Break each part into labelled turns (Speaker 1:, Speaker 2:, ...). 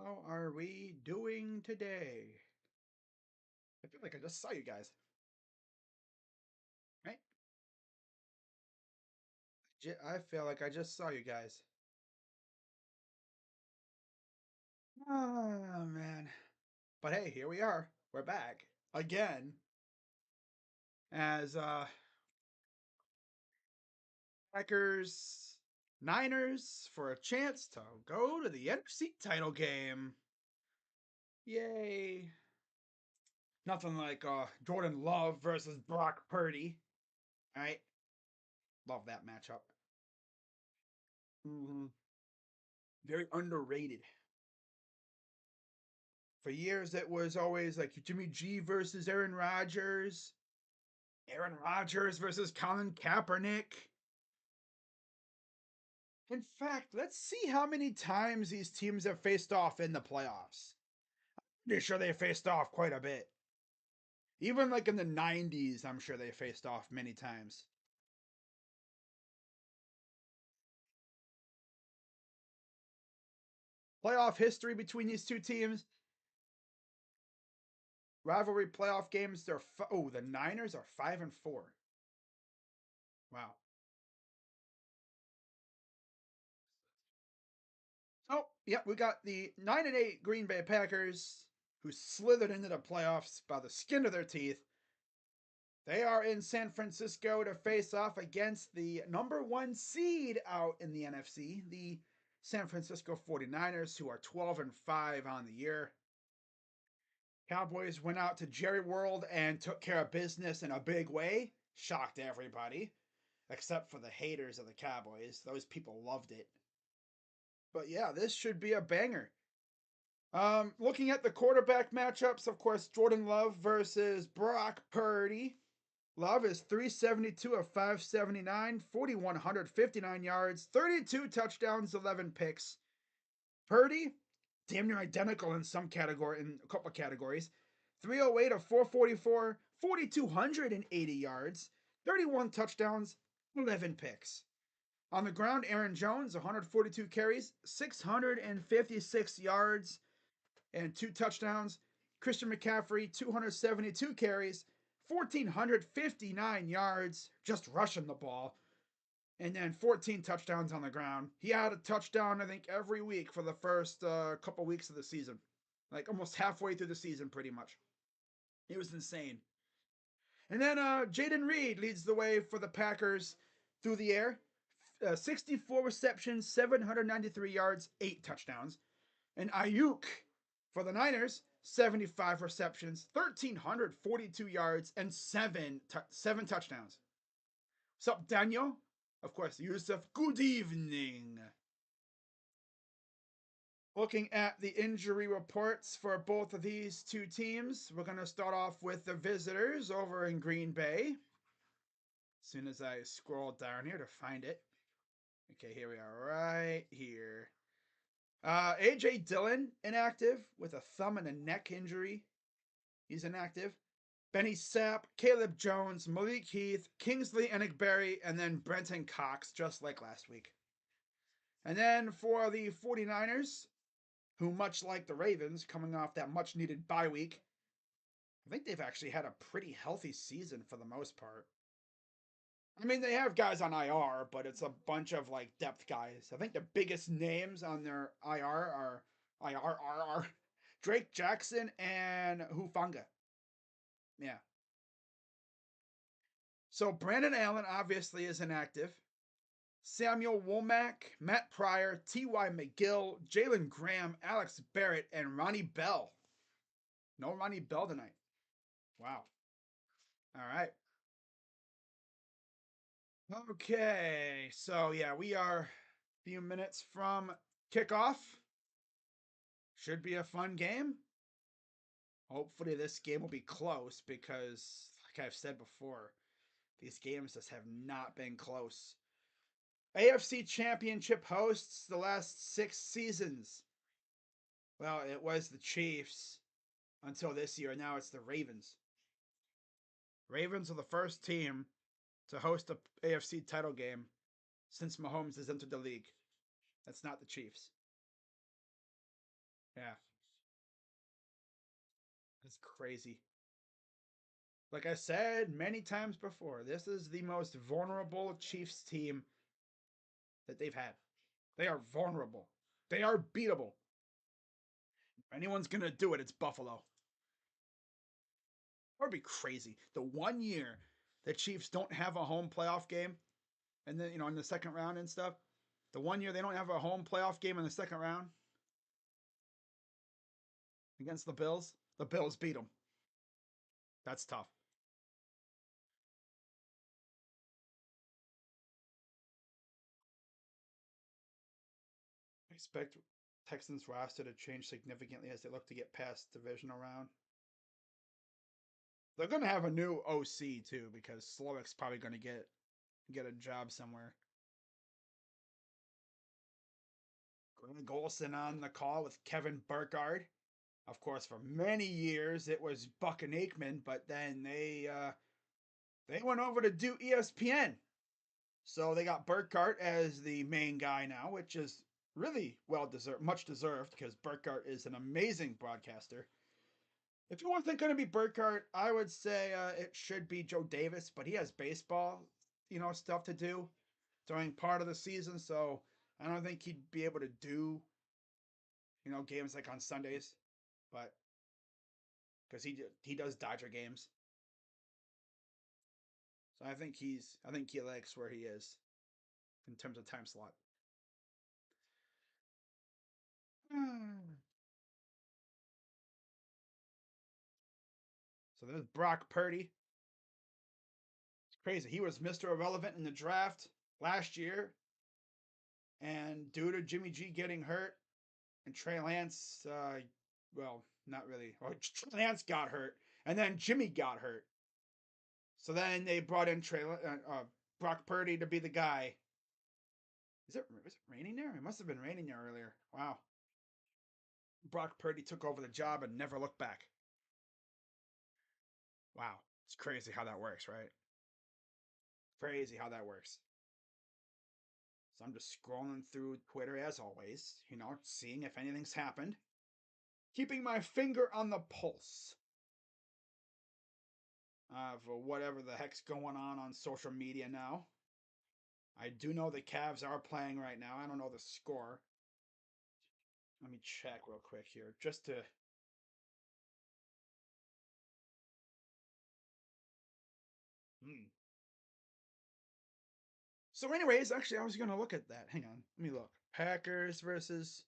Speaker 1: How are we doing today? I feel like I just saw you guys, right? I feel like I just saw you guys. Oh, man. But hey, here we are. We're back again as Packers Niners for a chance to go to the NFC title game. Yay. Nothing like Jordan Love versus Brock Purdy. All right. Love that matchup. Mm-hmm. Very underrated. For years, it was always like Jimmy G versus Aaron Rodgers versus Colin Kaepernick. In fact, let's see how many times these teams have faced off in the playoffs. Pretty sure they faced off quite a bit. Even like in the 90s, I'm sure they faced off many times. Playoff history between these two teams. Rivalry playoff games. The Niners are 5-4. Wow. Oh, yeah, we got the 9-8 Green Bay Packers, who slithered into the playoffs by the skin of their teeth. They are in San Francisco to face off against the number one seed out in the NFC, the San Francisco 49ers, who are 12-5 on the year. Cowboys went out to Jerry World and took care of business in a big way. Shocked everybody, except for the haters of the Cowboys. Those people loved it. But yeah, this should be a banger. Looking at the quarterback matchups, of course, Jordan Love versus Brock Purdy. Love is 372 of 579, 4,159 yards, 32 touchdowns, 11 picks. Purdy, damn near identical in a couple of categories. 308 of 444, 4,280 yards, 31 touchdowns, 11 picks. On the ground, Aaron Jones, 142 carries, 656 yards, and 2 touchdowns. Christian McCaffrey, 272 carries, 1,459 yards, just rushing the ball, and then 14 touchdowns on the ground. He had a touchdown, I think, every week for the first couple weeks of the season, like almost halfway through the season, pretty much. It was insane. And then Jaden Reed leads the way for the Packers through the air. 64 receptions, 793 yards, 8 touchdowns. And Ayuk for the Niners, 75 receptions, 1,342 yards, and seven touchdowns. What's up, Daniel? Of course, Yusuf, good evening. Looking at the injury reports for both of these two teams, we're going to start off with the visitors over in Green Bay. As soon as I scroll down here to find it. Okay, here we are, right here. AJ Dillon, inactive with a thumb and a neck injury. He's inactive. Benny Sapp, Caleb Jones, Malik Heath, Kingsley Enikberry, and then Brenton Cox, just like last week. And then for the 49ers, who, much like the Ravens, coming off that much needed bye week, I think they've actually had a pretty healthy season for the most part. I mean, they have guys on IR, but it's a bunch of like depth guys. I think the biggest names on their IR are Drake Jackson and Hufanga. Yeah. So Brandon Allen obviously is inactive. Samuel Womack, Matt Pryor, T.Y. McGill, Jalen Graham, Alex Barrett, and Ronnie Bell. No Ronnie Bell tonight. Wow. All right. Okay. So, yeah, we are a few minutes from kickoff. Should be a fun game. Hopefully, this game will be close because, like I've said before, these games just have not been close. AFC Championship hosts the last 6 seasons. Well, it was the Chiefs until this year. Now it's the Ravens. Ravens are the first team to host a AFC title game since Mahomes has entered the league. That's not the Chiefs. Yeah, that's crazy. Like I said many times before, this is the most vulnerable Chiefs team that they've had. They are vulnerable. They are beatable. If anyone's gonna do it, it's Buffalo. That would be crazy. The 1 year the Chiefs don't have a home playoff game, and then in the second round and stuff. The 1 year they don't have a home playoff game in the second round against the Bills beat them. That's tough. I expect Texans roster to change significantly as they look to get past divisional round. They're gonna have a new OC too because Slowick's probably gonna get a job somewhere. Greg Olson on the call with Kevin Burkhardt. Of course, for many years it was Buck and Aikman, but then they went over to do ESPN. So they got Burkhardt as the main guy now, which is really well deserved, much deserved, because Burkhardt is an amazing broadcaster. If you wasn't going to be Burkhardt, I would say it should be Joe Davis, but he has baseball, stuff to do during part of the season, so I don't think he'd be able to do, games like on Sundays, but because he does Dodger games, so I think he likes where he is in terms of time slot. So there's Brock Purdy. It's crazy. He was Mr. Irrelevant in the draft last year, and due to Jimmy G getting hurt and Trey Lance, well, not really. Well, Trey Lance got hurt, and then Jimmy got hurt. So then they brought in Brock Purdy to be the guy. Was it raining there? It must have been raining there earlier. Wow. Brock Purdy took over the job and never looked back. Wow. It's crazy how that works, right? Crazy how that works. So I'm just scrolling through Twitter as always, seeing if anything's happened. Keeping my finger on the pulse of whatever the heck's going on social media now. I do know the Cavs are playing right now. I don't know the score. Let me check real quick here just to. Hmm. So, anyways, actually, I was going to look at that. Hang on. Let me look. Packers versus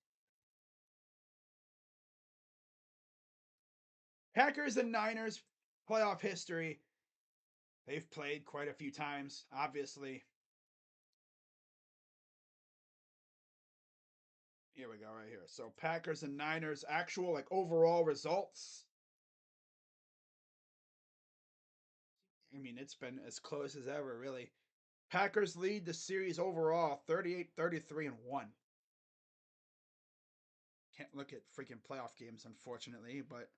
Speaker 1: Packers and Niners playoff history. They've played quite a few times, obviously. Here we go, right here. So, Packers and Niners actual overall results. I mean, it's been as close as ever, really. Packers lead the series overall 38-33-1. Can't look at freaking playoff games, unfortunately, but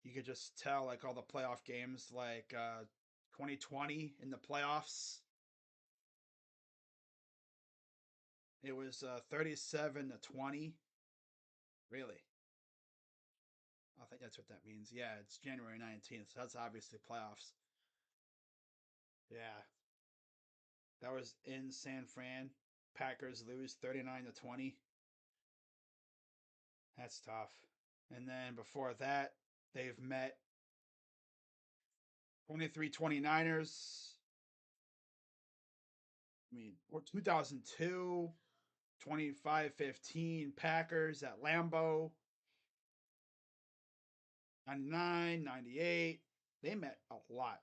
Speaker 1: you could just tell all the playoff games 2020 in the playoffs. It was 37-20. Really? I think that's what that means. Yeah, it's January 19th. So that's obviously playoffs. Yeah. That was in San Fran. Packers lose 39-20. That's tough. And then before that, they've met 23-29ers. I mean, 2002, 25-15 Packers at Lambeau. 99, 98. They met a lot.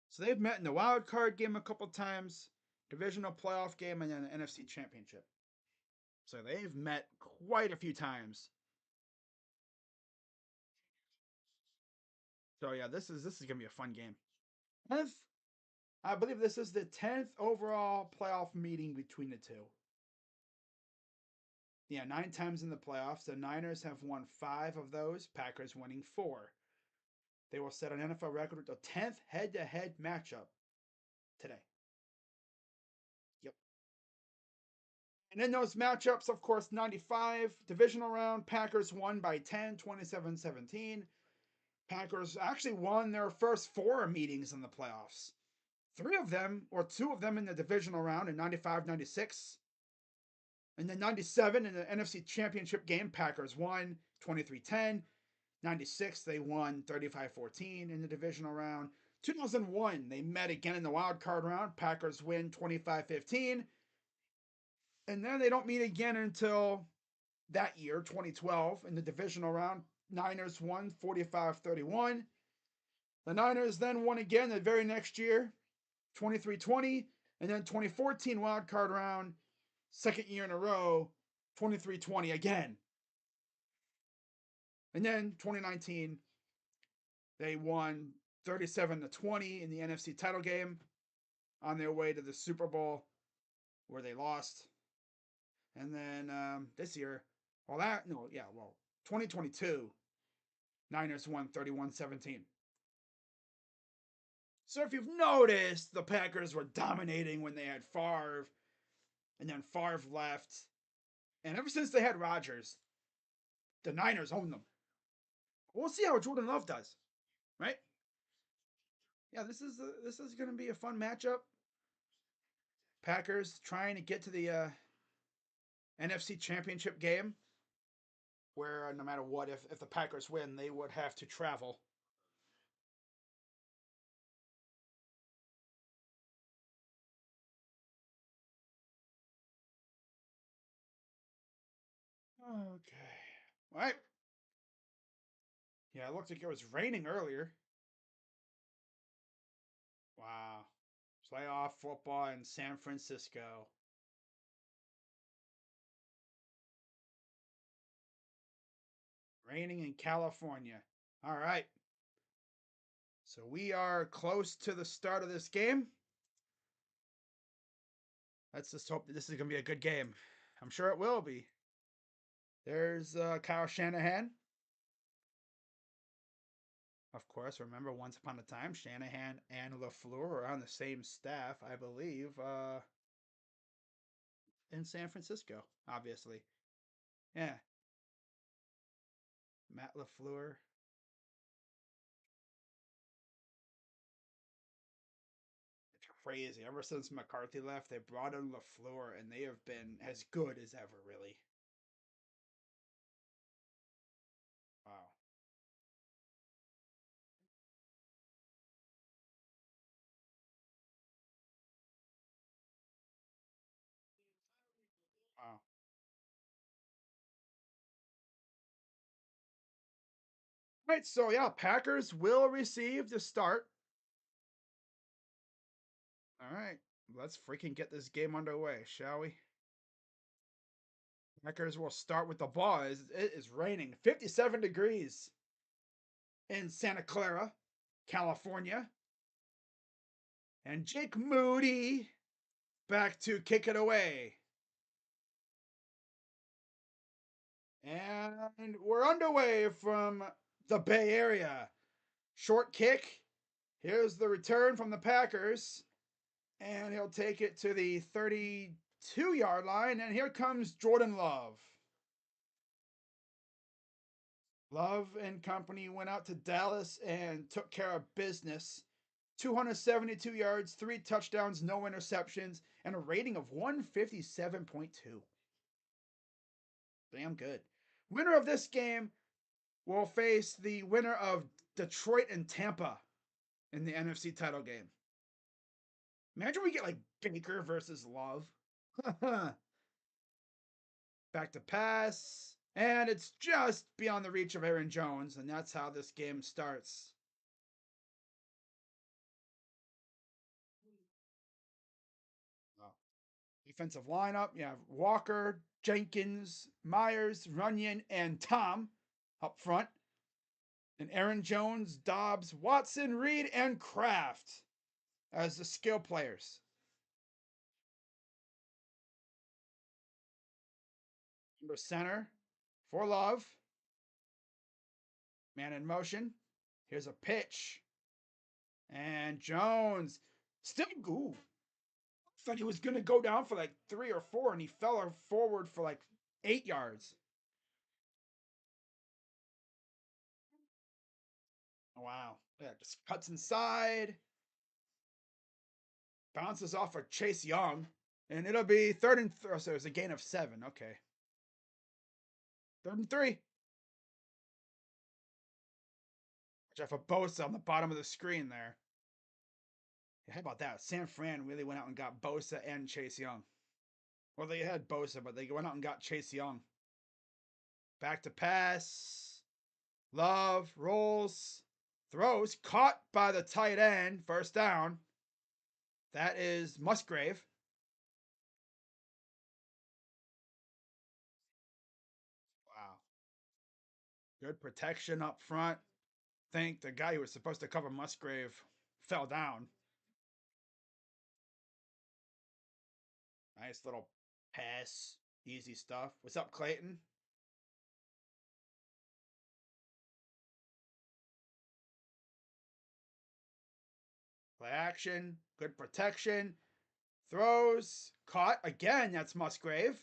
Speaker 1: So they've met in the wild card game a couple times, divisional playoff game, and then the NFC Championship. So they've met quite a few times. So yeah, this is gonna be a fun game. 10th, I believe this is the 10th overall playoff meeting between the two. Yeah, 9 times in the playoffs. The Niners have won 5 of those. Packers winning 4. They will set an NFL record with the 10th head-to-head matchup today. Yep. And in those matchups, of course, 95 divisional round, Packers won by 10, 27-17. Packers actually won their first 4 meetings in the playoffs. 3 of them, or 2 of them in the divisional round in 95, 96. And then 97 in the NFC Championship game, Packers won 23-10. 96, they won 35-14 in the divisional round. 2001, they met again in the wild card round. Packers win 25-15. And then they don't meet again until that year, 2012, in the divisional round. Niners won 45-31. The Niners then won again the very next year, 23-20. And then 2014 wild card round, second year in a row, 23-20 again. And then 2019, they won 37-20 in the NFC title game on their way to the Super Bowl, where they lost. And then this year, 2022, Niners won 31-17. So if you've noticed, the Packers were dominating when they had Favre, and then Favre left. And ever since they had Rodgers, the Niners owned them. We'll see how Jordan Love does, right? Yeah, this is going to be a fun matchup. Packers trying to get to the NFC Championship game, where no matter what, if the Packers win, they would have to travel. Okay. All right. Yeah, it looked like it was raining earlier. Wow. Playoff football in San Francisco. Raining in California. All right. So we are close to the start of this game. Let's just hope that this is going to be a good game. I'm sure it will be. There's Kyle Shanahan. Of course, remember once upon a time, Shanahan and LaFleur were on the same staff, I believe, in San Francisco, obviously. Yeah. Matt LaFleur. It's crazy. Ever since McCarthy left, they brought in LaFleur, and they have been as good as ever, really. Wow. Wow. Right, so yeah, Packers will receive the start. All right, let's freaking get this game underway, shall we? Packers will start with the ball. It is raining 57 degrees in Santa Clara, California. And Jake Moody back to kick it away. And we're underway from the Bay Area. Short kick. Here's the return from the Packers. And he'll take it to the 32-yard line. And here comes Jordan Love. Love and company went out to Dallas and took care of business. 272 yards, 3 touchdowns, no interceptions, and a rating of 157.2. Damn good. Winner of this game will face the winner of Detroit and Tampa in the NFC title game. Imagine we get like Baker versus Love. Back to pass. And it's just beyond the reach of Aaron Jones, and that's how this game starts. Defensive lineup, you have Walker, Jenkins, Myers, Runyon, and Tom up front. And Aaron Jones, Dobbs, Watson, Reed, and Kraft as the skill players. Number center for Love. Man in motion. Here's a pitch. And Jones still, ooh, Thought he was going to go down for like 3 or 4, and he fell forward for like 8 yards. Wow. Yeah, just cuts inside, bounces off of Chase Young, and it'll be so it's a gain of 7. Okay. 3rd and 3. Jeff Bosa on the bottom of the screen there. Yeah, how about that? San Fran really went out and got Bosa and Chase Young. Well, they had Bosa, but they went out and got Chase Young. Back to pass. Love rolls, throws, caught by the tight end. First down. That is Musgrave. Wow. Good protection up front. Think the guy who was supposed to cover Musgrave fell down. Nice little pass. Easy stuff. What's up, Clayton? Play action. Good protection. Throws. Caught. Again, that's Musgrave.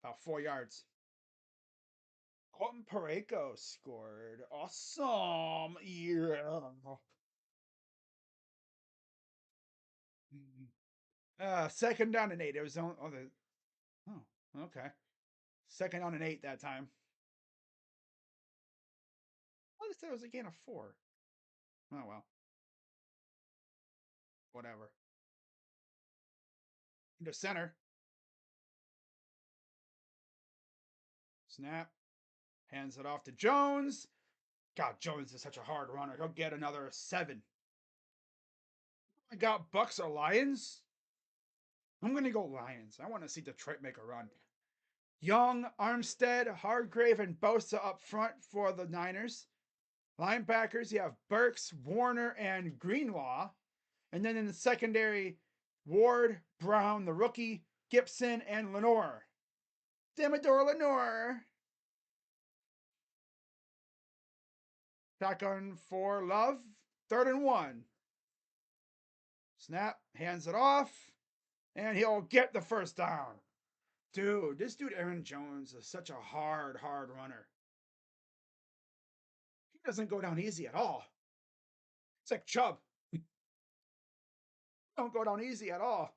Speaker 1: About 4 yards. Colton Pareko scored. Awesome. Yeah. Second down and 8. It was on the. Oh, okay. Second down and 8 that time. I just thought it was a gain of 4. Oh well. Whatever. Into center. Snap. Hands it off to Jones. God, Jones is such a hard runner. He'll get another 7. I got Bucks or Lions. I'm gonna go Lions. I want to see Detroit make a run. Young, Armstead, Hargrave, and Bosa up front for the Niners. Linebackers, you have Burks, Warner, and Greenlaw. And then in the secondary, Ward, Brown, the rookie, Gibson, and Lenore. Demador Lenore. Shotgun for Love. 3rd and 1. Snap, hands it off, and he'll get the first down. Dude, this dude Aaron Jones is such a hard runner. He doesn't go down easy at all. It's like Chubb. Don't go down easy at all.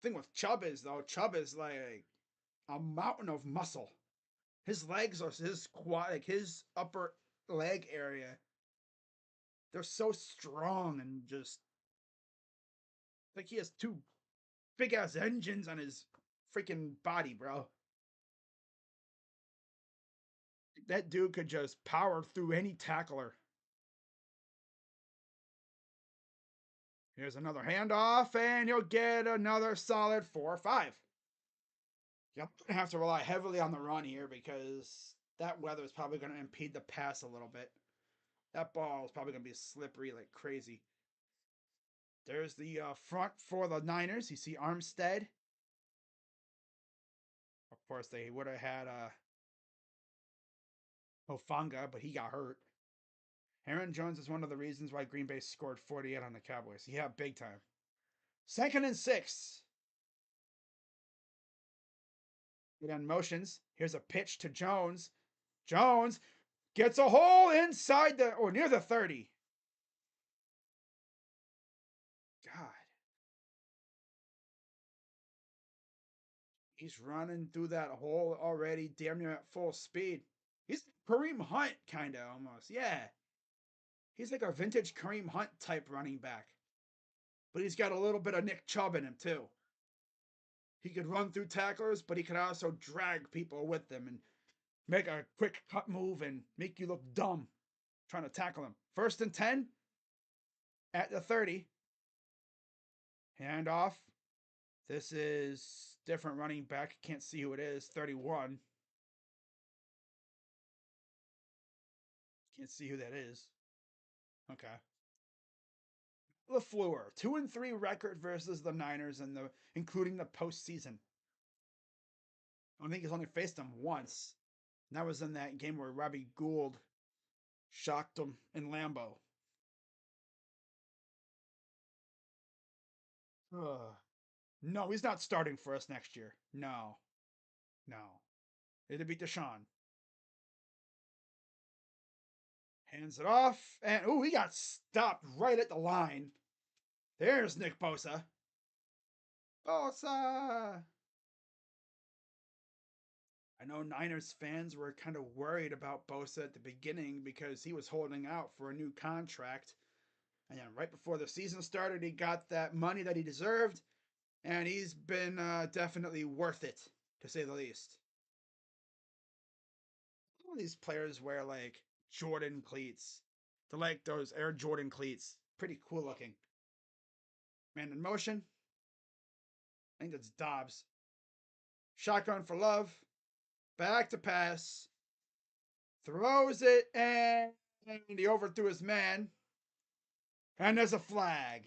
Speaker 1: Thing with Chubb is though, Chubb is like a mountain of muscle. His legs are his quad, like his upper leg area. They're so strong and just like he has 2 big ass engines on his freaking body, bro. That dude could just power through any tackler. Here's another handoff, and you'll get another solid 4 or 5. You're going to have to rely heavily on the run here because that weather is probably going to impede the pass a little bit. That ball is probably going to be slippery like crazy. There's the front for the Niners. You see Armstead. Of course, they would have had Hofanga, but he got hurt. Aaron Jones is one of the reasons why Green Bay scored 48 on the Cowboys. Yeah, big time. 2nd and 6. Get on motions. Here's a pitch to Jones. Jones gets a hole inside or near the 30. God. He's running through that hole already, damn near at full speed. He's Kareem Hunt, kind of almost. Yeah. He's like a vintage Kareem Hunt type running back. But he's got a little bit of Nick Chubb in him, too. He could run through tacklers, but he could also drag people with him and make a quick cut move and make you look dumb trying to tackle him. 1st and 10 at the 30. Hand off. This is different running back. Can't see who it is. 31. Can't see who that is. Okay. LaFleur, 2-3 record versus the Niners and including the postseason. I think he's only faced them once. And that was in that game where Robbie Gould shocked him in Lambeau. Ugh. No, he's not starting for us next year. No, no. It'll be Deshaun. Hands it off, and he got stopped right at the line. There's Nick Bosa. Bosa! I know Niners fans were kind of worried about Bosa at the beginning because he was holding out for a new contract. And then right before the season started, he got that money that he deserved, and he's been definitely worth it, to say the least. All of these players wear like Jordan cleats. They're like those Air Jordan cleats. Pretty cool looking. Man in motion. I think that's Dobbs. Shotgun for Love. Back to pass. Throws it, and he overthrew his man. And there's a flag.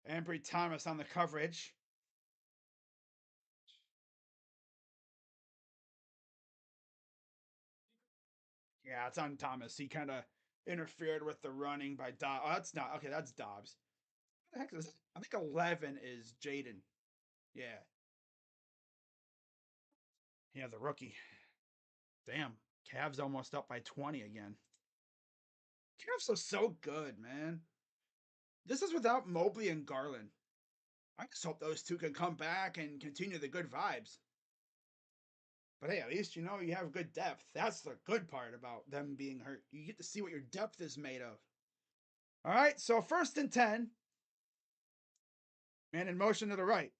Speaker 1: Ambry Thomas on the coverage. Yeah, it's on Thomas. He kind of interfered with the running by Dobbs. Oh, that's not okay. That's Dobbs. What the heck is? I think 11 is Jaden. Yeah, yeah, the rookie. Damn, Cavs almost up by 20 again. Cavs are so good, man. This is without Mobley and Garland. I just hope those two can come back and continue the good vibes. But hey, at least you have good depth. That's the good part about them being hurt. You get to see what your depth is made of. All right, so 1st and 10. Man in motion to the right.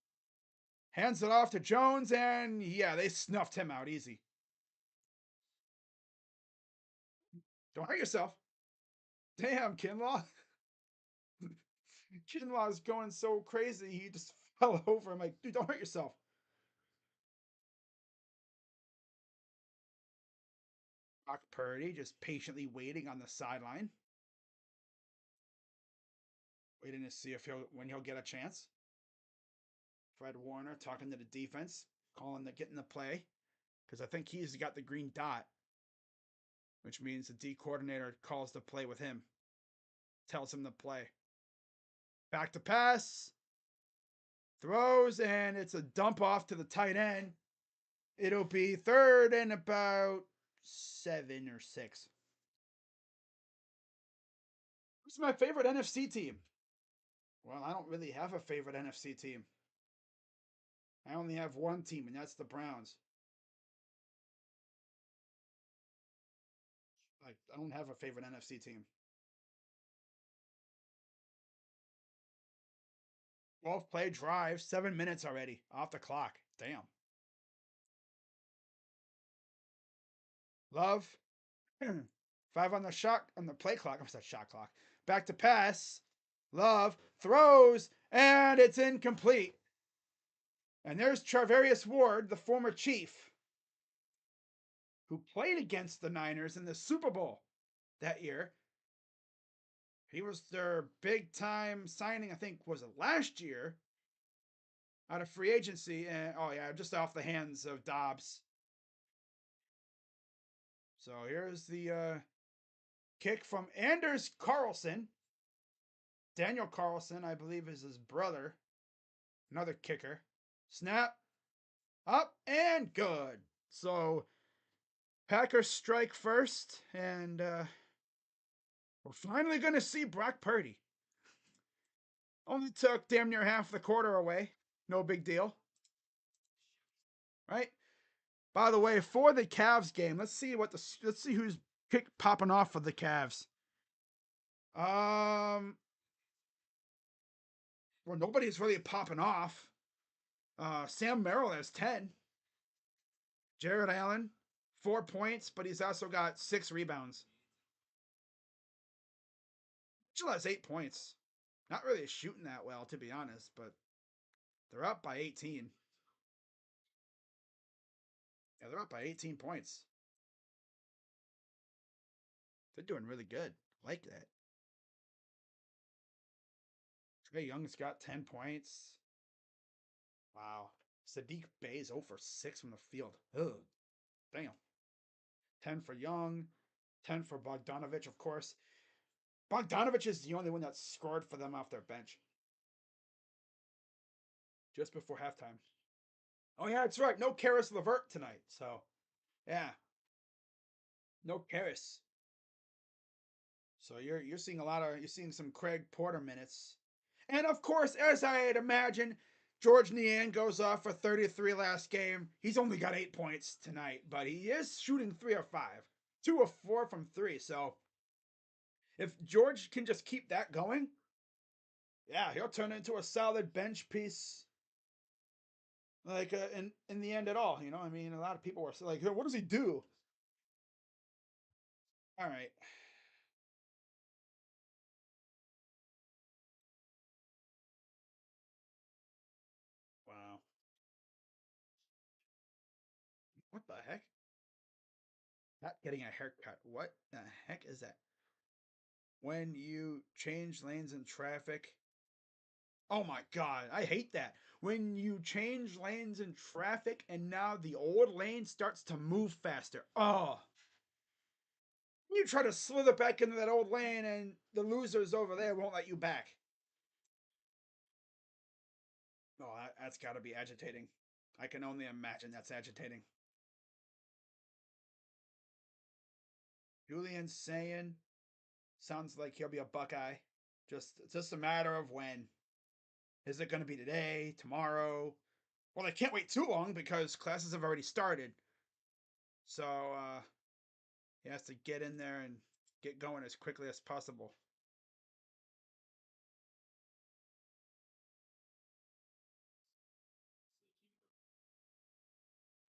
Speaker 1: Hands it off to Jones, and yeah, they snuffed him out easy. Don't hurt yourself. Damn, Kinlaw. Kinlaw's going so crazy, he just fell over. I'm like, dude, don't hurt yourself. Brock Purdy just patiently waiting on the sideline, waiting to see if when he'll get a chance. Fred Warner talking to the defense, calling the getting the play, because I think he's got the green dot, which means the D coordinator calls the play with him, tells him to play. Back to pass, throws, and it's a dump off to the tight end. It'll be 3rd and about 7 or 6. Who's my favorite NFC team? Well, I don't really have a favorite NFC team. I only have one team, and that's the Browns. I don't have a favorite NFC team. 12 play drive, 7 minutes already off the clock. Damn. Love. 5 on the play clock. I'm sorry, shot clock. Back to pass. Love throws, and it's incomplete. And there's Charvarius Ward, the former Chief, who played against the Niners in the Super Bowl that year. He was their big time signing, I think, was it last year out of free agency. And just off the hands of Dobbs. So here's the kick from Anders Carlson. Daniel Carlson, I believe, is his brother. Another kicker. Snap. Up and good. So Packers strike first, and we're finally going to see Brock Purdy. Only took damn near half the quarter away. No big deal. Right? By the way, for the Cavs game, let's see who's popping off for the Cavs. Well, nobody's really popping off. Sam Merrill has 10. Jared Allen, 4 points, but he's also got 6 rebounds. Mitchell has 8 points. Not really shooting that well, to be honest, but they're up by 18. Yeah, they're up by 18 points. They're doing really good. I like that. Trae Young's got 10 points. Wow. Sadiq Bey's 0 for 6 from the field. Ugh. Damn. 10 for Young. 10 for Bogdanovich, of course. Bogdanovich is the only one that scored for them off their bench. just before halftime. Oh yeah, that's right. No Karis LeVert tonight. So yeah, no Karis. So you're seeing a lot of you're seeing some Craig Porter minutes, and of course, as I had imagined, George Niang goes off for 33 last game. He's only got 8 points tonight, but he is shooting 3 of 5, 2 of 4 from three. So if George can just keep that going, yeah, he'll turn into a solid bench piece. Like in the end at all, you know. I mean, a lot of people were like, "What does he do?" All right, wow, what the heck? Not getting a haircut. What the heck is that? When you change lanes in traffic. Oh my god, I hate that. When you change lanes in traffic and now the old lane starts to move faster. Oh, you try to slither back into that old lane and the losers over there won't let you back. Oh, that's got to be agitating. I can only imagine that's agitating. Julian saying sounds like he'll be a Buckeye. Just a matter of when. Is it going to be today, tomorrow? Well, they can't wait too long because classes have already started. So he has to get in there and get going as quickly as possible.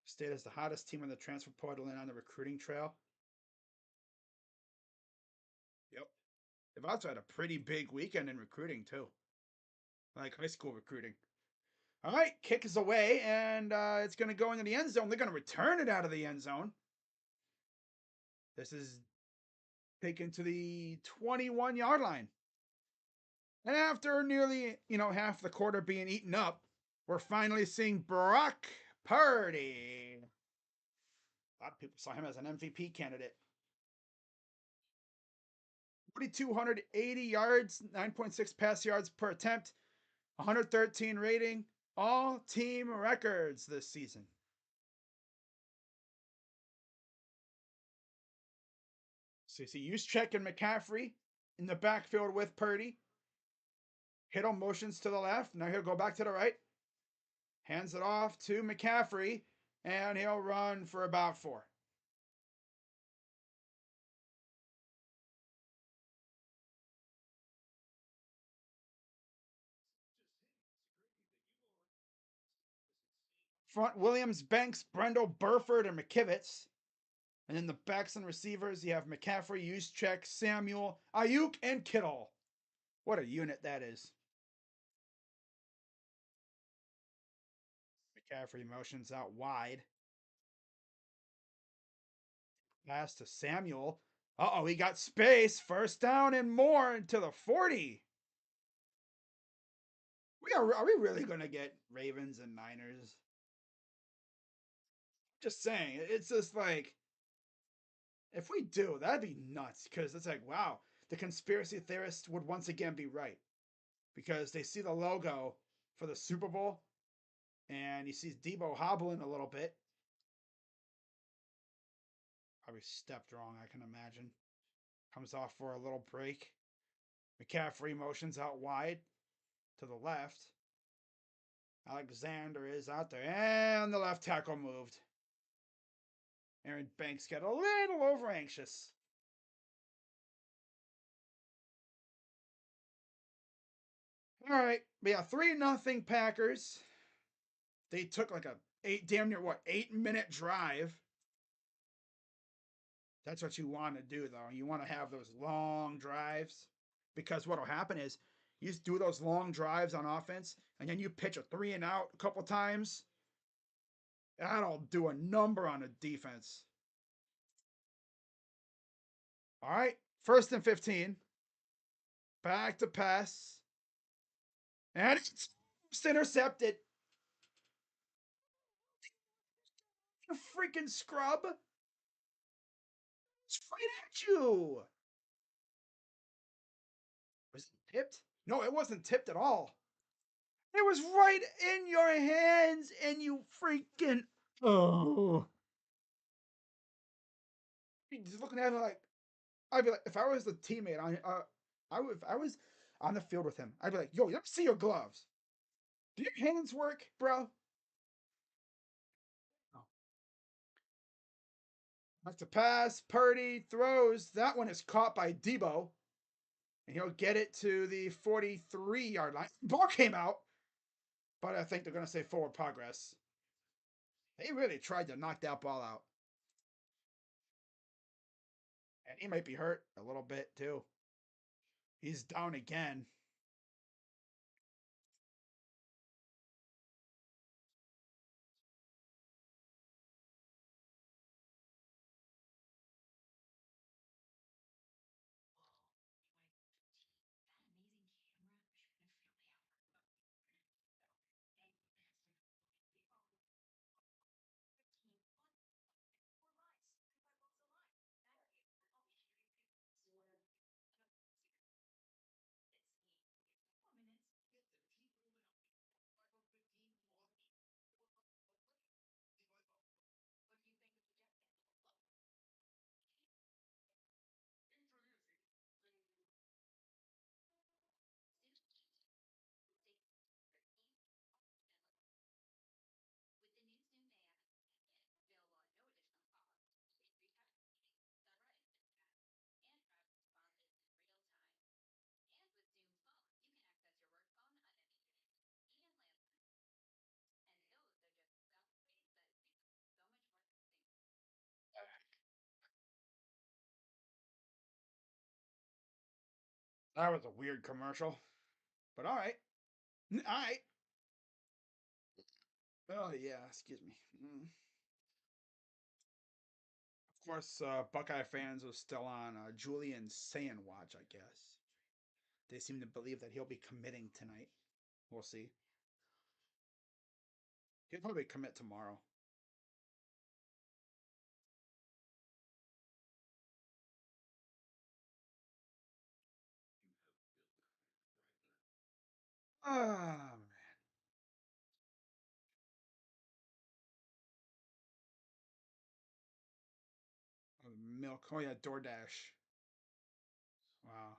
Speaker 1: State is the hottest team on the transfer portal and on the recruiting trail. Yep. They've also had a pretty big weekend in recruiting, too. Like high school recruiting. All right, kick is away, and it's going to go into the end zone. They're going to return it out of the end zone. This is taken to the 21-yard line. And after nearly, half the quarter being eaten up, we're finally seeing Brock Purdy. A lot of people saw him as an MVP candidate. 4,280 yards, 9.6 pass yards per attempt, 113 rating, all team records this season. So you see Juszczyk and McCaffrey in the backfield with Purdy. Kittle motions to the left. Now he'll go back to the right. Hands it off to McCaffrey, and he'll run for about 4. Front Williams, Banks, Brendel, Burford, and McKivitz. And in the backs and receivers, you have McCaffrey, Juszczyk, Samuel, Ayuk, and Kittle. What a unit that is. McCaffrey motions out wide. Pass to Samuel. Uh-oh, he got space. First down and more to the 40. Are we really going to get Ravens and Niners? Just saying. It's just like, if we do, that'd be nuts because it's like, wow, the conspiracy theorists would once again be right because they see the logo for the Super Bowl and he sees Debo hobbling a little bit. Probably stepped wrong, I can imagine. Comes off for a little break. McCaffrey motions out wide to the left. Alexander is out there, and the left tackle moved. Aaron Banks got a little over anxious. All right, yeah, 3-0 Packers. They took like a damn near 8-minute drive. That's what you want to do, though. You want to have those long drives because what'll happen is you just do those long drives on offense, and then you pitch a 3-and-out a couple times. That'll do a number on a defense. All right, 1st and 15. Back to pass. And it's intercepted. You freaking scrub. Straight at you. Was it tipped? No, it wasn't tipped at all. It was right in your hands, and you freaking oh. You're just looking at it like I'd be like, if I was the teammate, I would if I was on the field with him, I'd be like, yo, let me see your gloves. Do your hands work, bro? Oh. That's a pass. Purdy throws. That one is caught by Debo, and he'll get it to the 43-yard line. Ball came out, but I think they're going to say forward progress. They really tried to knock that ball out. And he might be hurt a little bit, too. He's down again. That was a weird commercial. But all right. All right. Oh, yeah. Excuse me. Of course, Buckeye fans are still on Julian Sand watch, I guess. They seem to believe that he'll be committing tonight. We'll see. He'll probably commit tomorrow. Ah, man. Milk. Oh, yeah, DoorDash. Wow.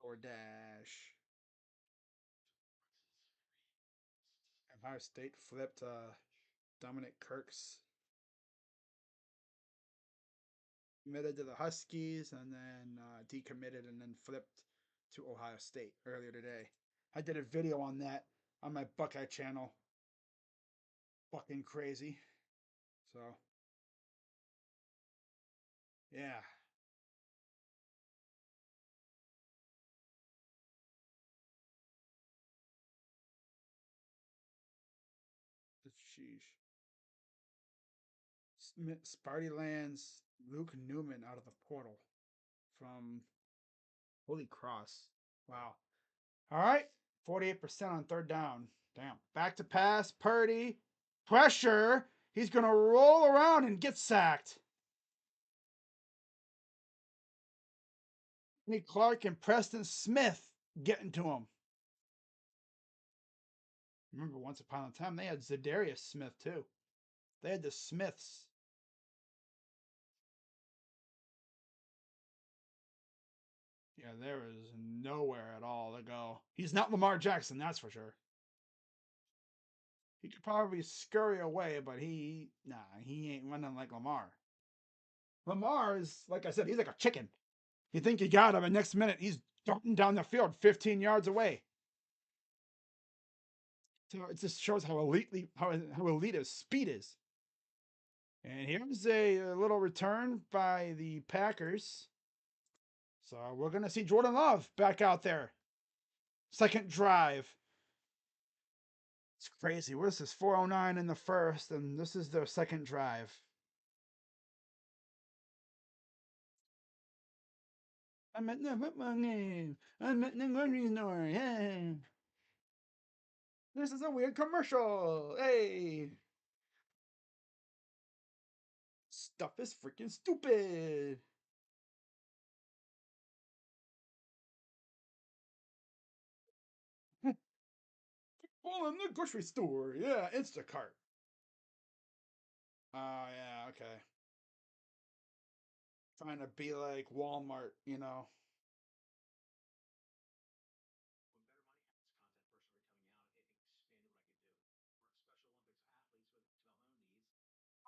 Speaker 1: DoorDash. Ohio State flipped Dominic Kirk's committed to the Huskies and then decommitted and then flipped to Ohio State earlier today. I did a video on that on my Buckeye channel. Fucking crazy. So, yeah. Sheesh. Sparty lands Luke Newman out of the portal from Holy Cross. Wow. All right. 48% on third down. Damn. Back to pass. Purdy. Pressure. He's going to roll around and get sacked. Kenny Clark and Preston Smith getting to him. Remember, once upon a time, they had Zadarius Smith, too. They had the Smiths. Yeah, there is nowhere at all to go. He's not Lamar Jackson, that's for sure. He could probably scurry away, but he ain't running like Lamar. Lamar is, like I said, he's like a chicken. You think you got him, and next minute he's darting down the field 15 yards away. So it just shows how elite his speed is. And here's a little return by the Packers. So we're gonna see Jordan Love back out there. Second drive. It's crazy. What is this? 4:09 in the first, and this is their second drive. I'm at the football game. I'm at the grocery store. Yeah. This is a weird commercial. Hey. Stuff is freaking stupid. Well, in the grocery store. Yeah, Instacart. Oh, yeah, okay. Trying to be like Walmart, you know.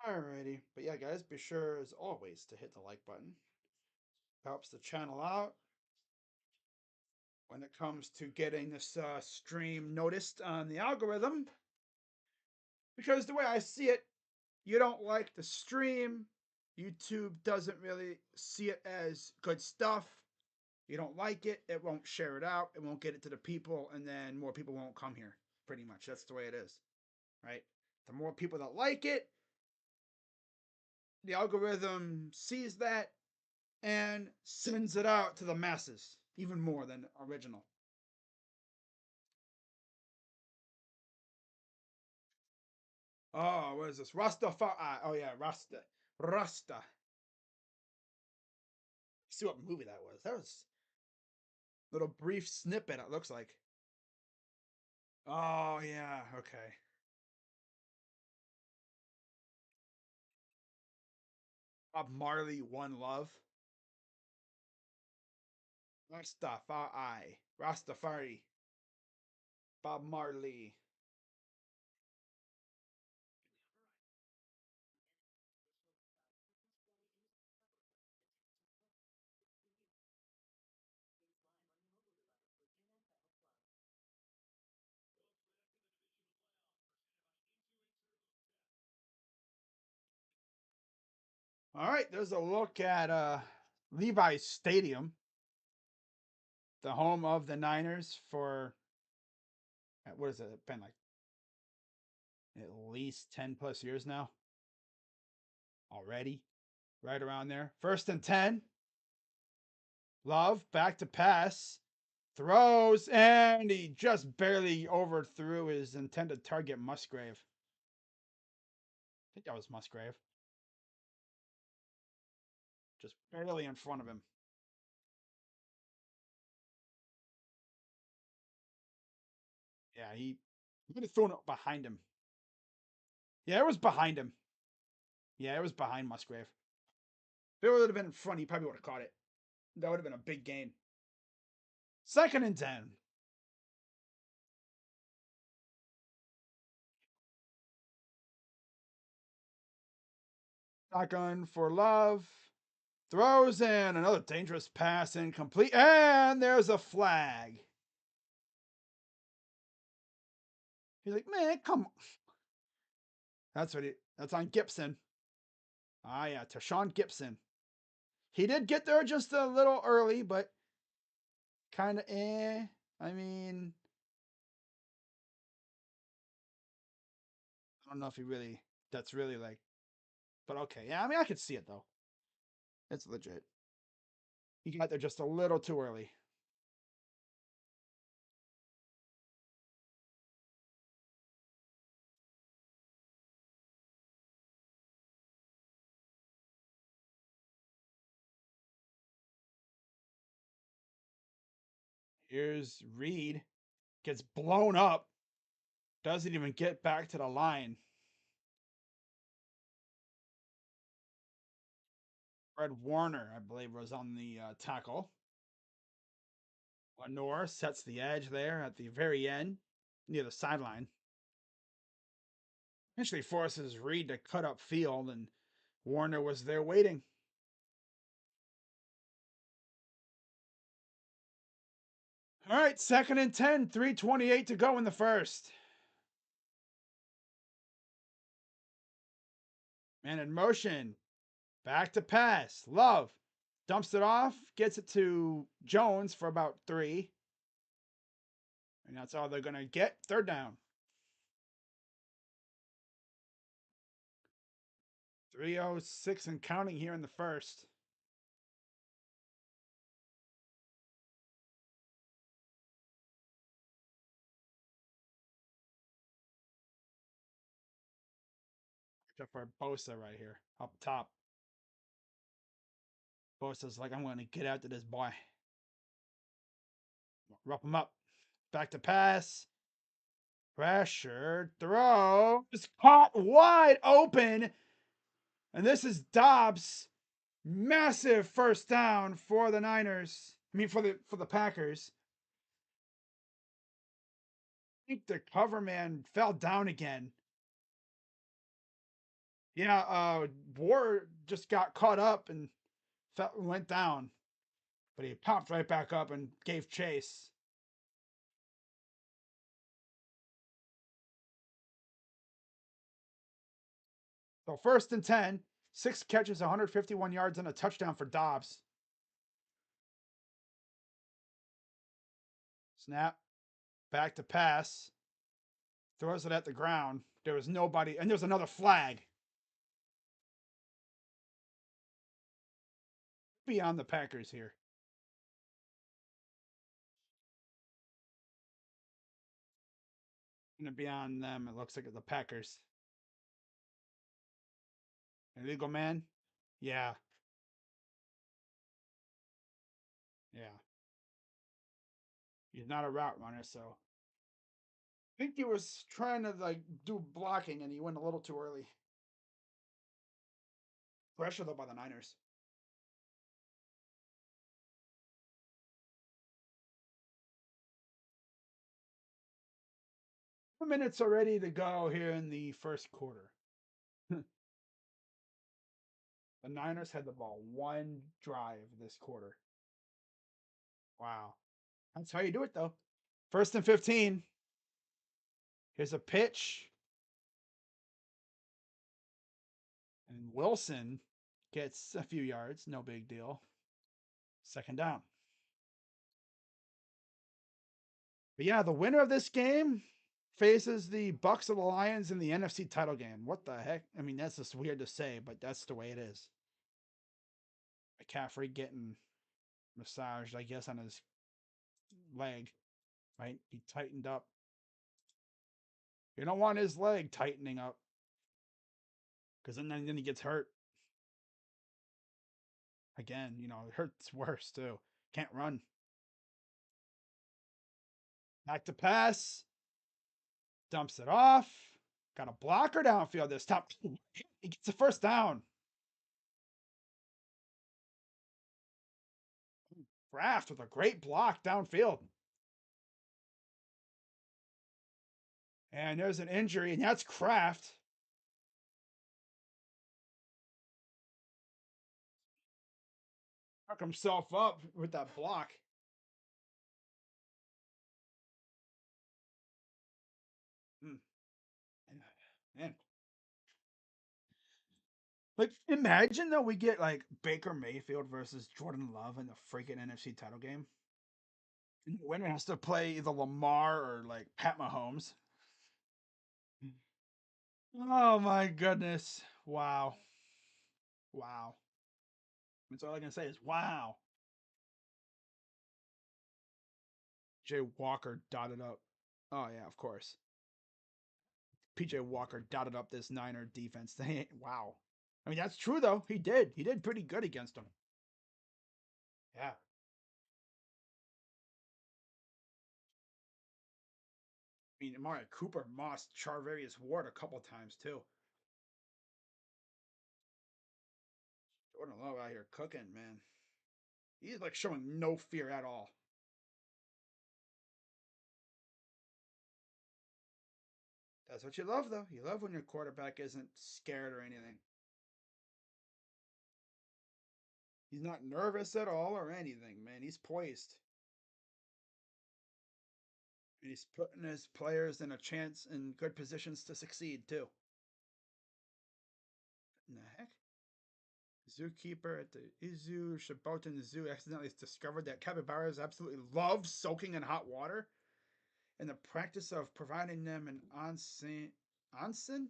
Speaker 1: Alrighty. But yeah, guys, be sure as always to hit the like button. Helps the channel out when it comes to getting this stream noticed on the algorithm. Because the way I see it, you don't like the stream, YouTube doesn't really see it as good stuff. You don't like it, it won't share it out, it won't get it to the people, and then more people won't come here. Pretty much, that's the way it is, right? The more people that like it, the algorithm sees that and sends it out to the masses even more than original. Oh, what is this? Rastafari. Oh yeah, Rasta. Rasta. See what movie that was. That was a little brief snippet, it looks like. Oh yeah, okay. Bob Marley, One Love. Rastafari. Rastafari. Bob Marley. All right, there's a look at Levi's Stadium, the home of the Niners for what is it? Been like at least 10 plus years now already. Right around there. First and 10. Love back to pass. Throws, and he just barely overthrew his intended target, Musgrave. I think that was Musgrave. Just barely in front of him. Yeah, he could have thrown it behind him. Yeah, it was behind him. Yeah, it was behind Musgrave. If it would have been in front, he probably would have caught it. That would have been a big gain. Second and 10. Shotgun for Love. Throws in another dangerous pass, incomplete, and there's a flag. He's like, man, come on. That's on Gibson. Ah, yeah, to Sean Gibson. He did get there just a little early, but kind of eh. I mean, I don't know if he really, that's really like, but okay. Yeah, I mean, I could see it though. It's legit. He got there just a little too early. Here's Reed. Gets blown up. Doesn't even get back to the line. Fred Warner, I believe, was on the tackle. Lenore sets the edge there at the very end, near the sideline. Eventually forces Reed to cut up field, and Warner was there waiting. All right, second and 10, 3:28 to go in the first. Man in motion, back to pass. Love dumps it off, gets it to Jones for about 3. And that's all they're going to get. Third down. 3:06 and counting here in the first. Except for Bosa right here, up top. Bosa's like, I'm going to get after this boy. Rough him up. Back to pass. Pressure throws caught wide open. And this is Dobbs. Massive first down for the Niners. I mean for the Packers. I think the cover man fell down again. Yeah, Ward just got caught up and went down. But he popped right back up and gave chase. So 1st and 10, 6 catches, 151 yards, and a touchdown for Dobbs. Snap, back to pass, throws it at the ground. There was nobody, and there's another flag. Beyond the Packers here. And beyond them, it looks like the Packers. Illegal man? Yeah. Yeah. He's not a route runner, so I think he was trying to like do blocking and he went a little too early. Pressure though by the Niners. 2 minutes already to go here in the first quarter. The Niners had the ball one drive this quarter. Wow. That's how you do it though. 1st and 15. Here's a pitch. And Wilson gets a few yards. No big deal. 2nd down. But yeah, the winner of this game faces the Bucks of the Lions in the NFC title game. What the heck? I mean, that's just weird to say, but that's the way it is. McCaffrey getting massaged, I guess, on his leg. Right? He tightened up. You don't want his leg tightening up. Because then he gets hurt. Again, it hurts worse too. Can't run. Back to pass. Dumps it off. Got a blocker downfield this time. He gets a 1st down. Kraft with a great block downfield. And there's an injury, and that's Kraft. Hook himself up with that block. Man. Like, imagine though we get like Baker Mayfield versus Jordan Love in the freaking NFC title game. And the winner has to play either Lamar or like Pat Mahomes. Oh my goodness. Wow. Wow. That's all I can say is wow. Jay Walker dotted up. Oh yeah, of course. PJ Walker dotted up this Niner defense. Wow. I mean, that's true though. He did. He did pretty good against them. Yeah. I mean, Amari Cooper mossed Charvarius Ward a couple times too. Jordan Love out here cooking, man. He's like showing no fear at all. That's what you love, though. You love when your quarterback isn't scared or anything. He's not nervous at all or anything, man. He's poised. And he's putting his players in a chance in good positions to succeed, too. What in the heck? Zookeeper at the Izu Shibotan Zoo accidentally discovered that capybaras absolutely love soaking in hot water, and the practice of providing them an onsen,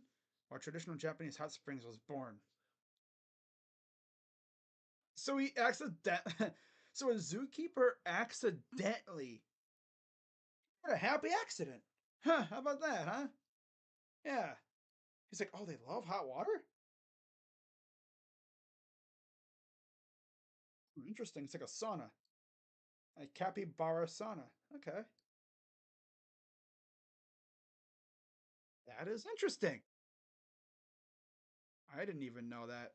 Speaker 1: or traditional Japanese hot springs, was born. So he accident so a zookeeper accidentally had a happy accident. Huh, how about that, huh? Yeah. He's like, "Oh, they love hot water?" Interesting. It's like a sauna. A capybara sauna. Okay. That is interesting. I didn't even know that.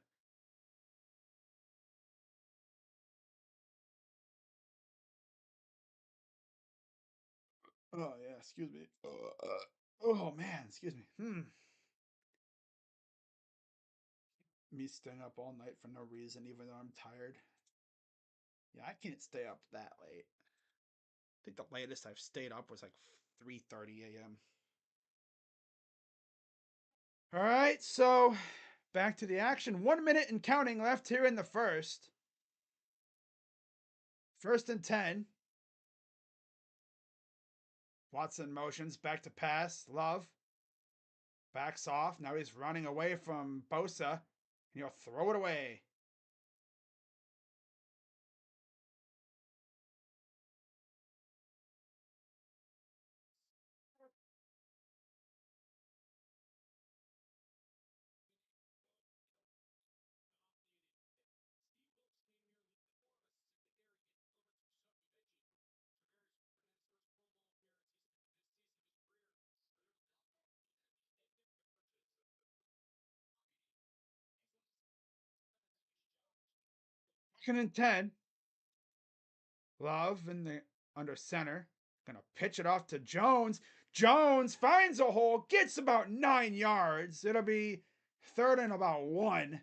Speaker 1: Oh yeah, excuse me. Oh man, excuse me. Me staying up all night for no reason, even though I'm tired. Yeah, I can't stay up that late. I think the latest I've stayed up was like 3:30 a.m. All right, so back to the action. 1 minute and counting left here in the first. First and 10. Watson motions back to pass. Love backs off. Now he's running away from Bosa. And he'll throw it away. Second and 10. Love in the under center. Gonna pitch it off to Jones. Jones finds a hole, gets about 9 yards. It'll be third and about one.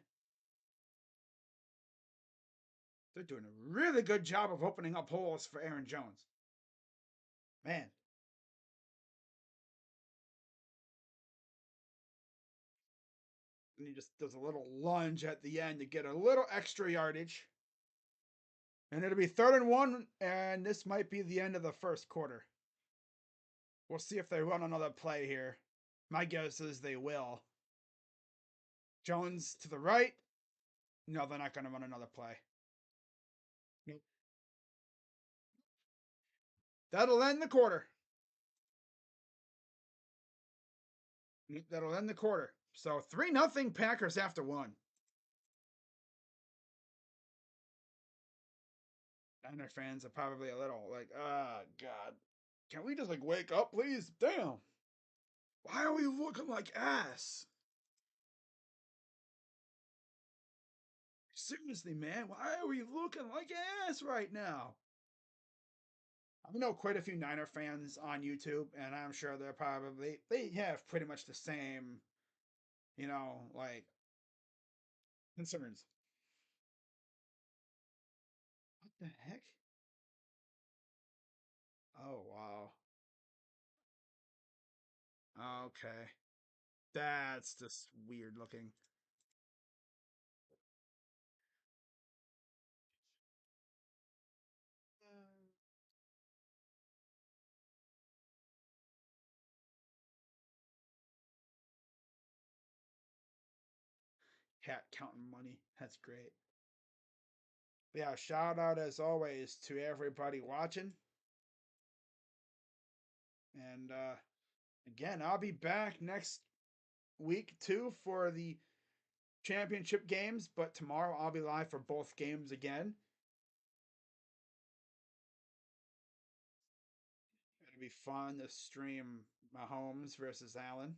Speaker 1: They're doing a really good job of opening up holes for Aaron Jones. Man. And he just does a little lunge at the end to get a little extra yardage. And it'll be third and one, and this might be the end of the first quarter. We'll see if they run another play here. My guess is they will. Jones to the right. No, they're not going to run another play. Nope. That'll end the quarter. That'll end the quarter. So 3-0 Packers after one. Niner fans are probably a little like, ah, God. Can we just like wake up, please? Damn. Why are we looking like ass? Seriously, man, why are we looking like ass right now? I know quite a few Niner fans on YouTube, and I'm sure they have pretty much the same, like concerns. What the heck? Oh wow. Okay. That's just weird looking. Cat counting money. That's great. But yeah, shout out as always to everybody watching. And again, I'll be back next week too for the championship games, but tomorrow I'll be live for both games again. It'll be fun to stream Mahomes versus Allen.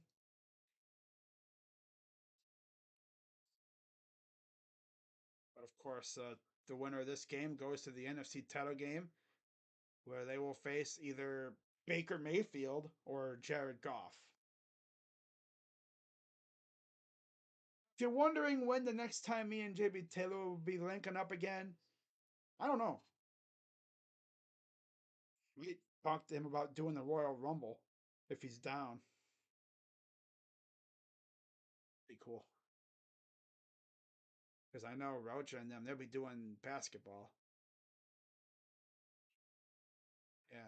Speaker 1: But of course, the winner of this game goes to the NFC title game, where they will face either Baker Mayfield or Jared Goff. If you're wondering when the next time me and JB Taylor will be linking up again, I don't know. We talked to him about doing the Royal Rumble if he's down. Be cool. Because I know Rocha and them, they'll be doing basketball. Yeah.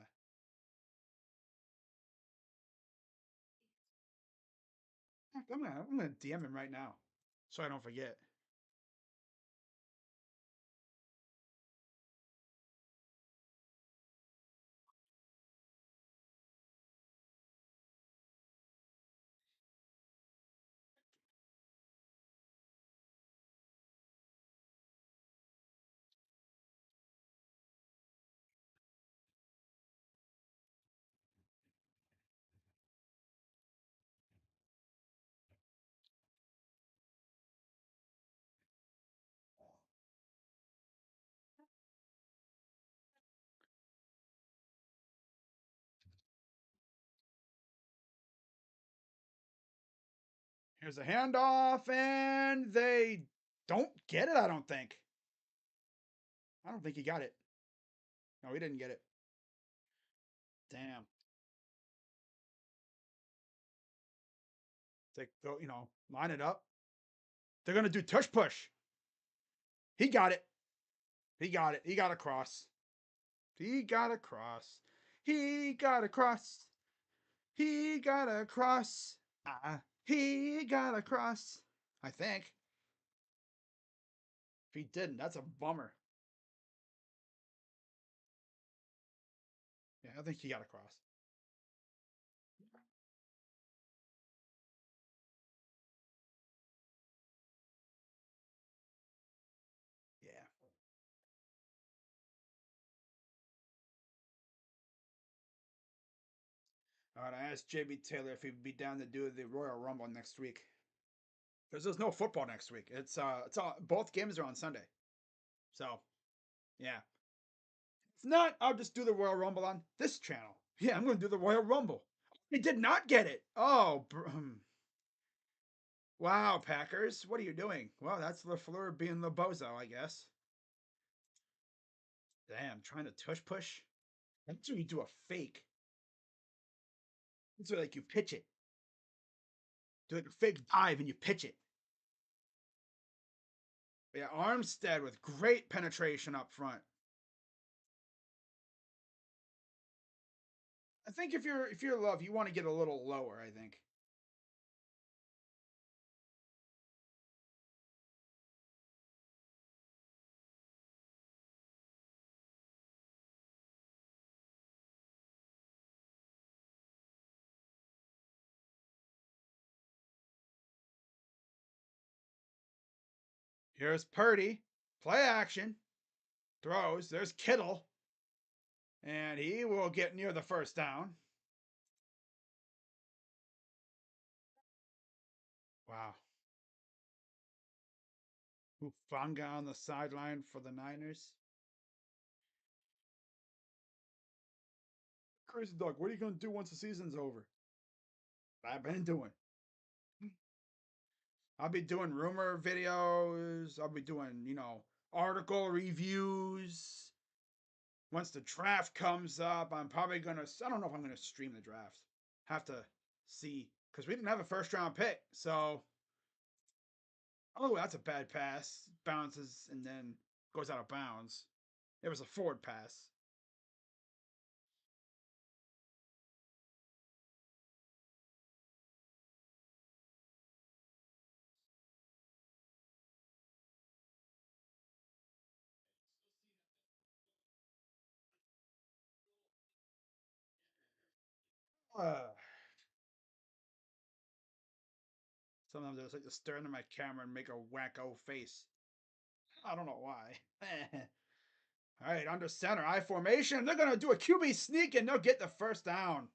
Speaker 1: I'm gonna DM him right now, so I don't forget. There's a handoff, and they don't get it, I don't think. I don't think he got it. No, he didn't get it. Damn. It's like, line it up. They're going to do tush push. He got it. He got it. He got across. He got across. He got across. He got across. He got across. I think. If he didn't, that's a bummer. Yeah, I think he got across. Yeah. All right, I asked JB Taylor if he'd be down to do the Royal Rumble next week. Because there's no football next week. It's all both games are on Sunday. So yeah. If not, I'll just do the Royal Rumble on this channel. Yeah, I'm gonna do the Royal Rumble. He did not get it. Oh, wow, Packers. What are you doing? Well, that's LaFleur being the bozo, I guess. Damn, trying to tush push. That's when you do a fake. That's where like you pitch it. Do like a fake dive and you pitch it. Yeah, Armstead with great penetration up front. I think if you're Love, you want to get a little lower, I think. Here's Purdy. Play action. Throws. There's Kittle. And he will get near the first down. Wow. Hufanga on the sideline for the Niners. Crazy Dog, what are you going to do once the season's over? I've been doing. I'll be doing rumor videos. I'll be doing, article reviews. Once the draft comes up, I'm probably going to, I don't know if I'm going to stream the draft. Have to see. Because we didn't have a first round pick. So, oh, that's a bad pass. Bounces and then goes out of bounds. It was a forward pass. Uh, Sometimes I just like to stare into my camera and make a wacko face. I don't know why. All right, under center, I formation. They're going to do a QB sneak and they'll get the first down.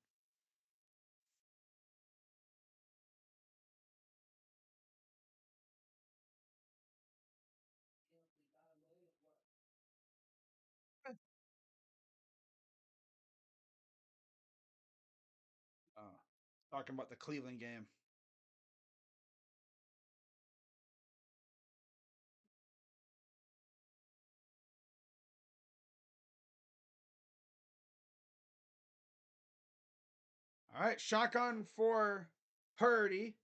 Speaker 1: Uh, Talking about the Cleveland game. All right, shotgun for Purdy.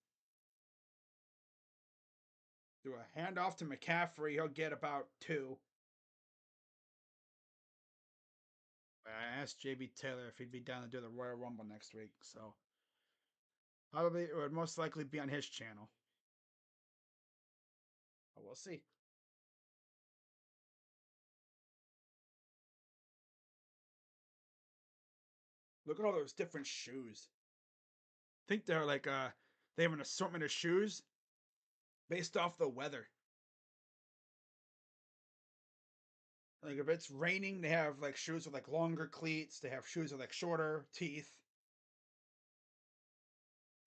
Speaker 1: Do a handoff to McCaffrey. He'll get about 2. I asked JB Taylor if he'd be down to do the Royal Rumble next week, so probably it would most likely be on his channel. But we'll see. Look at all those different shoes. I think they're like they have an assortment of shoes based off the weather. Like if it's raining, they have like shoes with like longer cleats. They have shoes with like shorter teeth.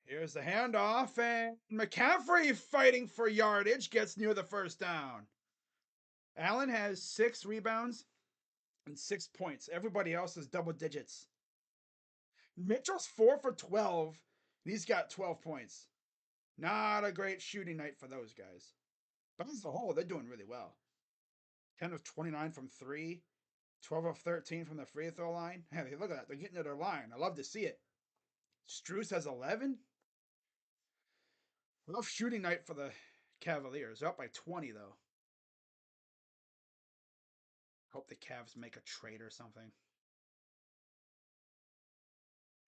Speaker 1: Here's the handoff, and McCaffrey fighting for yardage gets near the first down. Allen has 6 rebounds and 6 points. Everybody else is double digits. Mitchell's 4 for 12. And he's got 12 points. Not a great shooting night for those guys. But as a whole, they're doing really well. 10 of 29 from three, 12 of 13 from the free throw line. Hey, look at that. They're getting to their line. I love to see it. Strus has 11. Rough shooting night for the Cavaliers. They're up by 20, though. Hope the Cavs make a trade or something.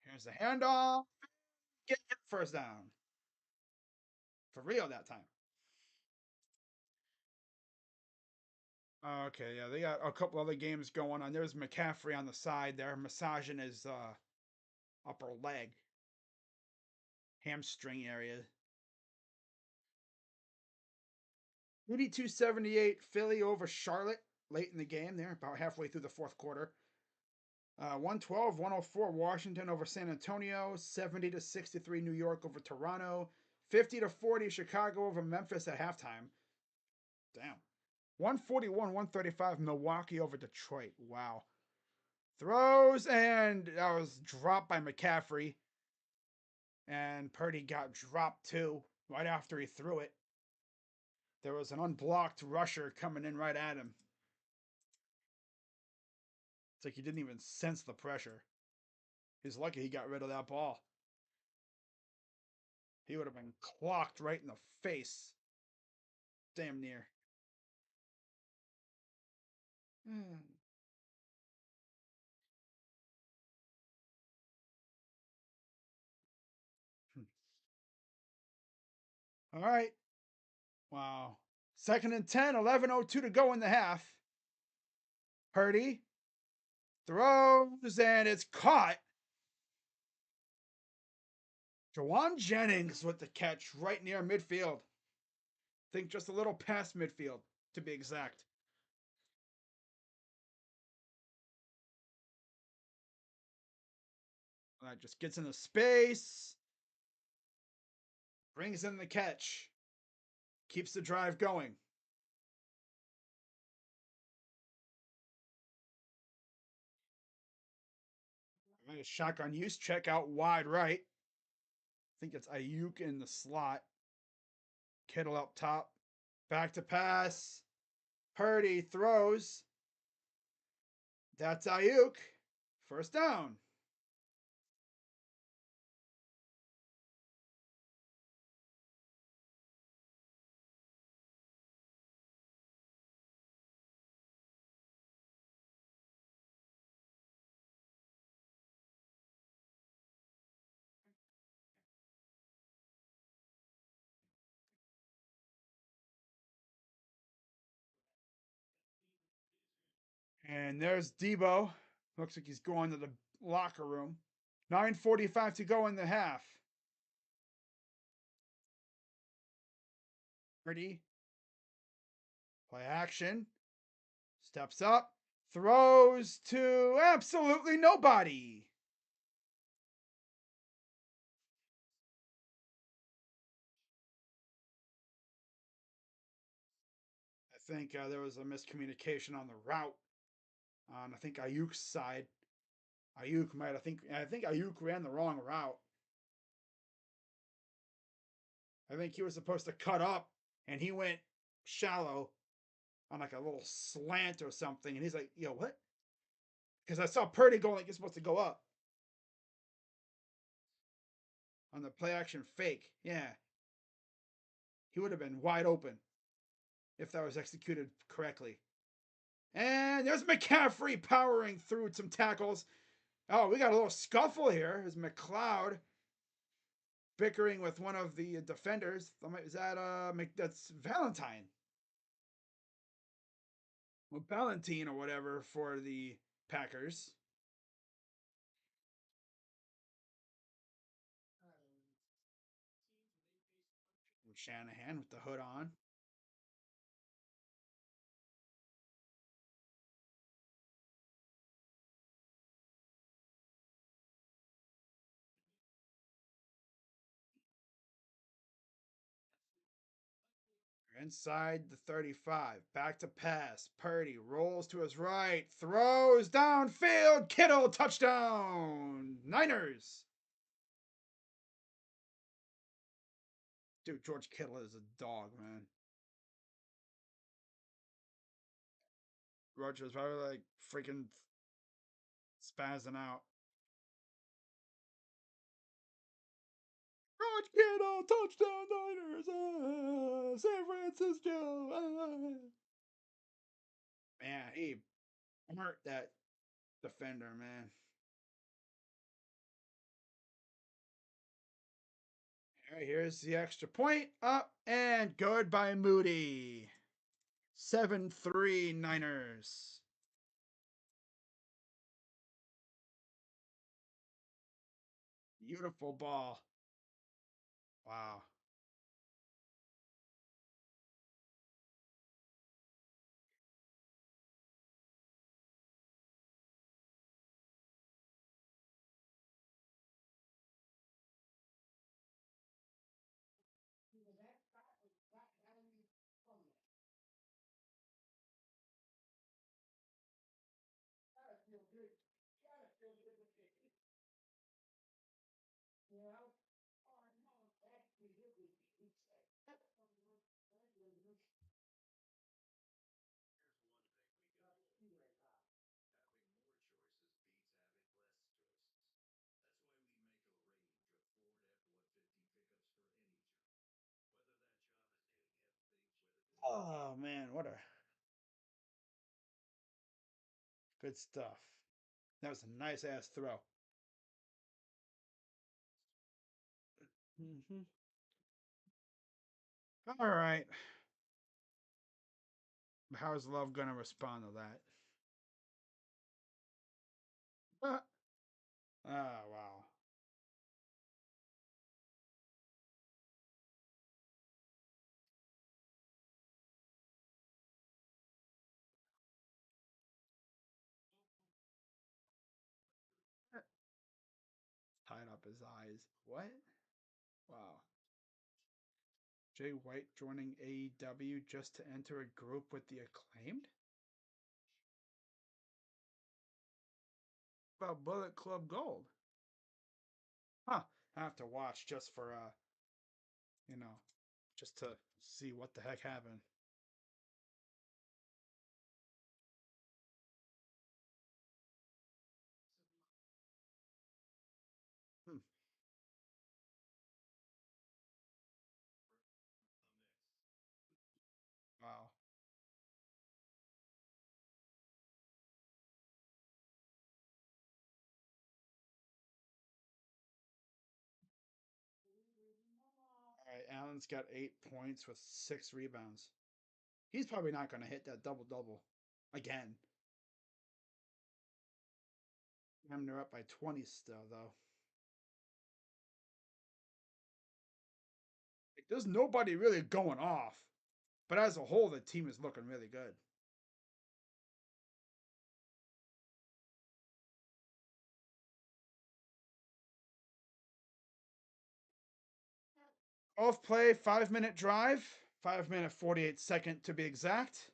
Speaker 1: Here's the handoff. Get first down. For real that time. Okay, yeah, they got a couple other games going on. There's McCaffrey on the side there, massaging his upper leg, hamstring area. 82-78 Philly over Charlotte late in the game there, about halfway through the fourth quarter. 112-104 Washington over San Antonio, 70-63 New York over Toronto, 50-40 Chicago over Memphis at halftime. Damn. 141-135 Milwaukee over Detroit. Wow. Throws, and that was dropped by McCaffrey. And Purdy got dropped too right after he threw it. There was an unblocked rusher coming in right at him. It's like he didn't even sense the pressure. He's lucky he got rid of that ball. He would have been clocked right in the face. Damn near. All right. Wow. Second and 10, 11:02 to go in the half. Purdy throws, and it's caught. Jawan Jennings with the catch right near midfield. I think just a little past midfield, to be exact. That just gets into space. Brings in the catch. Keeps the drive going. Shotgun use. Check out wide right. I think it's Ayuk in the slot. Kittle up top. Back to pass. Purdy throws. That's Ayuk. First down. And there's Debo. Looks like he's going to the locker room. 9:45 to go in the half. Purdy. Play action. Steps up. Throws to absolutely nobody. I think there was a miscommunication on the route on I think Ayuk's side. Ayuk might I think Ayuk ran the wrong route. I think he was supposed to cut up and he went shallow on like a little slant or something. And he's like, yo, what? Because I saw Purdy going like he's supposed to go up on the play action fake. Yeah. He would have been wide open if that was executed correctly. And there's McCaffrey powering through some tackles. Oh, we got a little scuffle here. Is McLeod bickering with one of the defenders? Is that that's Valentine? Well, Valentine or whatever for the Packers. Shanahan with the hood on. Inside the 35. Back to pass. Purdy rolls to his right. Throws downfield. Kittle touchdown. Niners. Dude, George Kittle is a dog, man. Roger's probably like freaking spazzing out. George Kittle, touchdown Niners, San Francisco. Man, he hurt that defender, man. All right, here's the extra point. Up and good by Moody. 7-3 Niners. Beautiful ball. Wow. Oh man, what a good stuff. That was a nice ass throw. Mm-hmm. All right. How's Love gonna respond to that? Ah, wow. Tied up his eyes. What? Wow. Jay White joining AEW just to enter a group with the Acclaimed? About Bullet Club Gold. Huh. I have to watch just for you know, just to see what the heck happened. Hmm. Wow. All right, Allen's got 8 points with 6 rebounds. He's probably not going to hit that double double again. They're up by 20 still, though. Like, there's nobody really going off, but as a whole, the team is looking really good. Off play, 5 minute drive, 5 minute 48 second to be exact.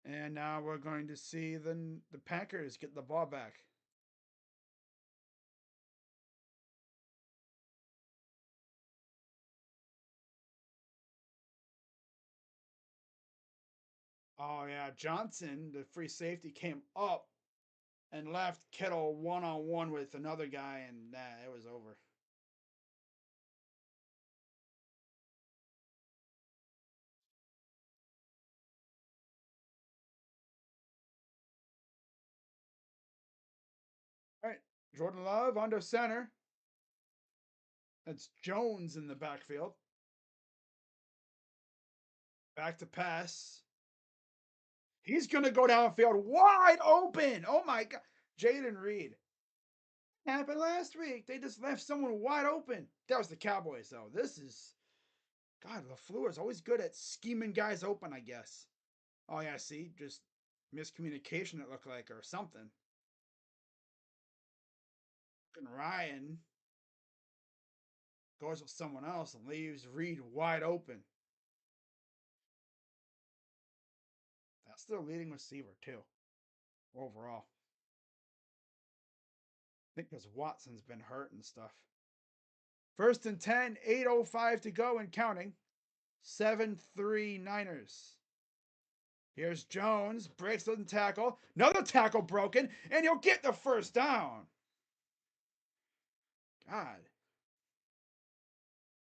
Speaker 1: And now we're going to see the Packers get the ball back. Oh yeah, Johnson, the free safety, came up and left Kittle one on one with another guy, and it was over. All right, Jordan Love under center. That's Jones in the backfield. Back to pass. He's gonna go downfield wide open. Oh my god, Jaden Reed. Happened last week. They just left someone wide open. That was the Cowboys, though. This is God. LaFleur is always good at scheming guys open, I guess. Oh yeah, see, just miscommunication. It looked like, or something. And Ryan goes with someone else and leaves Reed wide open. That's their leading receiver too, overall. I think because Watson's been hurt and stuff. First and 10, 8:05 to go and counting. 7-3 Niners. Here's Jones, breaks the tackle. Another tackle broken, and he'll get the first down. God.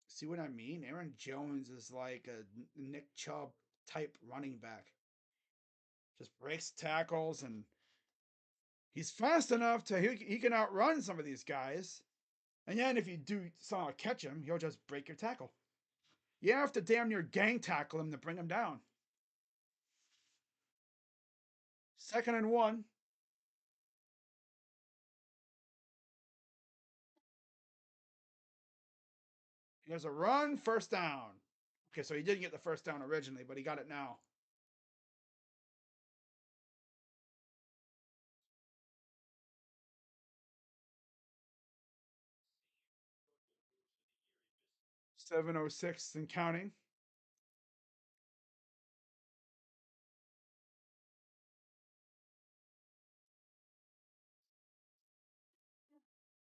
Speaker 1: See what I mean? Aaron Jones is like a Nick Chubb type running back. Just breaks tackles, and he's fast enough to he can outrun some of these guys. And then if you do somehow catch him, he'll just break your tackle. You have to damn near gang tackle him to bring him down. 2nd and 1. Here's a run, first down. Okay, so he didn't get the first down originally, but he got it now. 7:06 and counting.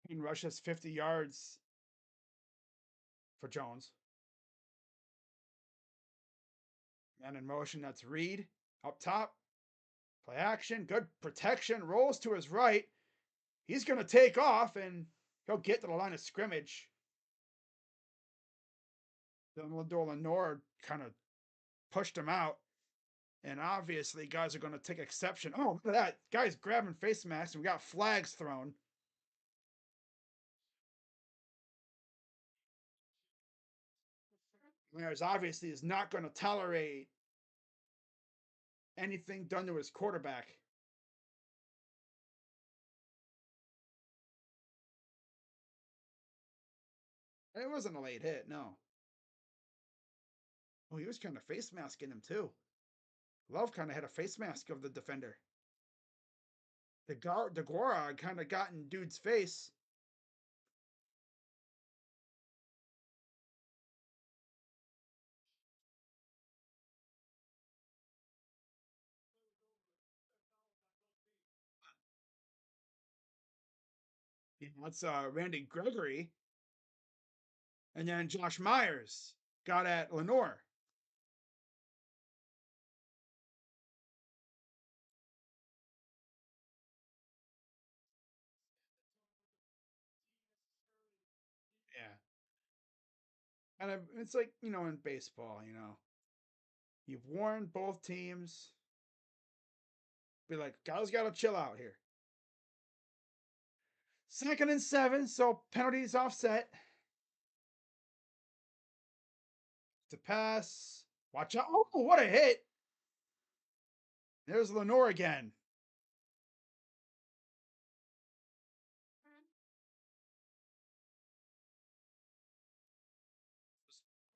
Speaker 1: He rushes 50 yards for Jones. Man in motion, that's Reed. Up top. Play action. Good protection. Rolls to his right. He's going to take off, and he'll get to the line of scrimmage. Then Lenore kind of pushed him out. And obviously, guys are going to take exception. Oh, look at that. Guys grabbing face masks, and we got flags thrown. Myers obviously is not going to tolerate anything done to his quarterback. It wasn't a late hit, no. Oh, he was kind of face masking him too. Love kind of had a face mask of the defender. The Degora kind of got in dude's face. Yeah, that's Randy Gregory. And then Josh Myers got at Lenore. Yeah. And it's like, in baseball, you've warned both teams. Be like, guys got to chill out here. 2nd and 7, so penalties offset. To pass. Watch out. Oh, what a hit. There's Lenore again.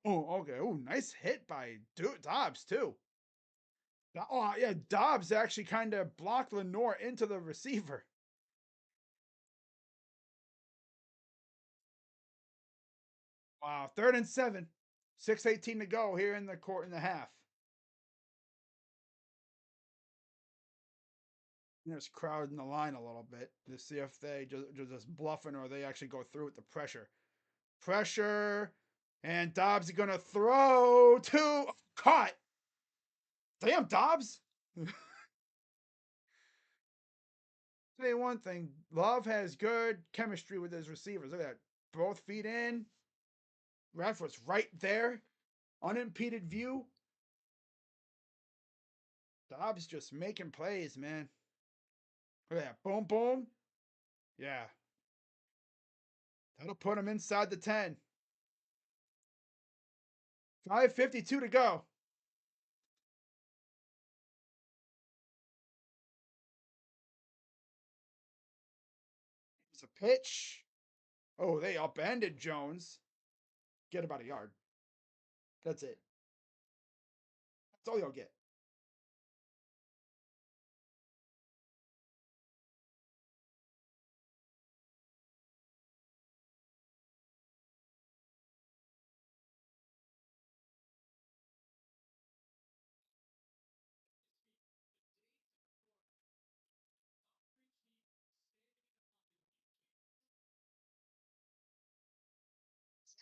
Speaker 1: Oh, okay. Oh, nice hit by Dobbs, too. Oh, yeah. Dobbs actually kind of blocked Lenore into the receiver. Wow. 3rd and 7. 6:18 to go here in the court in the half. There's crowd in the line a little bit to see if they just bluffing or they actually go through with the pressure. Pressure. And Dobbs is going to throw to caught. Damn, Dobbs. Tell you one thing, Love has good chemistry with his receivers. Look at that. Both feet in. Ref was right there. Unimpeded view. Dobbs just making plays, man. Look at that. Boom, boom. Yeah. That'll put him inside the 10. 5:52 to go. It's a pitch. Oh, they upended Jones. Get about a yard. That's it. That's all you'll get.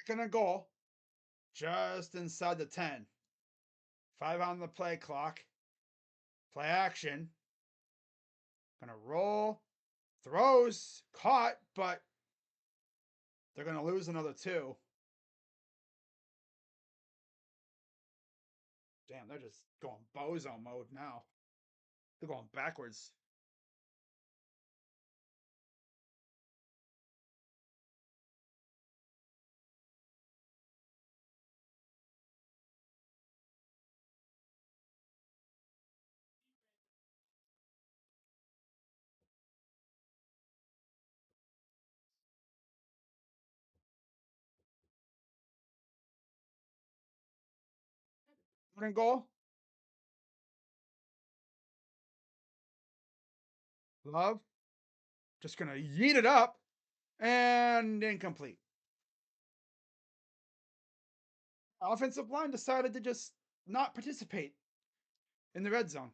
Speaker 1: Second and goal, just inside the 10. 5 on the play clock. Play action. Gonna roll. Throws. Caught, but they're gonna lose another 2. Damn, they're just going bozo mode now. They're going backwards. Second goal. Love. Just gonna yeet it up and incomplete. Offensive line decided to just not participate in the red zone.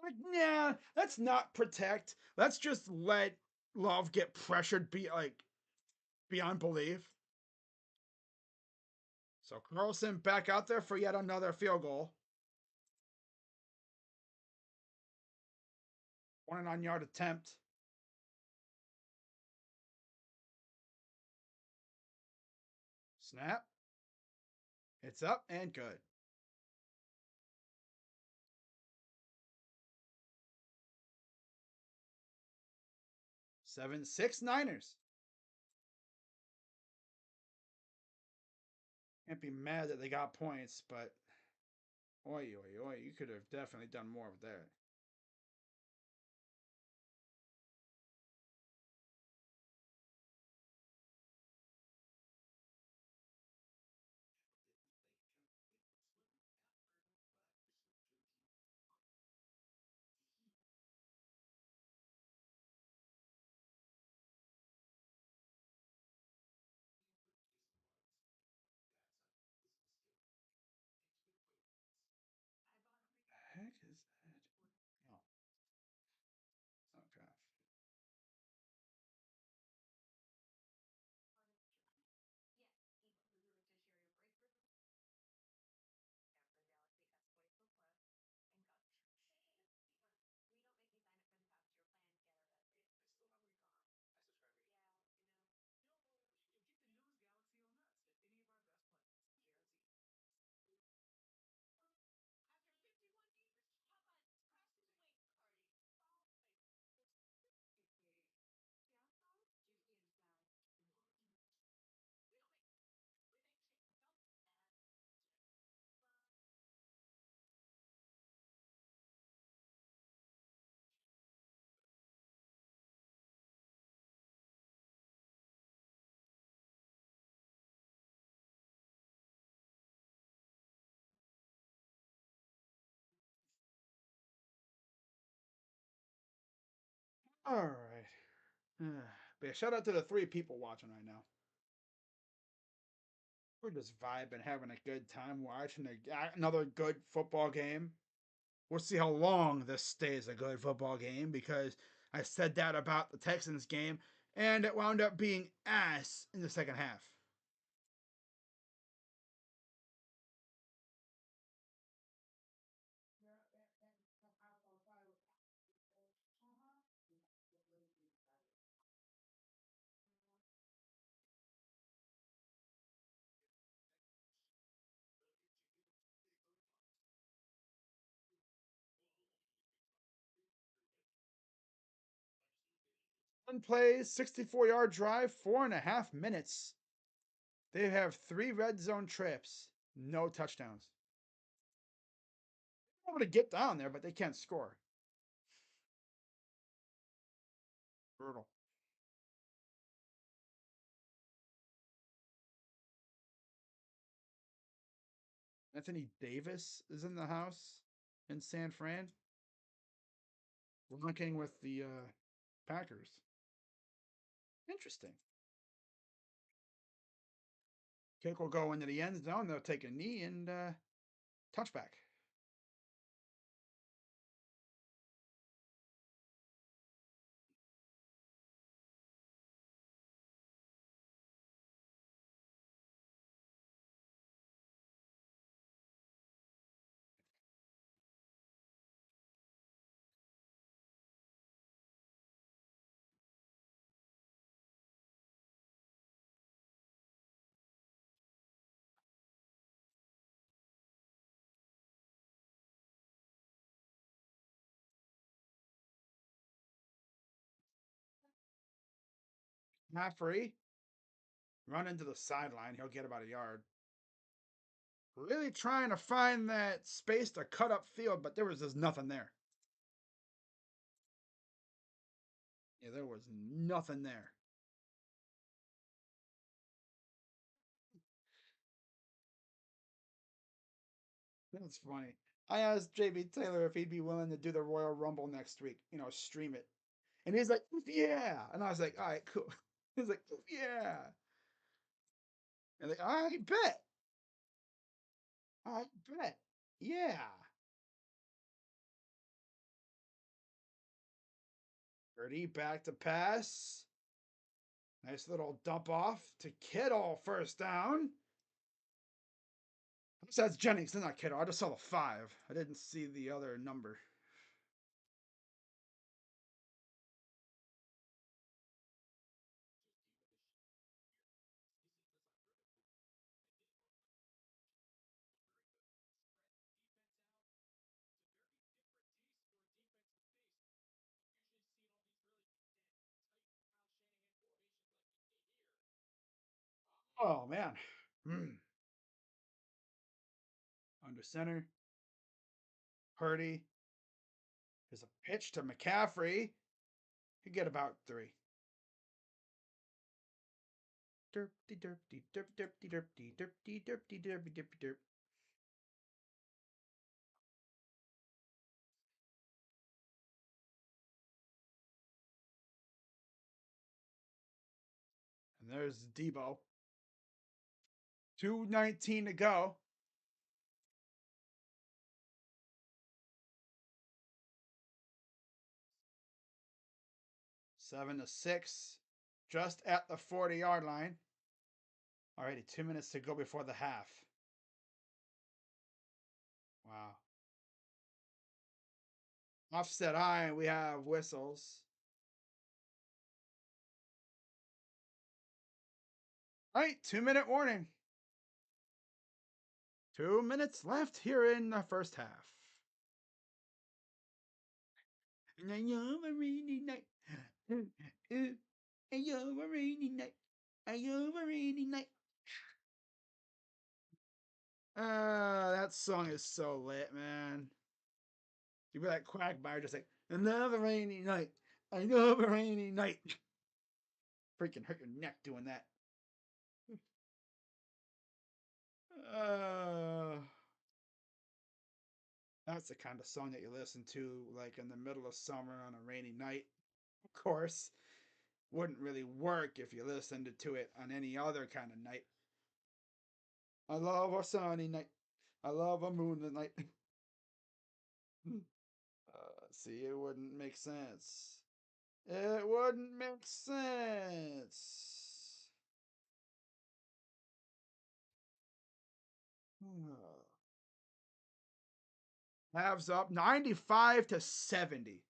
Speaker 1: Like, nah, let's not protect. Let's just let Love get pressured beyond belief. So Carlson back out there for yet another field goal. 1 9-yard attempt. Snap. It's up and good. 7-6 Niners. Can't be mad that they got points, but oi, oi, oi, you could have definitely done more with that. Heck is that? Oh, okay. All right. But yeah, shout out to the 3 people watching right now. We're just vibing, having a good time watching another good football game. We'll see how long this stays a good football game because I said that about the Texans game, and it wound up being ass in the second half. One plays, 64-yard drive, 4.5 minutes. They have 3 red zone trips, no touchdowns. They're able to get down there, but they can't score. Brutal. Anthony Davis is in the house in San Fran, linking with the Packers. Interesting. Kick will go into the end zone. They'll take a knee and touchback. McCaffrey run into the sideline. He'll get about a yard. Really trying to find that space to cut up field, but there was just nothing there. Yeah, there was nothing there. That's funny. I asked JB Taylor if he'd be willing to do the Royal Rumble next week, stream it. And he's like, yeah. And I was like, all right, cool. He's like, yeah. And like, I bet. I bet. Yeah. Purdy back to pass. Nice little dump off to Kittle, first down. That's Jennings, not Kittle. I just saw the 5. I didn't see the other number. Oh, man. Under center. Purdy. There's a pitch to McCaffrey. You get about 3. Derpty derpty derp derpty derpty derpty derpty derpy derpy derp. And there's Debo. 2:19 to go. 7-6. Just at the 40-yard line. Alrighty, 2 minutes to go before the half. Wow. Offset eye, we have whistles. All right, 2-minute warning. 2 minutes left here in the first half. And I love a rainy night. I love a rainy night. I love a rainy night. That song is so lit, man. You be like Quagmire, just like another rainy night. I love a rainy night. Freaking hurt your neck doing that. Uh, that's the kind of song that you listen to like in the middle of summer on a rainy night. Of course, wouldn't really work if you listened to it on any other kind of night. I love a sunny night. I love a moonlit night. See, it wouldn't make sense. It wouldn't make sense. Halves up 95-70.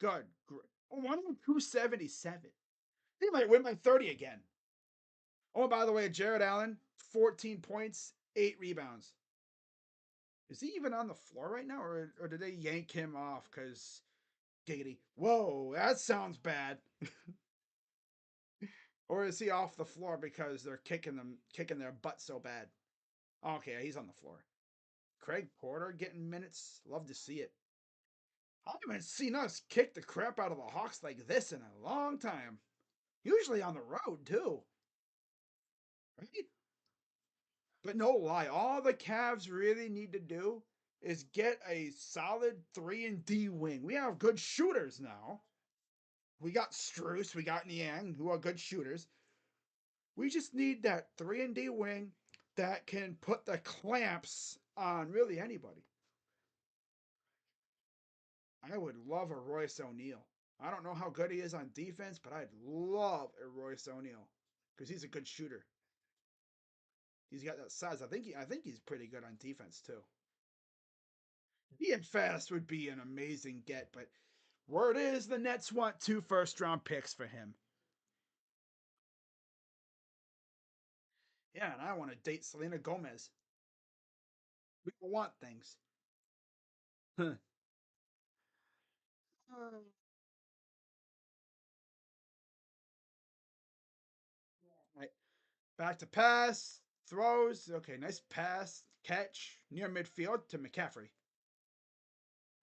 Speaker 1: Good. Great. Oh, 277. They might win by 30 again. Oh, by the way, Jared Allen, 14 points, 8 rebounds. Is he even on the floor right now, or did they yank him off? Because giggity. Whoa, that sounds bad. Or is he off the floor because they're kicking their butt so bad? Okay, he's on the floor. Craig Porter getting minutes. Love to see it. I haven't seen us kick the crap out of the Hawks like this in a long time. Usually on the road, too. Right? But no lie, all the Cavs really need to do is get a solid 3-and-D wing. We have good shooters now. We got Struce, we got Niang, who are good shooters. We just need that 3-and-D wing that can put the clamps on really anybody. I would love a Royce O'Neal. I don't know how good he is on defense, but I'd love a Royce O'Neal because he's a good shooter. He's got that size. I think he's pretty good on defense too. Being fast would be an amazing get, but word is the Nets want 2 first-round picks for him. Yeah, and I want to date Selena Gomez. We want things. Back to pass. Throws. Okay, nice pass. Catch near midfield to McCaffrey.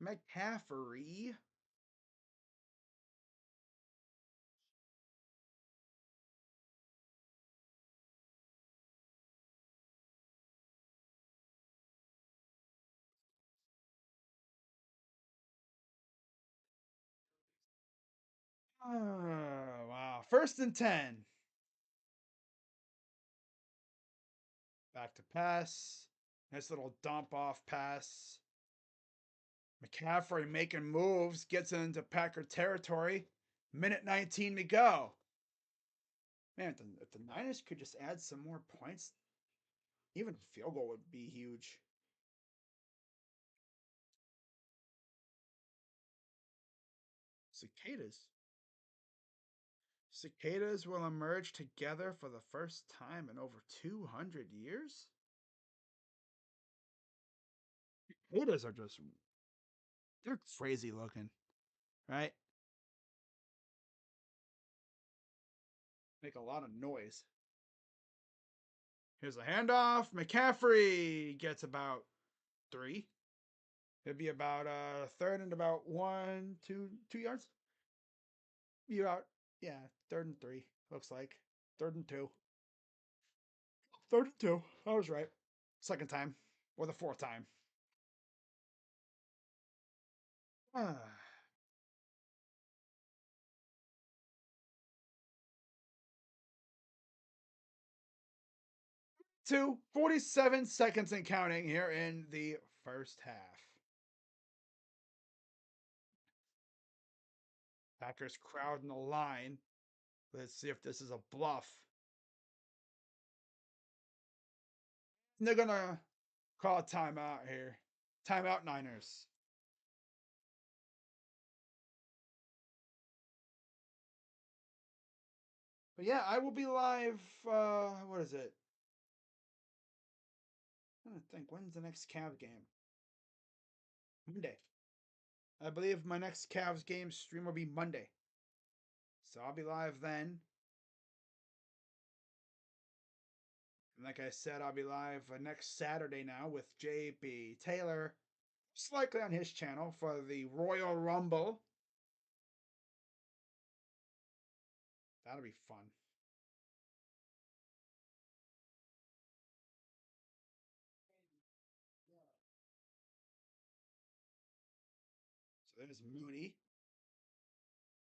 Speaker 1: McCaffrey. Oh, wow. First and 10. Back to pass. Nice little dump off pass. McCaffrey making moves, gets into Packer territory. Minute 19 to go. Man, if the Niners could just add some more points, even a field goal would be huge. Cicadas. Cicadas will emerge together for the first time in over 200 years? Cicadas are just, they're crazy looking, right? Make a lot of noise. Here's a handoff. McCaffrey gets about 3. It'd be about third and about 2 yards. Be about, yeah, third and 3. Looks like third and 2. Third and 2. I was right. Second time or the fourth time. Ah. 47 seconds and counting here in the first half. Packers crowding the line. Let's see if this is a bluff. And they're gonna call a timeout here. Timeout Niners. But yeah, I will be live. What is it? I don't think. When's the next Cavs game? Monday. I believe my next Cavs game stream will be Monday. So I'll be live then. And like I said, I'll be live next Saturday now with JB Taylor, most likely on his channel for the Royal Rumble. That'll be fun. So there's Mooney.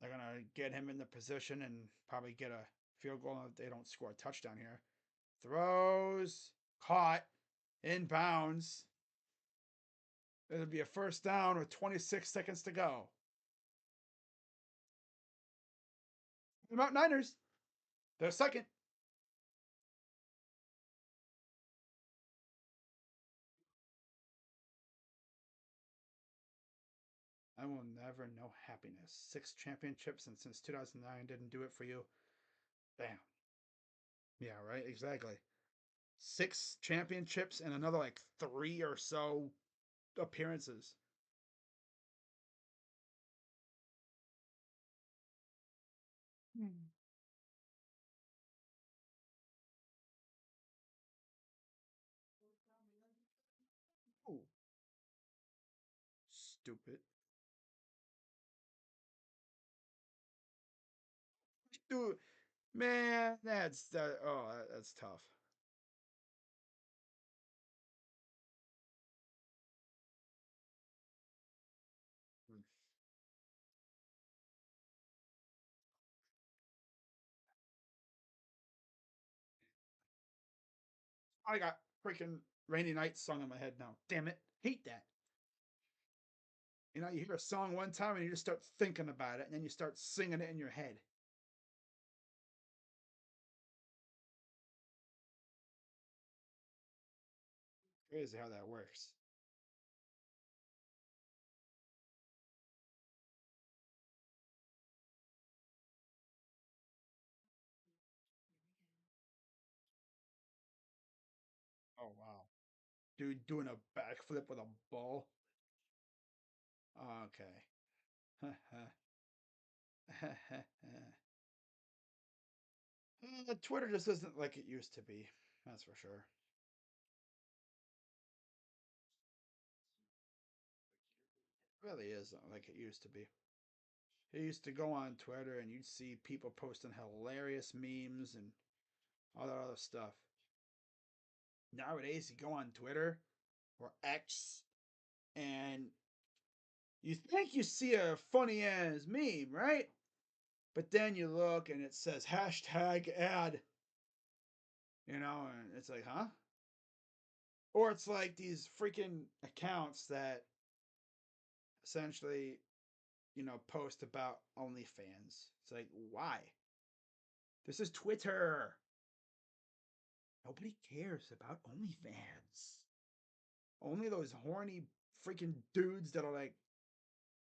Speaker 1: They're gonna get him in the position and probably get a field goal if they don't score a touchdown here. Throws, caught, in bounds. It'll be a first down with 26 seconds to go. About Niners. They're second. I will never know happiness. 6 championships, and since 2009 didn't do it for you. Bam. Yeah, right? Exactly. 6 championships and another like 3 or so appearances. Hmm. Ooh, stupid. Dude, man, that's that. Oh, that's tough. I got freaking Rainy Night song in my head now. Damn it. Hate that. You know, you hear a song one time and you just start thinking about it and then you start singing it in your head. Crazy how that works. Oh, wow. Dude doing a backflip with a ball. Okay. Twitter just isn't like it used to be. That's for sure. It really isn't like it used to be. You used to go on Twitter and you'd see people posting hilarious memes and all that other stuff. Nowadays, you go on Twitter or X and you think you see a funny ass meme, right? But then you look and it says hashtag ad, and it's like, huh? Or it's like these freaking accounts that essentially, post about OnlyFans. It's like, why? This is Twitter. Nobody cares about OnlyFans. Only those horny freaking dudes that are like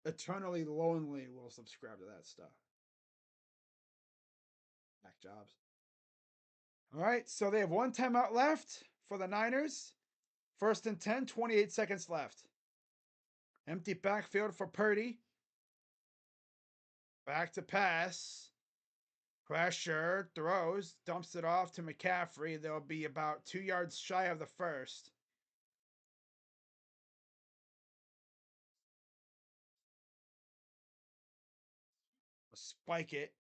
Speaker 1: eternally lonely will subscribe to that stuff. Back jobs. All right, so they have one timeout left for the Niners. First and 10, 28 seconds left. Empty backfield for Purdy. Back to pass. Pressure, throws, dumps it off to McCaffrey. They'll be about 2 yards shy of the first. Spike it.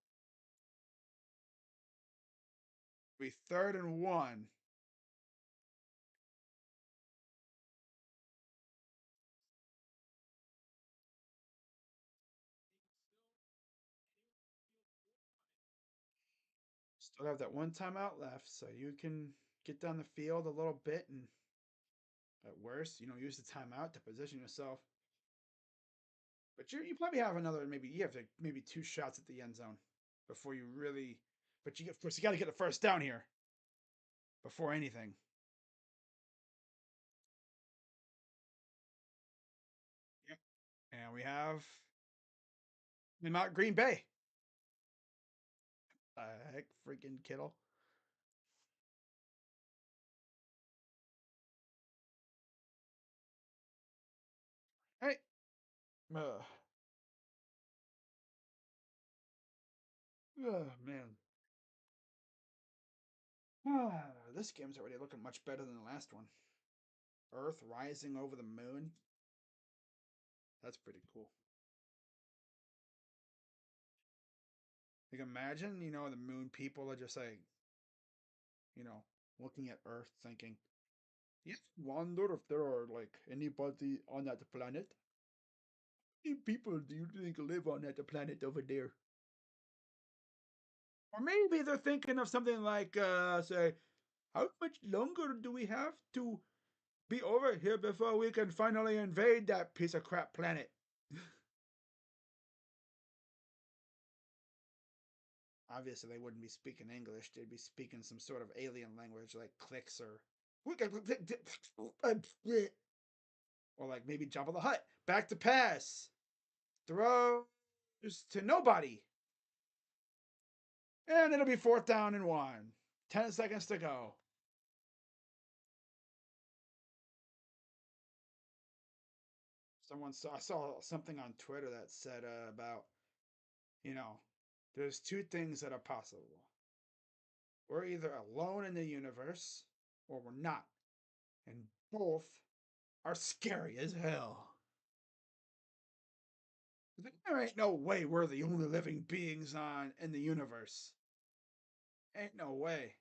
Speaker 1: Be 3rd and 1. Still have that one timeout left, so you can get down the field a little bit and, at worst, use the timeout to position yourself. But you probably have another, maybe you have like maybe 2 shots at the end zone before you really. But of course, you got to get the first down here before anything. Yep. And we have Mount Green Bay. Heck, freaking Kittle. Hey, uh, oh man, this game's already looking much better than the last one. Earth rising over the moon. That's pretty cool. Like imagine, the moon people are just like, you know, looking at Earth thinking, you wonder if there are like anybody on that planet. How many people do you think live on that planet over there? Or maybe they're thinking of something like, say, how much longer do we have to be over here before we can finally invade that piece of crap planet? Obviously, they wouldn't be speaking English. They'd be speaking some sort of alien language like clicks or. Or like maybe Jabba the Hutt. Back to pass. Throws to nobody. And it'll be 4th down and 1. 10 seconds to go. I saw something on Twitter that said about, you know, there's two things that are possible. We're either alone in the universe or we're not. And both are scary as hell. There ain't no way we're the only living beings on in the universe. Ain't no way.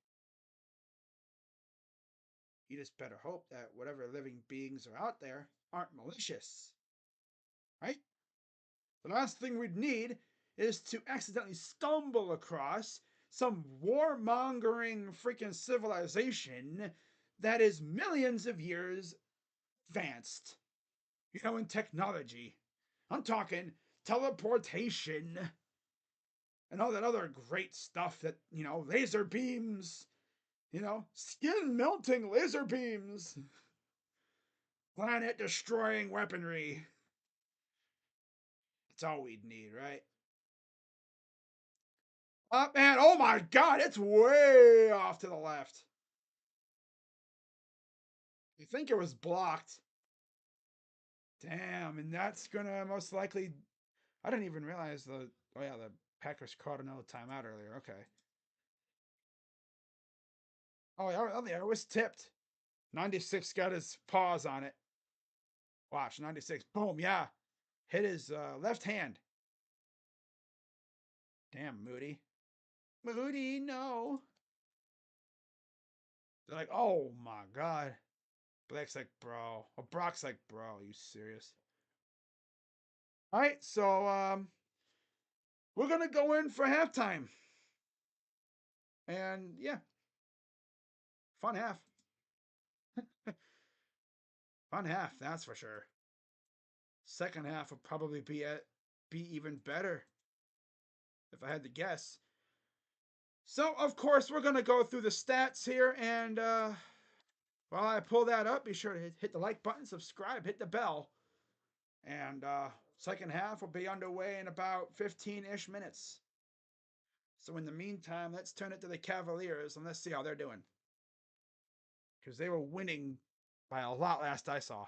Speaker 1: You just better hope that whatever living beings are out there aren't malicious, right? The last thing we'd need is to accidentally stumble across some warmongering freaking civilization that is millions of years advanced, in technology. I'm talking teleportation and all that other great stuff that, laser beams, skin melting laser beams, planet destroying weaponry. That's all we'd need, right? Man, oh my god, it's way off to the left. I think it was blocked. Damn, and that's gonna most likely. I didn't even realize the. Oh yeah, the Packers caught another timeout earlier. Okay. Oh, yeah, it was tipped. 96 got his paws on it. Watch, 96. Boom, yeah. Hit his left hand. Damn, Moody. Moody, no. They're like, oh my God. Blake's like, bro. Or Brock's like, bro, are you serious? All right, so we're gonna go in for halftime. And yeah, fun half. Fun half, that's for sure. Second half will probably be even better if I had to guess. So of course we're gonna go through the stats here, and while I pull that up, be sure to hit the like button, subscribe, hit the bell, and second half will be underway in about 15-ish minutes. So in the meantime, let's turn it to the Cavaliers and let's see how they're doing, because they were winning by a lot last I saw.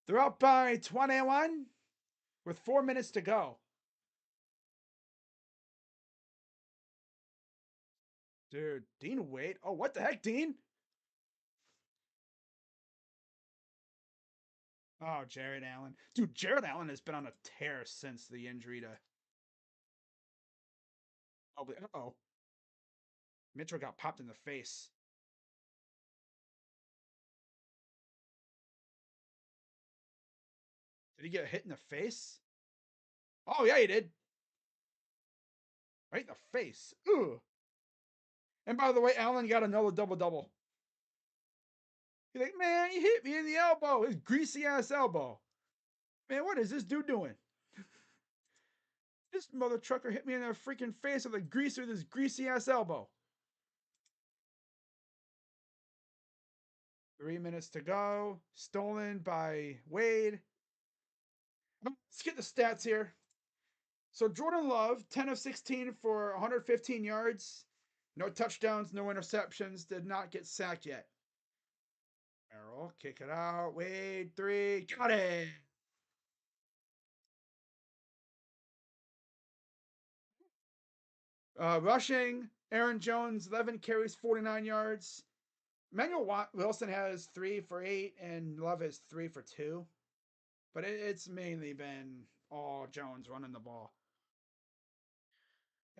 Speaker 1: They're up by 21 with 4 minutes to go. Dude, Dean Wade. Oh, what the heck, Dean? Oh, Jared Allen. Dude, Jared Allen has been on a tear since the injury to. Oh, uh-oh. Mitchell got popped in the face. Did he get hit in the face? Oh, yeah, he did. Right in the face. Ugh. And by the way, Allen got another double-double. He's like, man, he hit me in the elbow. His greasy ass elbow. Man, what is this dude doing? This mother trucker hit me in the freaking face with a greaser with his greasy ass elbow. 3 minutes to go. Stolen by Wade. Let's get the stats here. So Jordan Love, 10 of 16 for 115 yards. No touchdowns, no interceptions. Did not get sacked yet. Merrill, kick it out. Wade, 3. Got it. Rushing, Aaron Jones, 11 carries, 49 yards. Emmanuel Wilson has 3 for 8, and Love has 3 for 2. But it's mainly been all Jones running the ball.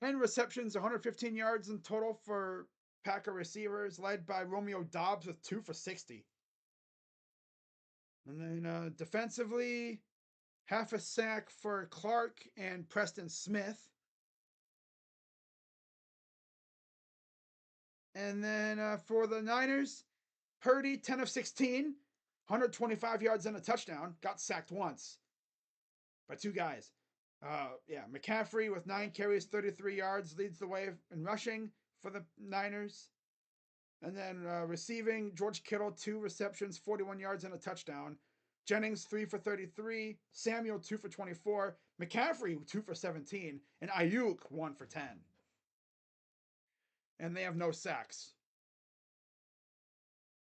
Speaker 1: And receptions, 115 yards in total for Packer receivers, led by Romeo Doubs with 2 for 60. And then defensively, half a sack for Clark and Preston Smith. And then for the Niners, Purdy, 10 of 16, 125 yards and a touchdown. Got sacked once by 2 guys. Yeah, McCaffrey with 9 carries, 33 yards, leads the way in rushing for the Niners. And then receiving, George Kittle, 2 receptions, 41 yards and a touchdown. Jennings, 3 for 33. Samuel, 2 for 24. McCaffrey, 2 for 17. And Ayuk, 1 for 10. And they have no sacks.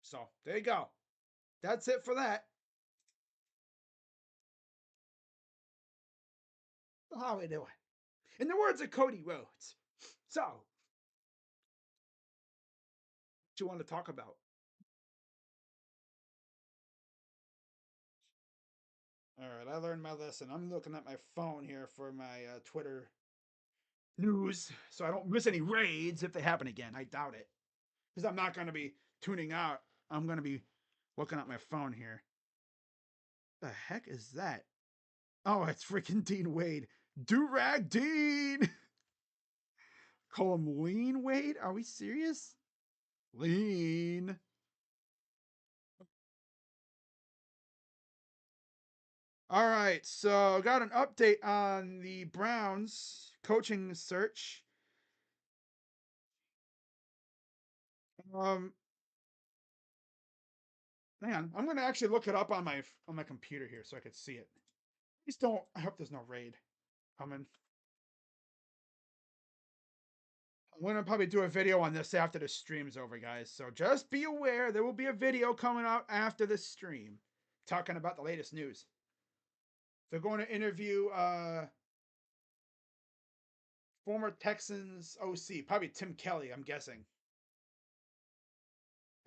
Speaker 1: So there you go. That's it for that. How are we doing? In the words of Cody Rhodes. So, what you want to talk about? All right, I learned my lesson. I'm looking at my phone here for my Twitter news, so I don't miss any raids if they happen again. I doubt it, because I'm not going to be tuning out. I'm going to be looking at my phone here. The heck is that? Oh, it's freaking Dean Wade. Durag Dean. Call him Lean Wade? Are we serious? Lean. All right, so got an update on the Browns coaching search. Um, Man, I'm gonna actually look it up on my computer here so I could see it. Please don't. I hope there's no raid coming. I'm gonna probably do a video on this after the stream's over, guys. So just be aware there will be a video coming out after the stream, talking about the latest news. They're going to interview former Texans OC, probably Tim Kelly, I'm guessing.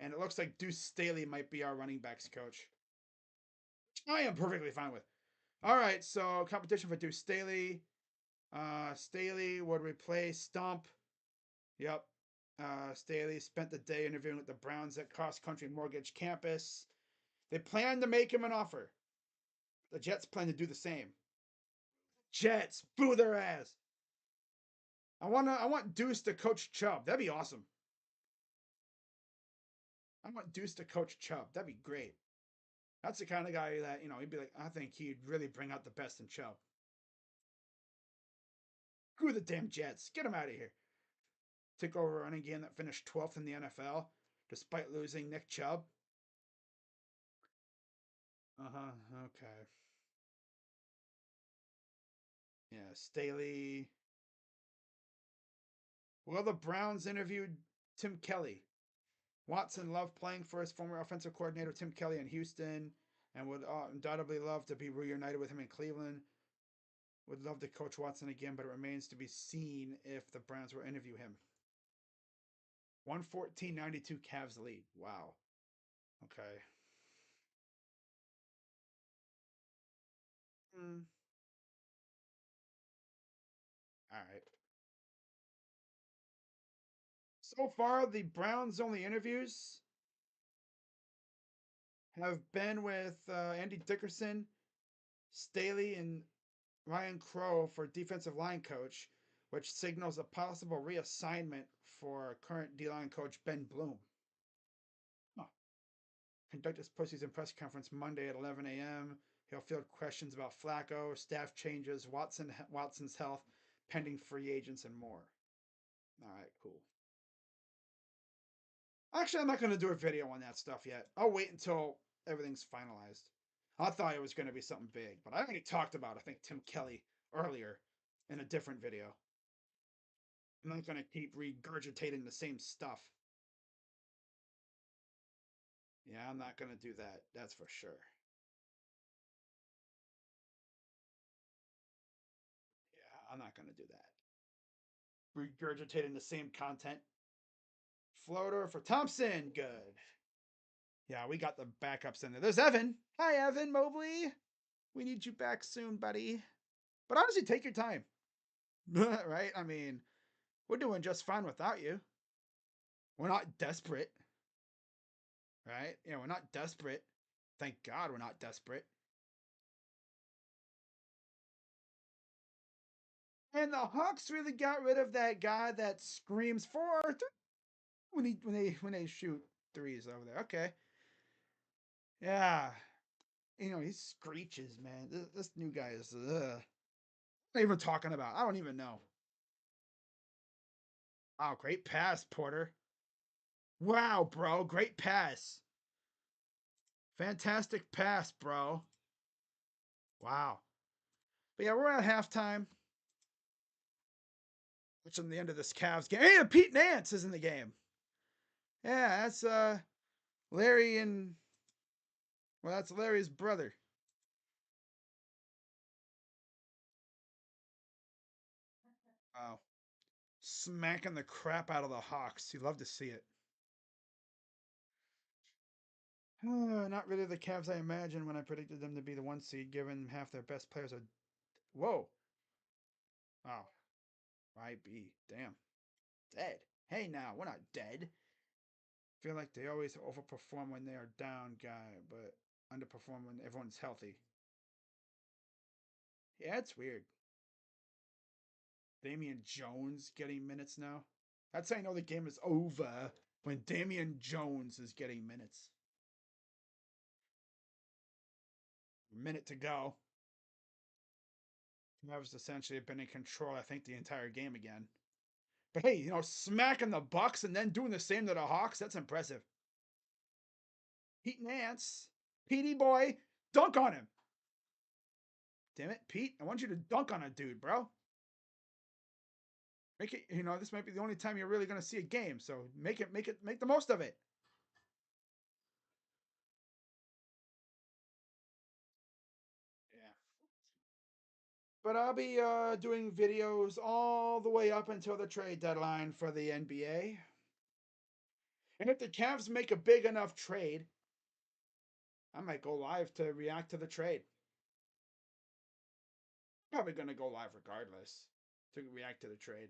Speaker 1: And it looks like Deuce Staley might be our running backs coach. I am perfectly fine with. All right, so competition for Deuce Staley. Staley would replace Stump. Yep. Staley spent the day interviewing with the Browns at Cross Country Mortgage Campus. They plan to make him an offer. The Jets plan to do the same. Jets, boo their ass. I want Deuce to coach Chubb. That'd be awesome. I want Deuce to coach Chubb. That'd be great. That's the kind of guy that, he'd be like, I think he'd really bring out the best in Chubb. Screw the damn Jets. Get him out of here. Took over a running game that finished 12th in the NFL despite losing Nick Chubb. Uh-huh. Okay. Yeah, Staley. Well, the Browns interviewed Tim Kelly. Watson loved playing for his former offensive coordinator Tim Kelly in Houston and would undoubtedly love to be reunited with him in Cleveland. Would love to coach Watson again, but it remains to be seen if the Browns will interview him. 114-92 Cavs lead. Wow. Okay. Mm. All right. So far, the Browns' only interviews have been with Andy Dickerson, Staley, and Ryan Crow for defensive line coach, which signals a possible reassignment for current D-line coach Ben Bloom. Huh. Conduct his postseason press conference Monday at 11 a.m. He'll field questions about Flacco, staff changes, Watson's health, pending free agents, and more. All right, cool. Actually, I'm not going to do a video on that stuff yet. I'll wait until everything's finalized. I thought it was going to be something big, but I already talked about, I think, Tim Kelly earlier in a different video. I'm not going to keep regurgitating the same stuff. Yeah, I'm not going to do that. That's for sure. Yeah, I'm not going to do that. Regurgitating the same content. Floater for Thompson. Good. Yeah, we got the backups in there. There's Evan. Hi, Evan Mobley. We need you back soon, buddy. But honestly, take your time. Right? I mean, we're doing just fine without you. We're not desperate. Right? We're not desperate. Thank God we're not desperate. And the Hawks really got rid of that guy that screams for when they shoot threes over there. Okay. Yeah. He screeches, man. This new guy is not even talking about. I don't even know. Wow, great pass, Porter. Wow, bro, great pass. Fantastic pass, bro. Wow. But yeah, we're at halftime. Which is the end of this Cavs game. Hey, Pete Nance is in the game. Yeah, that's Larry and that's Larry's brother. Wow. Smacking the crap out of the Hawks. You love to see it. Not really the Cavs I imagined when I predicted them to be the 1 seed, given half their best players are. Whoa. Wow. IB. Damn. Dead. Hey, now, we're not dead. Feel like they always overperform when they are down, guy, but underperform when everyone's healthy. Yeah, it's weird. Damian Jones getting minutes now. That's how you know the game is over when Damian Jones is getting minutes. Minute to go. Cavs essentially have been in control, I think, the entire game again. But hey, smacking the Bucks and then doing the same to the Hawks, that's impressive. Pete Nance, Petey boy, dunk on him. Damn it, Pete. I want you to dunk on a dude, bro. Make it, this might be the only time you're really gonna see a game, so make the most of it. Yeah. But I'll be doing videos all the way up until the trade deadline for the NBA. And if the Cavs make a big enough trade, I might go live to react to the trade. Probably gonna go live regardless to react to the trade.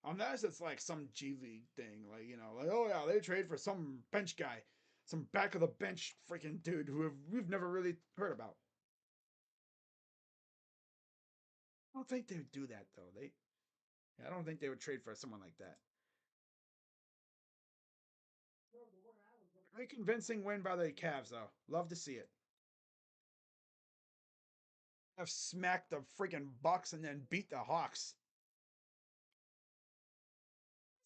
Speaker 1: Unless it's like some G League thing, like like oh yeah, they trade for some bench guy, some back of the bench freaking dude who we've never really heard about. I don't think they would do that though. I don't think they would trade for someone like that. Very convincing win by the Cavs though. Love to see it. Have smacked the freaking Bucks and then beat the Hawks.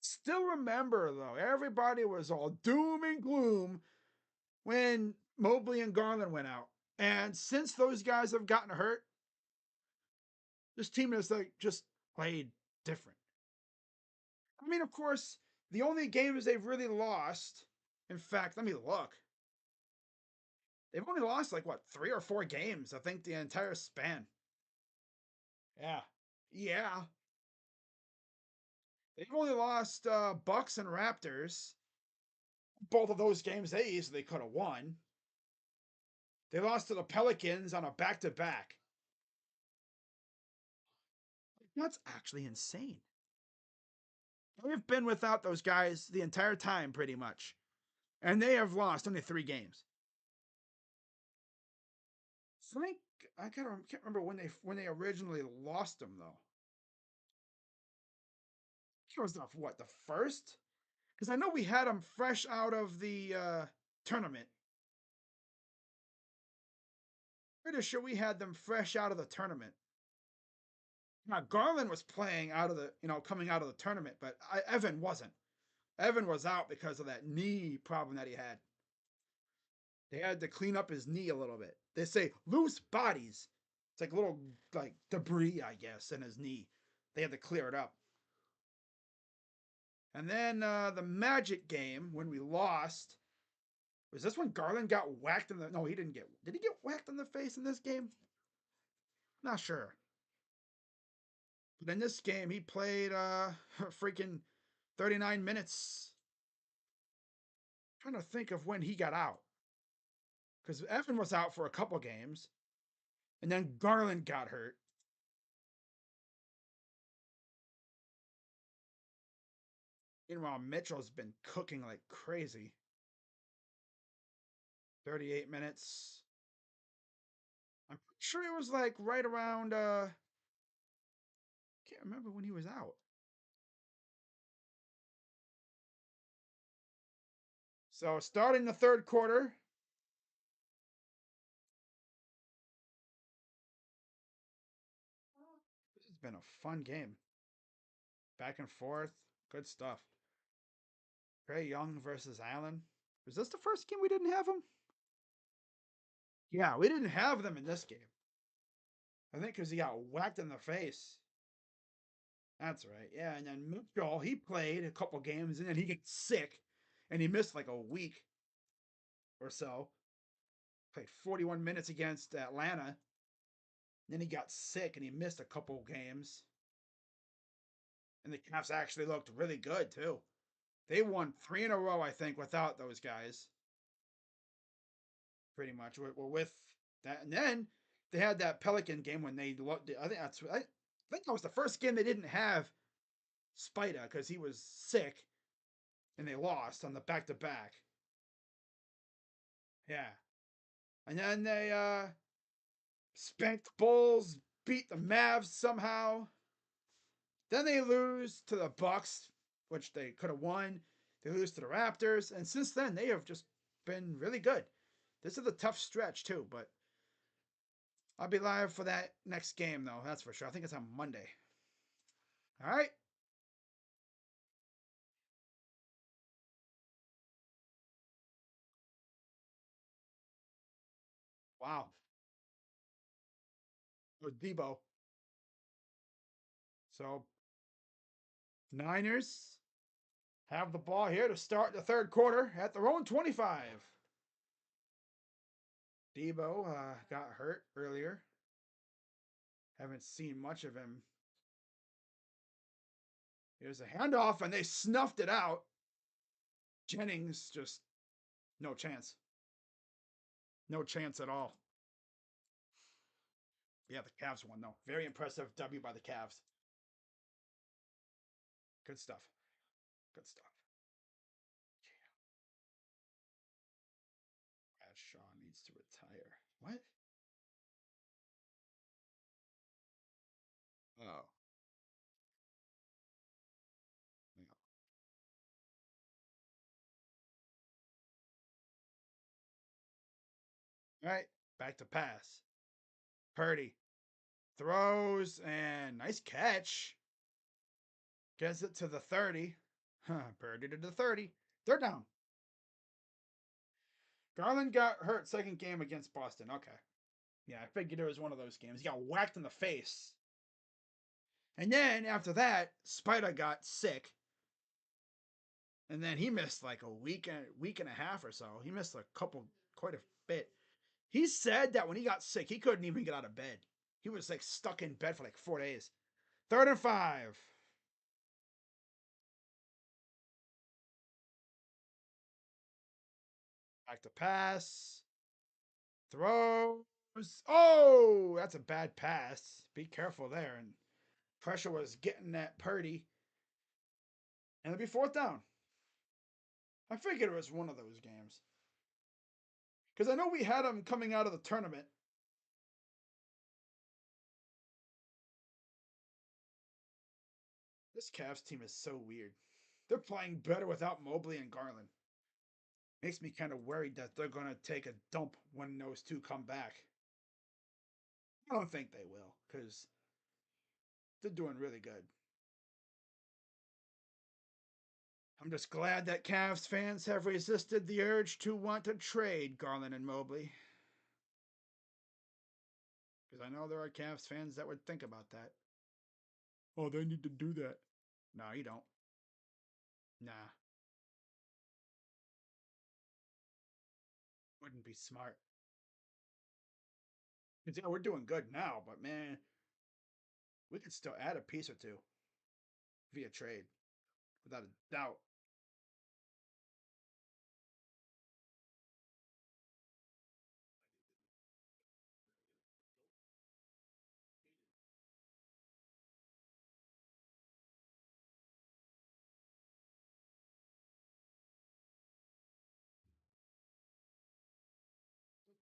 Speaker 1: Still remember though, everybody was all doom and gloom when Mobley and Garland went out. And since those guys have gotten hurt, this team has like just played different. I mean, of course, the only games they've really lost, in fact, let me look. They've only lost like what, 3 or 4 games, I think, the entire span. Yeah. Yeah. They've only lost Bucks and Raptors. Both of those games they easily could have won. They lost to the Pelicans on a back to back. That's actually insane. They've been without those guys the entire time, pretty much. And they have lost only 3 games. Frank, can't remember when they originally lost them though. It was the first? Because I know we had them fresh out of the tournament. Pretty sure we had them fresh out of the tournament. Now Garland was playing out of the coming out of the tournament, but Evan wasn't. Evan was out because of that knee problem that he had. They had to clean up his knee a little bit. They say loose bodies. It's like little like debris, I guess, in his knee. They had to clear it up. And then the Magic game when we lost. Was this when Garland got whacked in the? No, he didn't get. Did he get whacked in the face in this game? Not sure. But in this game, he played freaking 39 minutes. I'm trying to think of when he got out. Because Evan was out for a couple games. And then Garland got hurt. Meanwhile, Mitchell's been cooking like crazy. 38 minutes. I'm sure it was like right around can't remember when he was out. So starting the third quarter. This has been a fun game. Back and forth. Good stuff. Trey Young versus Allen. Was this the first game we didn't have him? Yeah, we didn't have them in this game. I think because he got whacked in the face. That's right. Yeah, and then Mitchell, he played a couple games and then he gets sick and he missed like a week or so. Played 41 minutes against Atlanta. Then he got sick and he missed a couple games. And the Cavs actually looked really good too. They won 3 in a row, I think, without those guys. Pretty much. With that, and then they had that Pelican game when they looked. I think that was the first game they didn't have Spida because he was sick, and they lost on the back to back. Yeah, and then they spanked the Bulls, beat the Mavs somehow. Then they lose to the Bucks, which they could have won. They lose to the Raptors, and since then they have just been really good. This is a tough stretch too, but I'll be live for that next game though. That's for sure. I think it's on Monday. All right. Wow. With Debo. So Niners have the ball here to start the third quarter at their own 25. Debo got hurt earlier. Haven't seen much of him. Here's a handoff, and they snuffed it out. Jennings just no chance. No chance at all. Yeah, the Cavs won though. Very impressive W by the Cavs. Good stuff. Good stuff. Bradshaw needs to retire. What? Oh. Yeah. All right. Back to pass. Purdy throws and nice catch. Gets it to the 30. Huh, Purdy to the 30. They're down. Garland got hurt second game against Boston. Okay. Yeah, I figured it was one of those games. He got whacked in the face. And then after that, Spider got sick. And then he missed like a week and a half or so. He missed quite a bit. He said that when he got sick, he couldn't even get out of bed. He was like stuck in bed for like 4 days. 3rd and 5. Back to pass. Throws. Oh, that's a bad pass. Be careful there. And pressure was getting at Purdy. And it'll be 4th down. I figured it was one of those games. Because I know we had him coming out of the tournament. This Cavs team is so weird. They're playing better without Mobley and Garland. Makes me kind of worried that they're going to take a dump when those two come back. I don't think they will because they're doing really good. I'm just glad that Cavs fans have resisted the urge to want to trade Garland and Mobley. Because I know there are Cavs fans that would think about that. Oh, they need to do that. No, you don't. Nah, wouldn't be smart. Yeah, we're doing good now, but man, we could still add a piece or two via trade, without a doubt.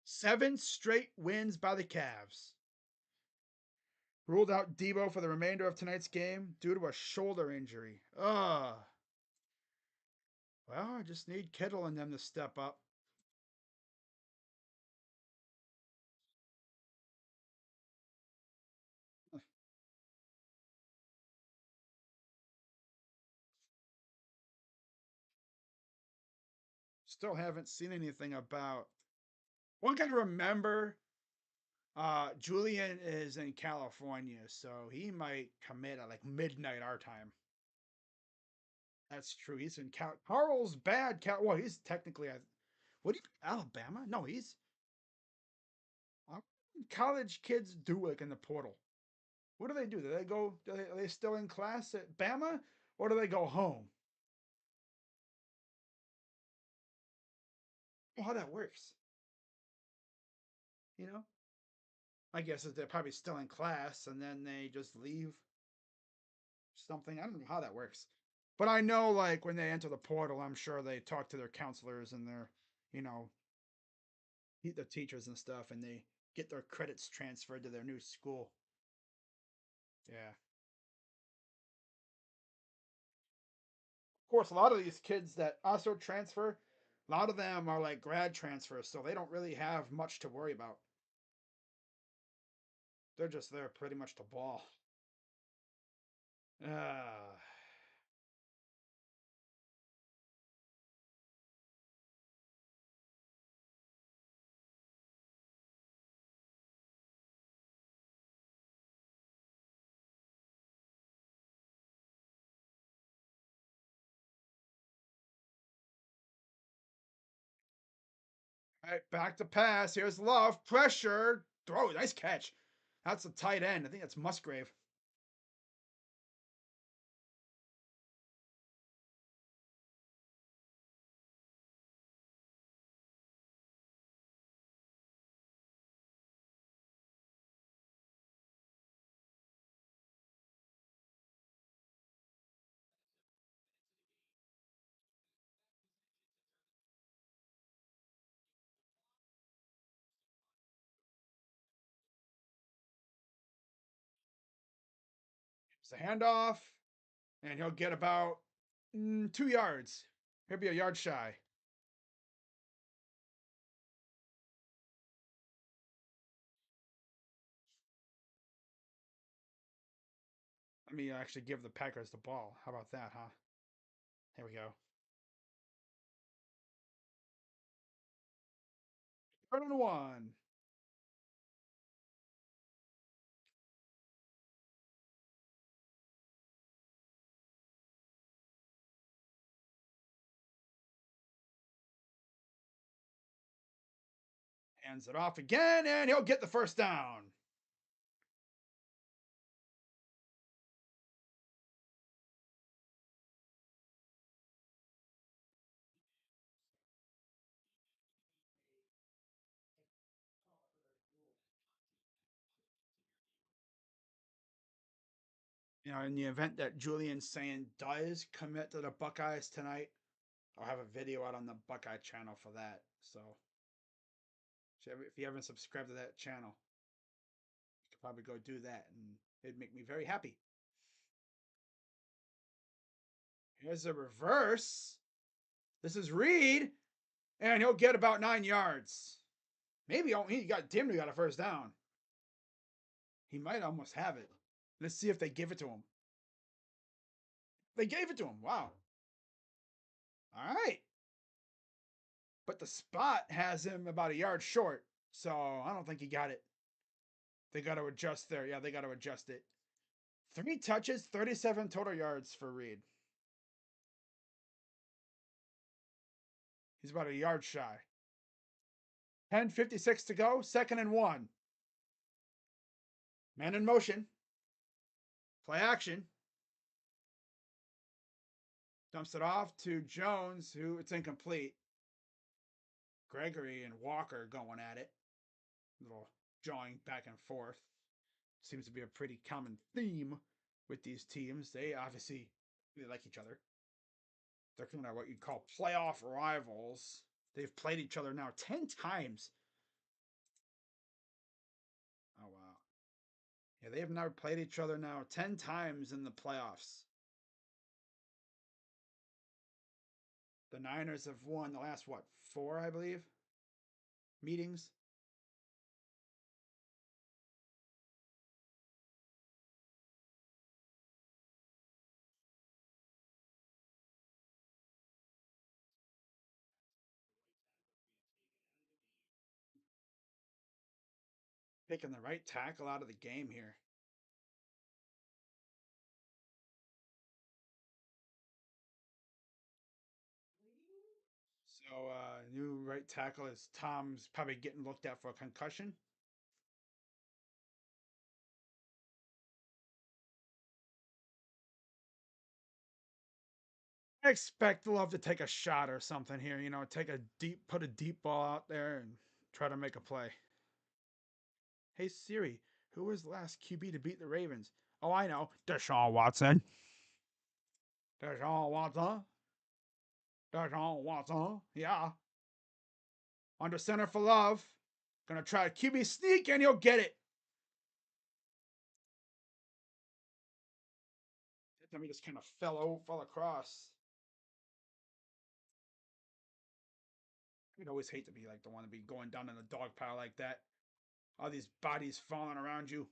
Speaker 1: 7 straight wins by the Cavs. Ruled out Debo for the remainder of tonight's game due to a shoulder injury. Ugh. Well, I just need Kittle and them to step up. Still haven't seen anything about. One can remember Julian is in California, so he might commit at like midnight our time. That's true. He's in Carl's bad. Well, he's technically. What do you Alabama? No, he's. What college kids do like in the portal? What do they do? Do they go? Are they still in class at Bama, or do they go home? Well, how that works? You know, I guess that they're probably still in class and then they just leave something. I don't know how that works, but I know like when they enter the portal, I'm sure they talk to their counselors and their, you know, the teachers and stuff, and they get their credits transferred to their new school. Yeah. Of course, a lot of these kids that also transfer, a lot of them are like grad transfers, so they don't really have much to worry about. They're just there pretty much to ball. Uh, all right, back to pass. Here's Love. Pressure. Throw. Nice catch. That's a tight end. I think that's Musgrave. It's a handoff, and he'll get about 2 yards. He'll be a yard shy. Let me actually give the Packers the ball. How about that, huh? Here we go. 3rd and 1. Hands it off again, and he'll get the first down. In the event that Julian Sand does commit to the Buckeyes tonight, I'll have a video out on the Buckeye channel for that. So if you haven't subscribed to that channel, you could probably go do that, and it'd make me very happy. Here's a reverse. This is Reed, and he'll get about 9 yards. Maybe he got dimly got a first down. He might almost have it. Let's see if they give it to him. They gave it to him. Wow. All right. But the spot has him about a yard short, so I don't think he got it. They got to adjust there. Yeah, they got to adjust it. 3 touches, 37 total yards for Reed. He's about a yard shy. 10:56 to go. 2nd and 1. Man in motion. Play action. Dumps it off to Jones, who it's incomplete. Gregory and Walker going at it. A little jawing back and forth. Seems to be a pretty common theme with these teams. They obviously really like each other. They're kind of what you'd call playoff rivals. They've played each other now 10 times. Oh, wow. Yeah, they have now played each other now 10 times in the playoffs. The Niners have won the last, 4, I believe, meetings? Picking the right tackle out of the game here. So, new right tackle is Tom's probably getting looked at for a concussion. I expect Love to take a shot or something here. Put a deep ball out there and try to make a play. Hey Siri, who was the last QB to beat the Ravens? Oh, I know, Deshaun Watson. Deshaun Watson. Deshaun Watson. Yeah. Under center for Love. Gonna try a QB sneak and he'll get it. Let me just kind of fell across. I'd always hate to be like the one to be going down in a dog pile like that. All these bodies falling around you.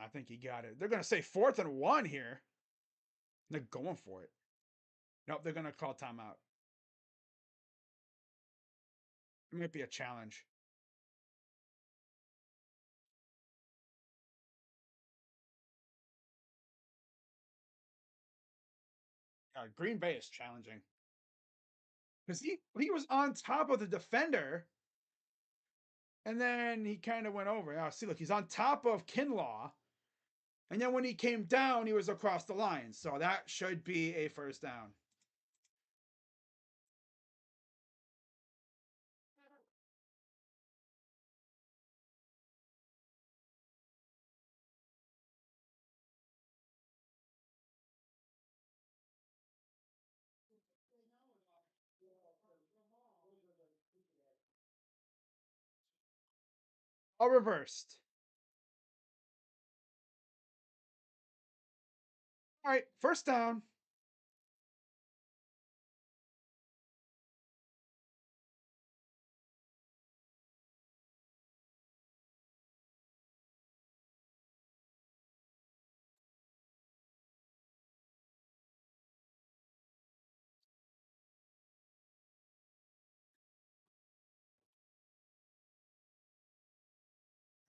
Speaker 1: I think he got it. They're going to say 4th and 1 here. They're going for it. Nope, they're going to call timeout. It might be a challenge. Green Bay is challenging. Because he was on top of the defender, and then he kind of went over. Now, see, look, he's on top of Kinlaw, and then when he came down, he was across the line. So that should be a first down. All reversed. All right, first down.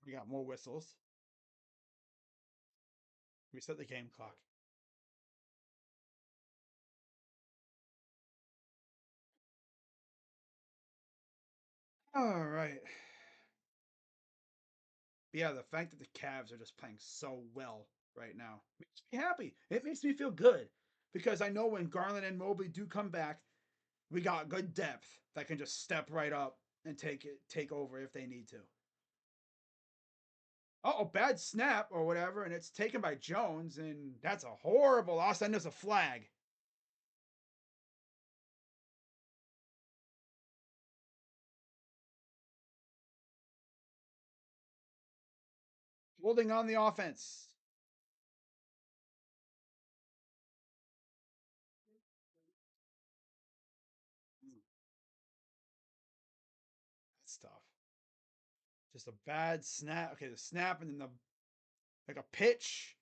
Speaker 1: We got more whistles. Reset the game clock. All right. Yeah, the fact that the Cavs are just playing so well right now makes me happy. It makes me feel good because I know when Garland and Mobley do come back, we got good depth that can just step right up and take over if they need to. Oh, bad snap or whatever, and it's taken by Jones, and that's a horrible loss. And there's a flag. Holding on the offense. That's tough. Just a bad snap. Okay, the snap and then the like a pitch,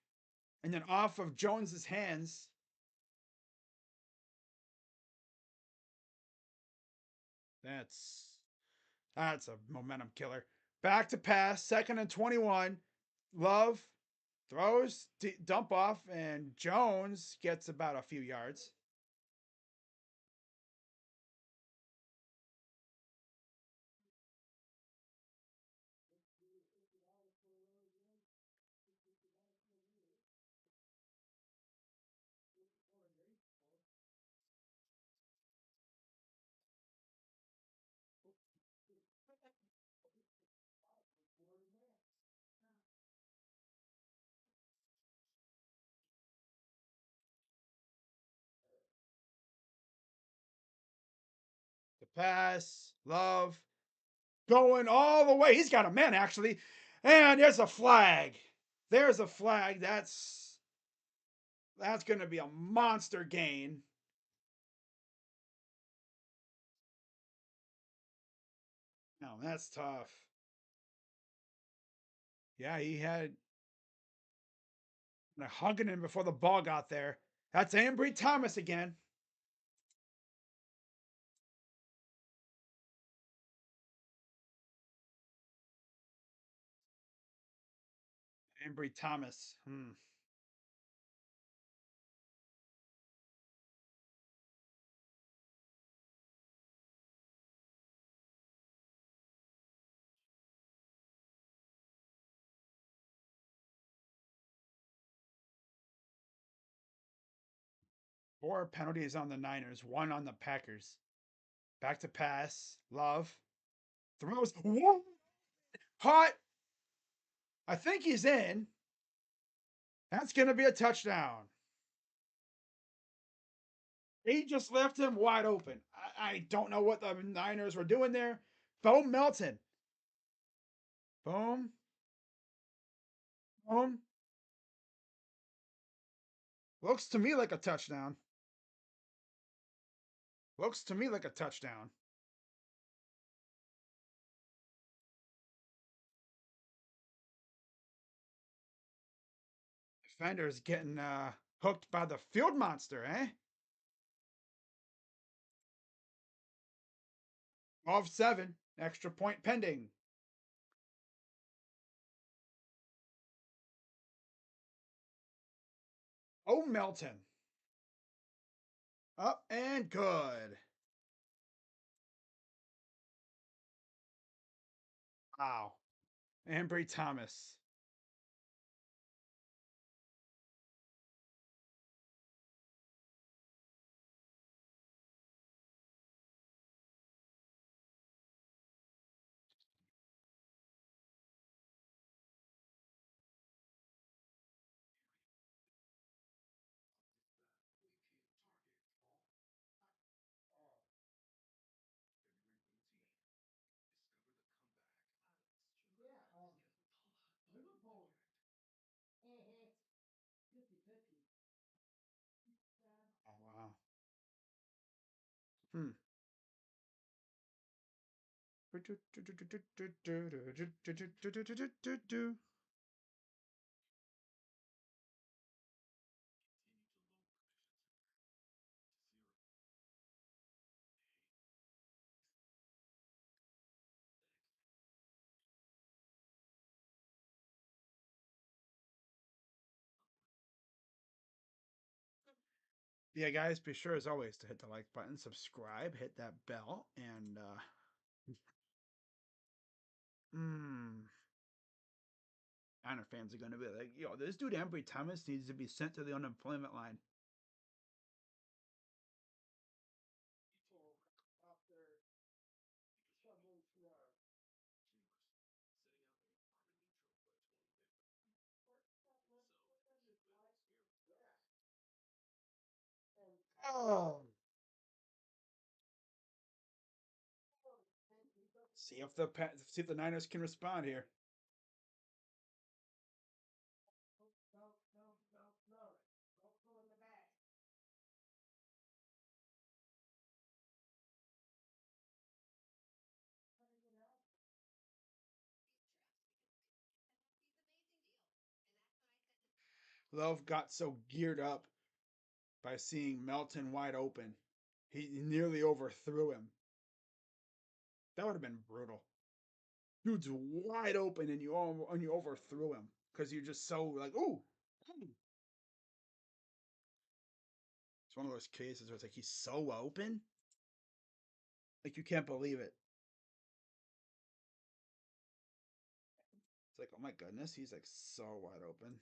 Speaker 1: and then off of Jones's hands. That's that's a momentum killer. Back to pass, second and 21. Love throws, dump off, and Jones gets about a few yards. The pass, Love going all the way. He's got a man actually, and there's a flag. There's a flag. That's going to be a monster gain. No, that's tough. Yeah, he had hugging him before the ball got there. That's Ambry Thomas again. Ambry Thomas. Four penalties on the Niners, one on the Packers. Back to pass. Love throws. Whoa! Caught. I think he's in. That's going to be a touchdown. He just left him wide open. I don't know what the Niners were doing there. Bo Melton. Boom. Boom. Looks to me like a touchdown. Looks to me like a touchdown. Defender's getting hooked by the field monster, eh? 12-7. Extra point pending. Oh, Melton. Up and good. Wow. Ambry Thomas. Hmm. Yeah, guys, be sure as always to hit the like button, subscribe, hit that bell, and mm, Niner fans are gonna be like, yo, this dude Ambry Thomas needs to be sent to the unemployment line. Oh. See if the Niners can respond here. Love got so geared up by seeing Melton wide open. He nearly overthrew him. That would have been brutal. Dude's wide open and you overthrew him because you're just so like, ooh. It's one of those cases where it's like he's so open, like you can't believe it. It's like, oh my goodness, he's like so wide open.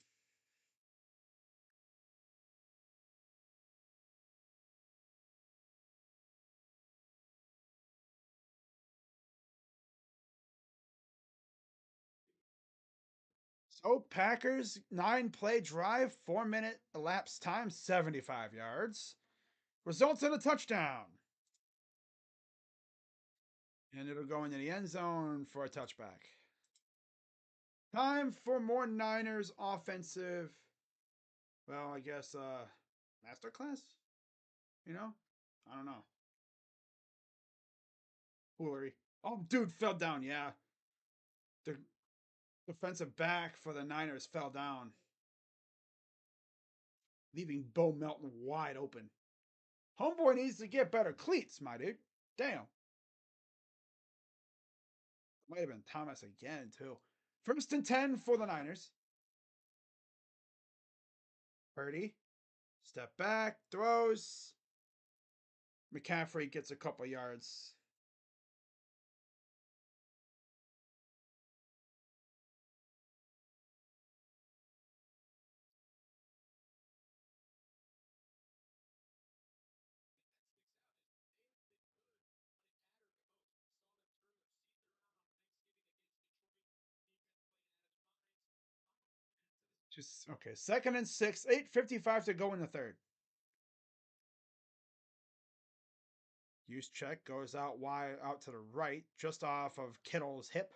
Speaker 1: So Packers 9 play drive, 4 minute elapsed time, 75 yards. Results in a touchdown. And it'll go into the end zone for a touchback. Time for more Niners offensive. Well, I guess masterclass. You know, I don't know. Foolery. Oh, dude fell down. Yeah, the defensive back for the Niners fell down, leaving Bo Melton wide open. Homeboy needs to get better cleats, my dude. Damn. Might have been Thomas again, too. First and 10 for the Niners. Purdy. Step back. Throws. McCaffrey gets a couple yards. Just okay. Second and 6. 8:55 to go in the third. Use check goes out wide out to the right, just off of Kittle's hip.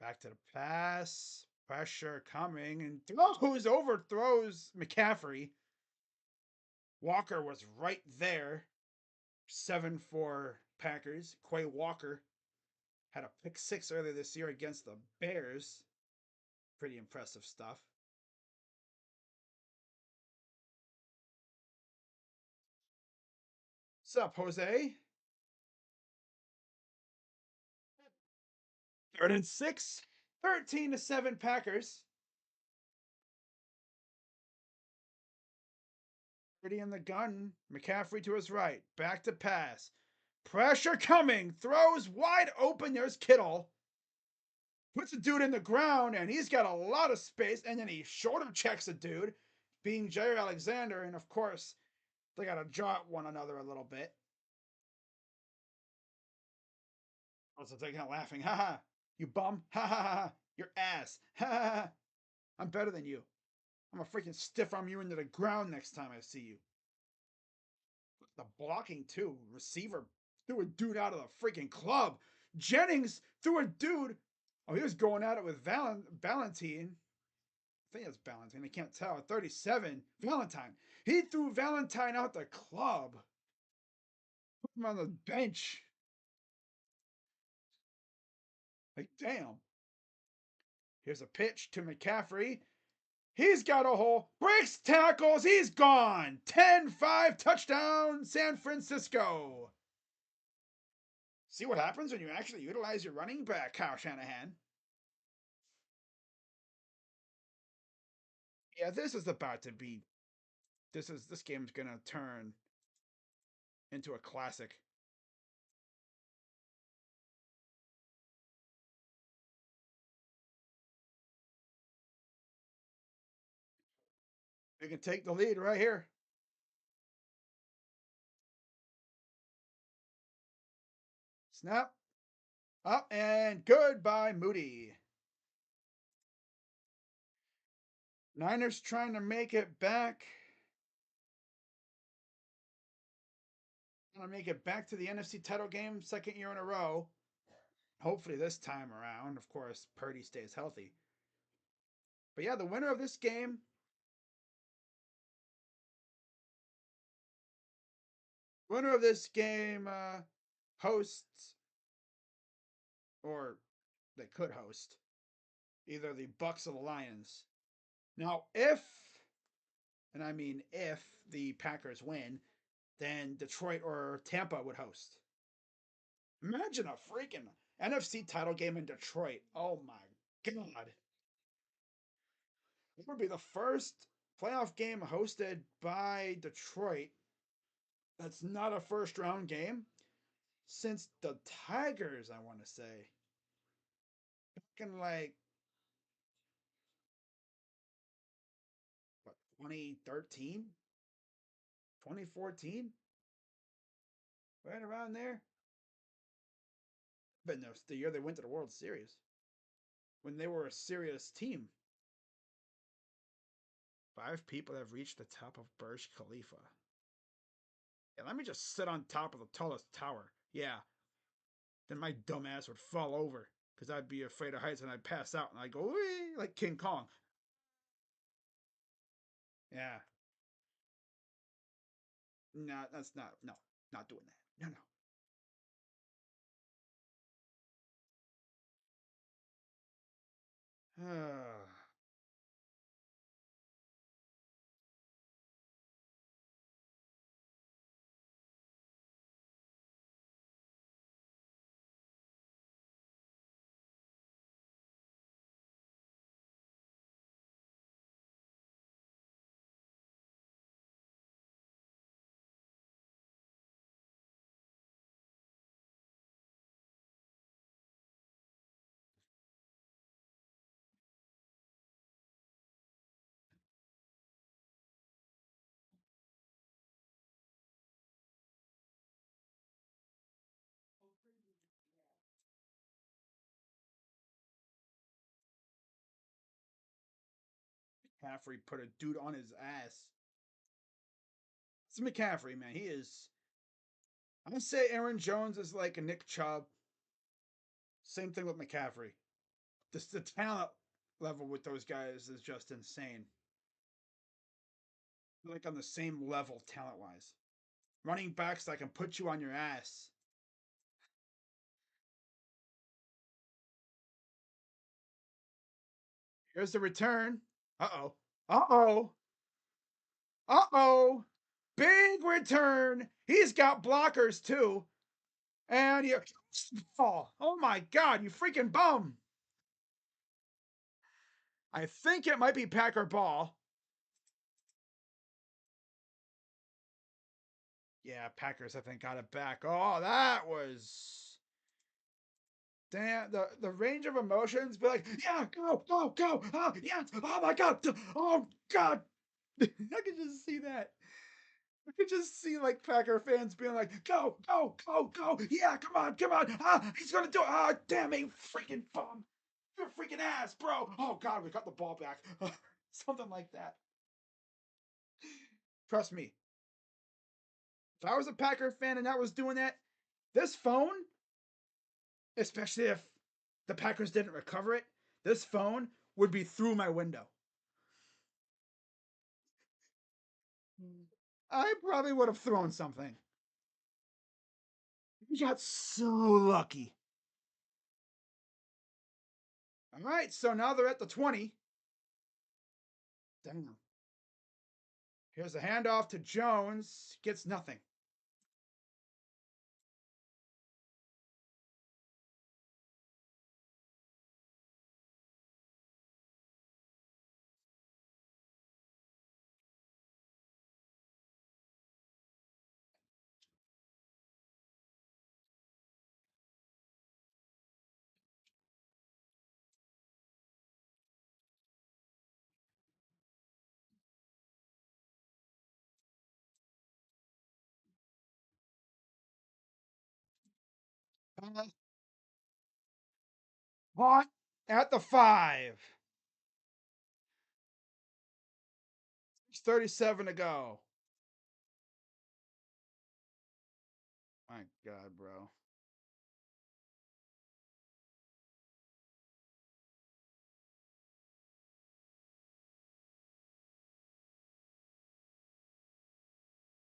Speaker 1: Back to the pass. Pressure coming and overthrows McCaffrey. Walker was right there. 7-4 Packers. Quay Walker had a pick six earlier this year against the Bears. Pretty impressive stuff. What's up, Jose? Third and 6. 13-7 Packers. Pretty in the gun. McCaffrey to his right. Back to pass. Pressure coming. Throws wide open. There's Kittle. Puts a dude in the ground, and he's got a lot of space. And then he shoulder checks a dude, being Jair Alexander. And of course, they got to jaw at one another a little bit. Also, they're kind of laughing. Ha ha. You bum. Ha ha ha. Your ass. Ha ha ha. I'm better than you. I'm a freaking stiff arm you into the ground next time I see you. The blocking too. Receiver threw a dude out of the freaking club. Jennings threw a dude. Oh, he was going at it with Valentine. I think it's Valentine. I can't tell. 37. Valentine. He threw Valentine out the club. Put him on the bench. Like, damn. Here's a pitch to McCaffrey. He's got a hole. Breaks tackles. He's gone. 10-5 touchdown, San Francisco. See what happens when you actually utilize your running back, Kyle Shanahan. Yeah, this is about to be. This game's gonna turn into a classic. We can take the lead right here. Snap. Up and goodbye, Moody. Niners trying to make it back. Trying to make it back to the NFC title game, second year in a row. Hopefully this time around. Of course, Purdy stays healthy. But yeah, the winner of this game. Winner of this game hosts, or they could host, either the Bucks or the Lions. Now, if, and I mean if the Packers win, then Detroit or Tampa would host. Imagine a freaking NFC title game in Detroit. Oh my God. It would be the first playoff game hosted by Detroit that's not a first round game since the Tigers, I want to say. Back in like, what, 2013? 2014? Right around there? But no, the year they went to the World Series when they were a serious team. 5 people have reached the top of Burj Khalifa. Yeah, let me just sit on top of the tallest tower. Yeah. Then my dumbass would fall over because I'd be afraid of heights and I'd pass out and I'd go, wee, like King Kong. Yeah. No, that's not, no, not doing that. No, no. McCaffrey put a dude on his ass. It's McCaffrey, man. He is. I'm gonna say Aaron Jones is like a Nick Chubb. Same thing with McCaffrey. Just the talent level with those guys is just insane. They're like on the same level talent wise. Running backs that can put you on your ass. Here's the return. Uh oh. Uh oh. Uh oh. Big return. He's got blockers too. And you fall. Oh my God, you freaking bum. I think it might be Packer ball. Yeah, Packers, I think, got it back. Oh, that was. Damn, the range of emotions, be like, yeah, go, go, go. Oh, yeah. Oh my God. Oh God. I could just see that. I could just see like Packer fans being like, go, go, go, go. Yeah, come on, come on. Ah, he's gonna do it. Ah, damn it, freaking bum. You're freaking ass, bro. Oh God, we got the ball back. Something like that. Trust me. If I was a Packer fan and I was doing that, this phone, especially if the Packers didn't recover it, this phone would be through my window. I probably would have thrown something. We got so lucky. All right, so now they're at the 20. Damn. Here's a handoff to Jones. Gets nothing. Hot at the 5. It's 37 to go. My God, bro.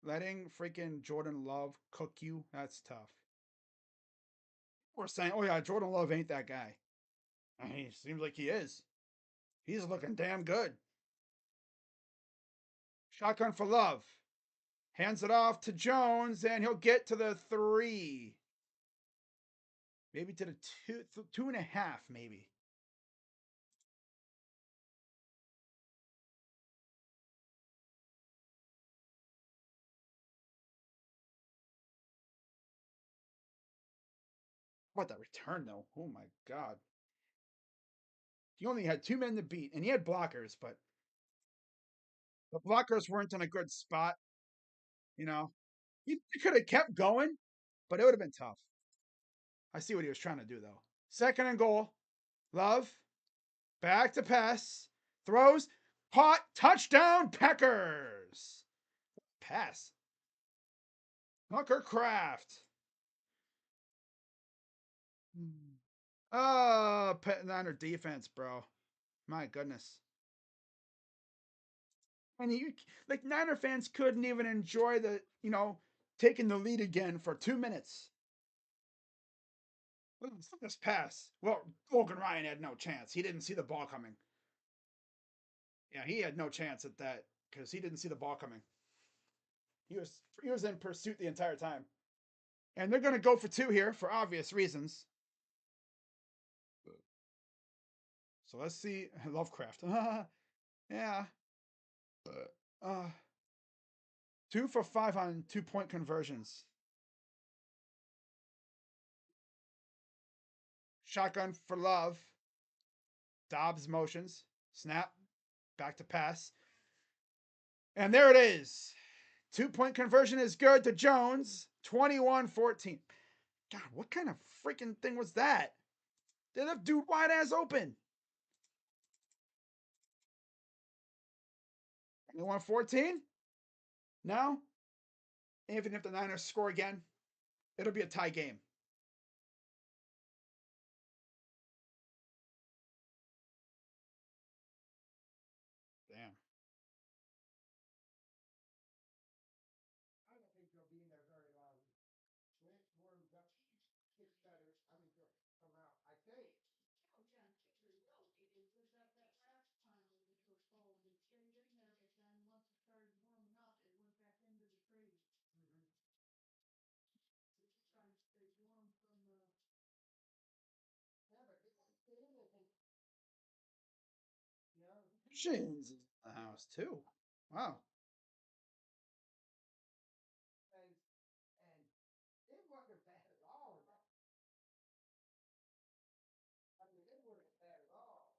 Speaker 1: Letting freaking Jordan Love cook you, that's tough. We're saying, oh yeah, Jordan Love ain't that guy. I mean, it seems like he is. He's looking damn good. Shotgun for Love. Hands it off to Jones, and he'll get to the 3. Maybe to the 2.5, maybe. What that return though? Oh my God. He only had 2 men to beat, and he had blockers, but the blockers weren't in a good spot. You know, he could have kept going, but it would have been tough. I see what he was trying to do though. Second and goal. Love. Back to pass. Throws. Caught. Touchdown, Packers. Pass. Hunker Craft. Oh, Niner defense, bro. My goodness. And you, like, Niner fans couldn't even enjoy taking the lead again for 2 minutes. Look at this pass. Well, Logan Ryan had no chance. He didn't see the ball coming. Yeah, he had no chance at that because he didn't see the ball coming. He was in pursuit the entire time. And they're going to go for 2 here for obvious reasons. So let's see. Lovecraft. Yeah. Uh, 2 for 5 on 2-point conversions. Shotgun for Love. Dobbs motions. Snap. Back to pass. And there it is. 2-point conversion is good to Jones. 21-14. God, what kind of freaking thing was that? They left dude wide ass open. 21-14. Now, even if the Niners score again, it'll be a tie game. Damn. I don't think they'll be in there very long. Lance Warren got kick better. I mean, they'll come out. I think. Shane's in the house too. Wow. And it wasn't bad at all. I mean, it wasn't bad at all.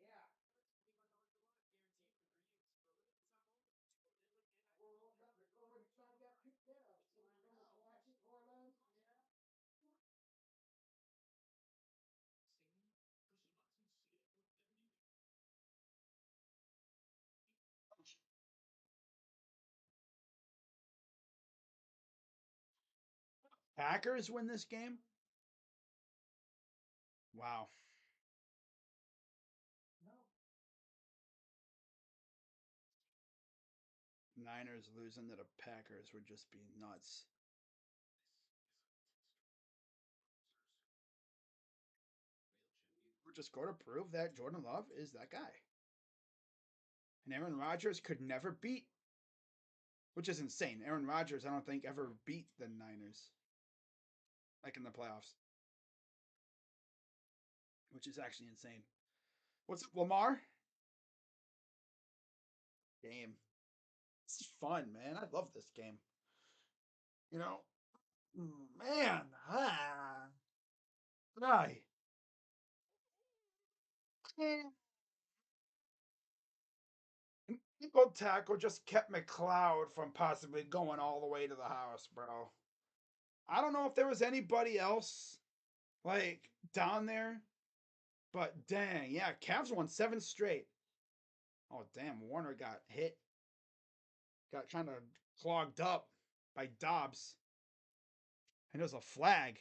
Speaker 1: Yeah. Packers win this game. Wow. Niners losing to the Packers would just be nuts. We're just going to prove that Jordan Love is that guy. And Aaron Rodgers could never beat, which is insane. Aaron Rodgers, I don't think, ever beat the Niners, like in the playoffs, which is actually insane. What's up, Lamar? Game. It's fun, man. I love this game. You know, man. Right. An eagle tackle just kept McLeod from possibly going all the way to the house, bro. I don't know if there was anybody else like down there, but dang, yeah, Cavs won 7 straight. Oh damn, Warner got hit, got kind of clogged up by Dobbs, and it was a flag.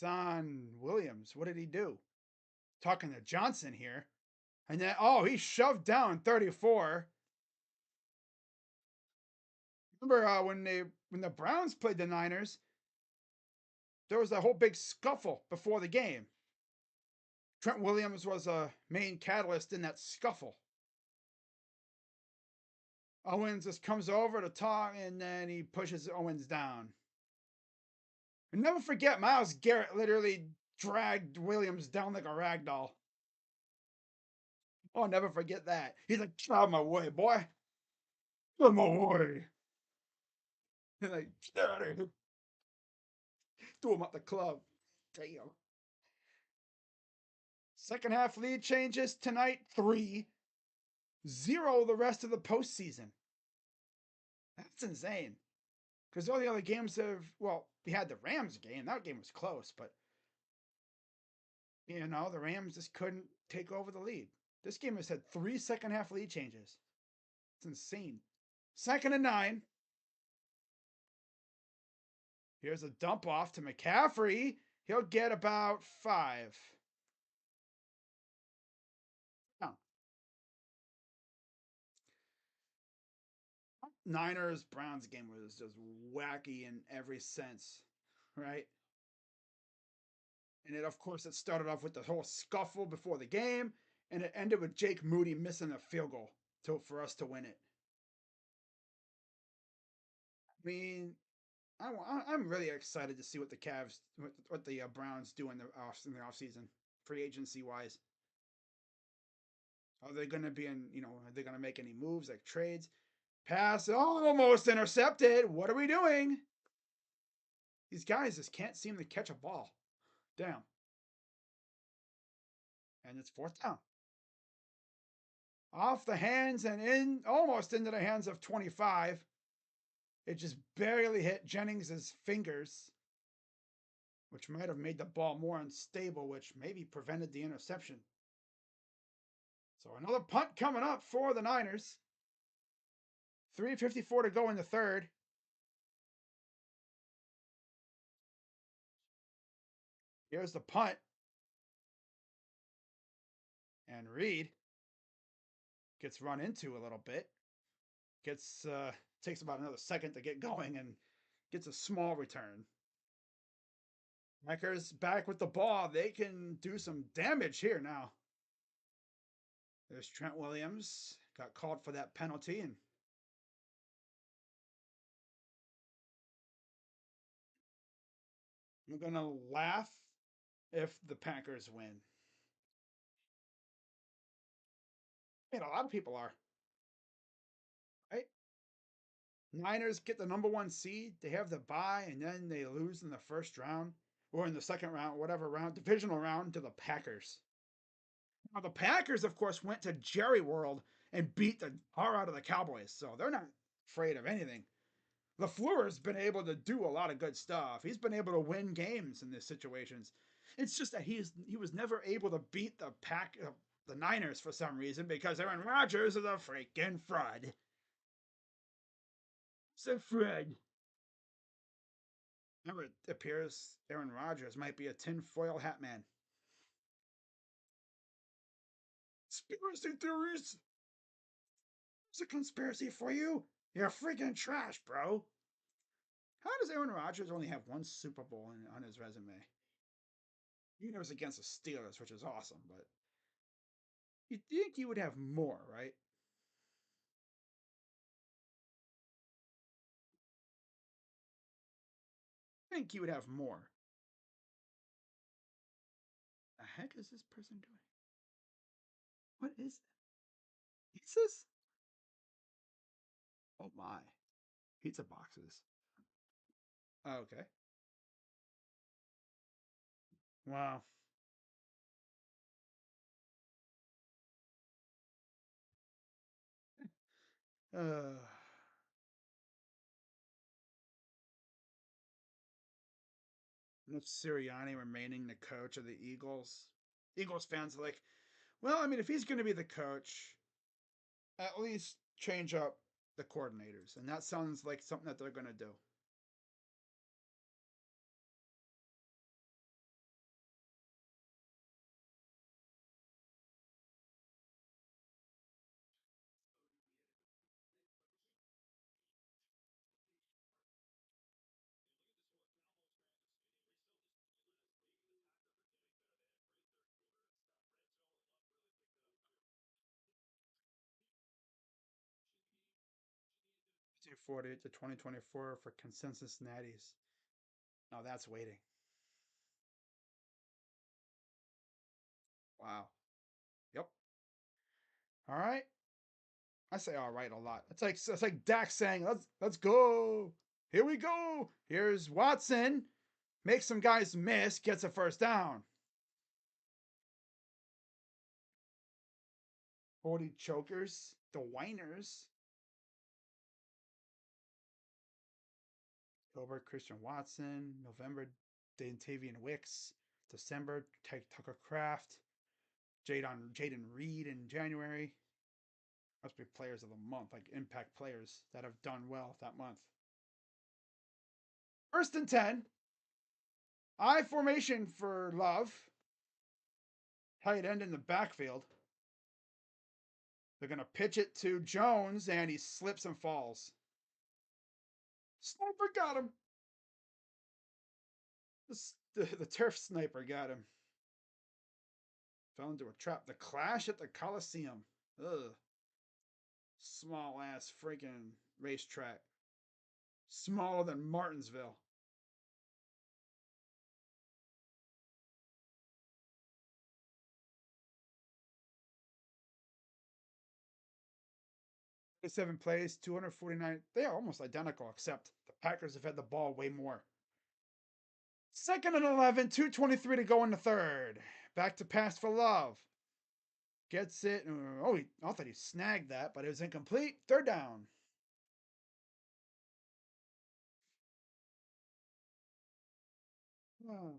Speaker 1: Don Williams, what did he do? Talking to Johnson here, and then he shoved down 34. Remember when the Browns played the Niners, there was a whole big scuffle before the game. Trent Williams was a main catalyst in that scuffle. Owens just comes over to talk, and then he pushes Owens down. And never forget, Myles Garrett literally dragged Williams down like a rag doll. I'll never forget that. He's like, get out of my way, boy. Get out of my way. And like, get out of here. Threw him at the club. Damn. Second half lead changes tonight 3-0 the rest of the postseason. That's insane. Because all the other games have, well, we had the Rams game. That game was close, but, the Rams just couldn't take over the lead. This game has had 3 second half lead changes. It's insane. 2nd and 9. Here's a dump off to McCaffrey. He'll get about 5. No. Niners Browns game was just wacky in every sense, right? And of course, it started off with the whole scuffle before the game, and it ended with Jake Moody missing a field goal for us to win it. I mean, I'm really excited to see what the Cavs, what the Browns do in the off season, free agency wise. Are they going to be are they going to make any moves like trades? Pass almost intercepted. What are we doing? These guys just can't seem to catch a ball. Damn. And it's 4th down. Off the hands and almost into the hands of 25. It just barely hit Jennings' fingers, which might have made the ball more unstable, which maybe prevented the interception. So another punt coming up for the Niners. 3:54 to go in the third. Here's the punt. And Reed gets run into a little bit. Takes about another second to get going and gets a small return. Packers back with the ball. They can do some damage here now. There's Trent Williams. Got called for that penalty, and I'm going to laugh if the Packers win. I mean, a lot of people are. Right? Niners get the number 1 seed. They have the bye, and then they lose in the first round or in the second round, whatever round, divisional round to the Packers. Now, the Packers, of course, went to Jerry World and beat the tar out of the Cowboys, so they're not afraid of anything. LaFleur's been able to do a lot of good stuff. He's been able to win games in these situations. It's just that he was never able to beat the Niners for some reason because Aaron Rodgers is a freaking fraud. It's a fraud. Remember, it appears Aaron Rodgers might be a tinfoil hat man. Conspiracy theories? It's a conspiracy for you? You're freaking trash, bro. How does Aaron Rodgers only have one Super Bowl on his resume? He was against the Steelers, which is awesome, but you'd think he would have more, right? I think he would have more. The heck is this person doing? What is that? Pizzas? Oh my. Pizza boxes. Oh, okay. Wow. Uh, Nick Sirianni remaining the coach of the Eagles. Eagles fans are like, well, I mean, if he's going to be the coach, at least change up the coordinators. And that sounds like something that they're going to do. Two 40 to 2024 for consensus natties. Now that's waiting. Wow. Yep. All right. I say all right a lot. It's like Dak saying, let's go. Here we go. Here's Watson. Makes some guys miss, gets a first down. 40 chokers. The whiners. October, Christian Watson. November, Daintavian Wicks. December, Tucker Craft. Jaden Reed in January. Must be players of the month, like impact players that have done well that month. First and 10. I formation for Love. Tight end in the backfield. They're going to pitch it to Jones, and he slips and falls. Sniper got him. The turf sniper got him. Fell into a trap. The clash at the Coliseum. Ugh. Small ass freaking racetrack. Smaller than Martinsville. Seven plays, 249. They are almost identical, except the Packers have had the ball way more. Second and 11, 2:23 to go in the third. Back to pass for Love. Gets it. I thought he snagged that, but it was incomplete. Third down. Oh.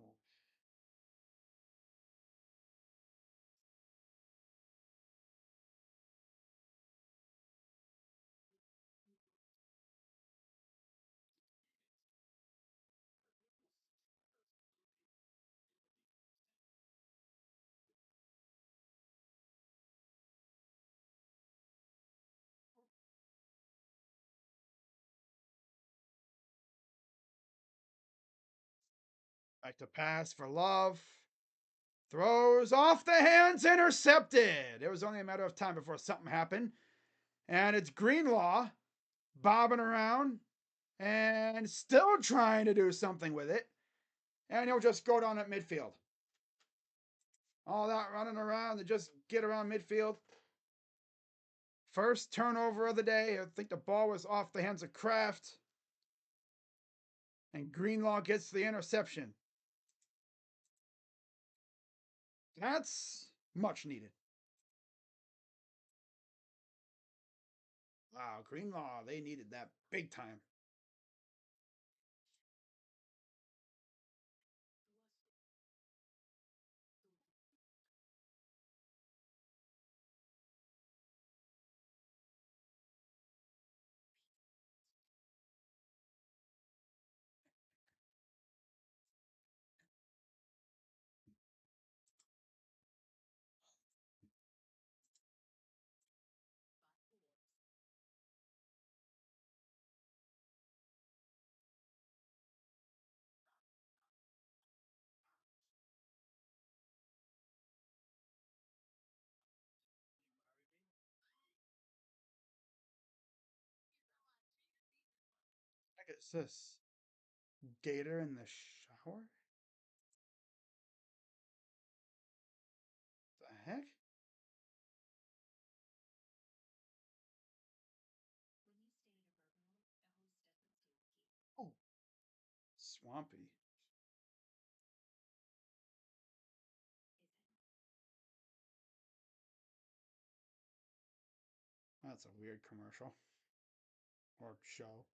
Speaker 1: Back to pass for Love. Throws off the hands, intercepted. It was only a matter of time before something happened. And it's Greenlaw bobbing around and still trying to do something with it. And he'll just go down at midfield. All that running around to just get around midfield. First turnover of the day. I think the ball was off the hands of Kraft. And Greenlaw gets the interception. That's much needed. Wow, Greenlaw, they needed that big time. Is this Gator in the shower? The heck? Oh, swampy. That's a weird commercial or show.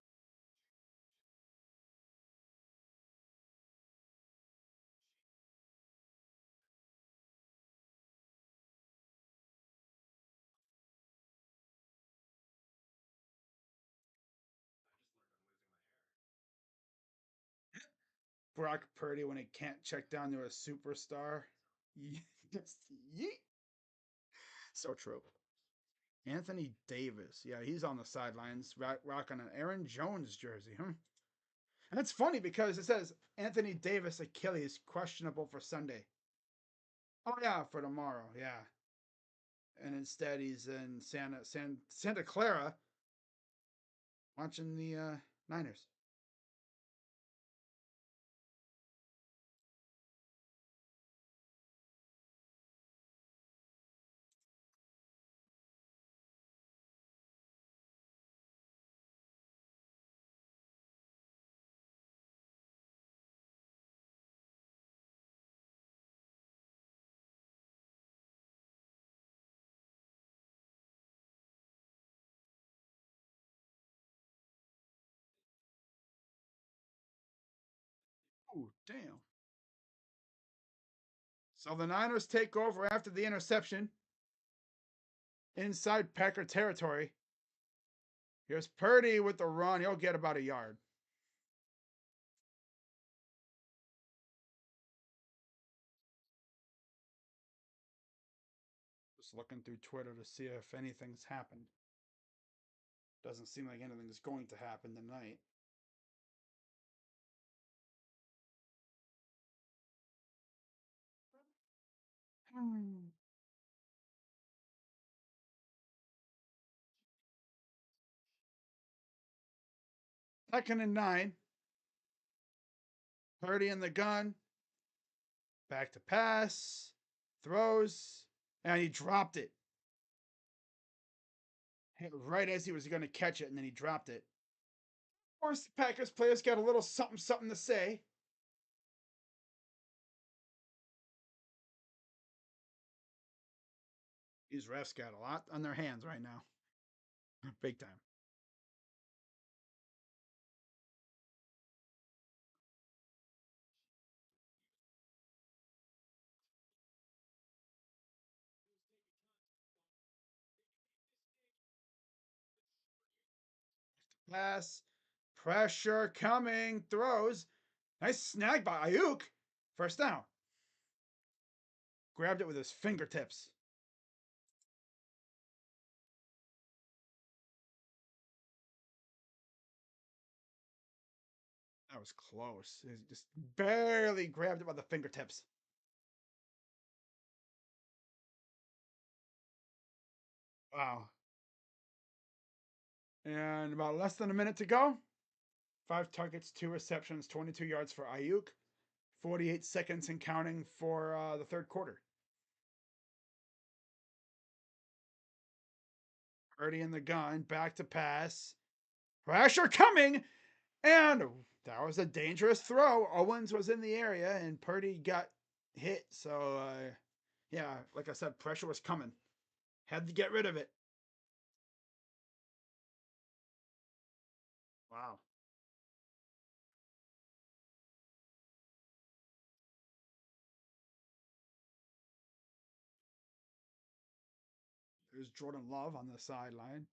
Speaker 1: Brock Purdy when he can't check down to a superstar. Just yeet. So true. Anthony Davis. Yeah, he's on the sidelines rocking an Aaron Jones jersey. And it's funny because it says Anthony Davis Achilles questionable for Sunday. Oh yeah, for tomorrow. Yeah. And instead he's in Santa Clara watching the Niners. Oh, damn. So the Niners take over after the interception inside Packer territory. Here's Purdy with the run. He'll get about a yard. Just looking through Twitter to see if anything's happened. Doesn't seem like anything's going to happen tonight. Hmm. 2nd and 9. Purdy in the gun. Back to pass. Throws. And he dropped it. Hit right as he was going to catch it, and then he dropped it. Of course, the Packers players got a little something something to say. These refs got a lot on their hands right now. Big time. Pass. Pressure coming. Throws. Nice snag by Ayuk. First down. Grabbed it with his fingertips. That was close. He just barely grabbed it by the fingertips. Wow. And about less than a minute to go. 5 targets, 2 receptions, 22 yards for Ayuk. 48 seconds and counting for the third quarter. Purdy in the gun, back to pass. Pressure coming, and that was a dangerous throw. Owens was in the area, and Purdy got hit. So, yeah, like I said, pressure was coming. Had to get rid of it. Wow. There's Jordan Love on the sideline,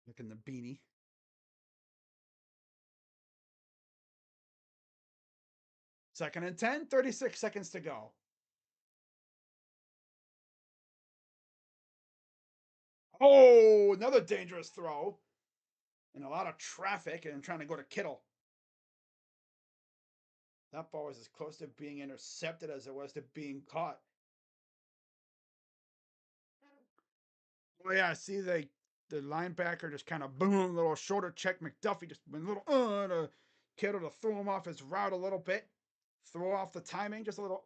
Speaker 1: looking the beanie. 2nd and 10, 36 seconds to go. Oh, another dangerous throw. And a lot of traffic and trying to go to Kittle. That ball was as close to being intercepted as it was to being caught. Oh yeah, see the linebacker just kind of boom, little shoulder check. McDuffie just went a little to Kittle to throw him off his route a little bit, throw off the timing just a little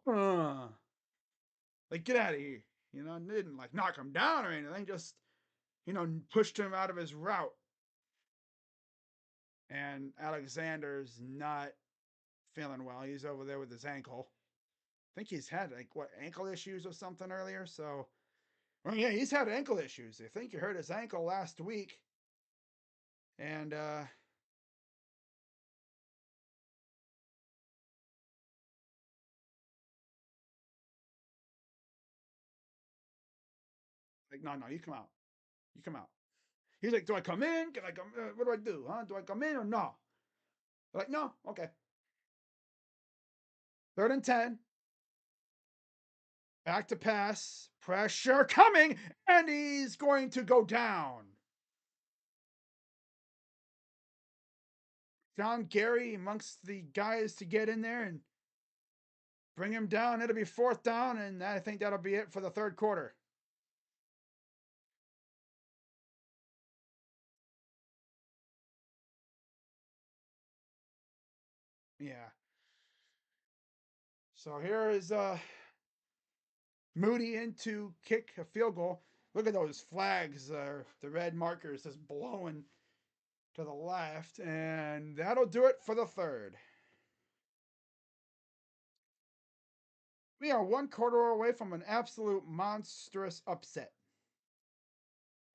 Speaker 1: like get out of here. Didn't like knock him down or anything, just pushed him out of his route. And Alexander's not feeling well. He's over there with his ankle. I think he's had like ankle issues or something earlier. So, well, yeah, he's had ankle issues. I think he hurt his ankle last week, and like no, you come out, you come out. He's like, do I come in? Can I come? What do I do? Huh? Do I come in or no? They're like, no, okay. 3rd and 10. Back to pass. Pressure coming, and he's going to go down. Down Gary amongst the guys to get in there and bring him down. It'll be 4th down, and I think that'll be it for the 3rd quarter. Yeah. So here is Moody in to kick a field goal. Look at those flags, the red markers just blowing to the left, and that'll do it for the 3rd. We are 1 quarter away from an absolute monstrous upset.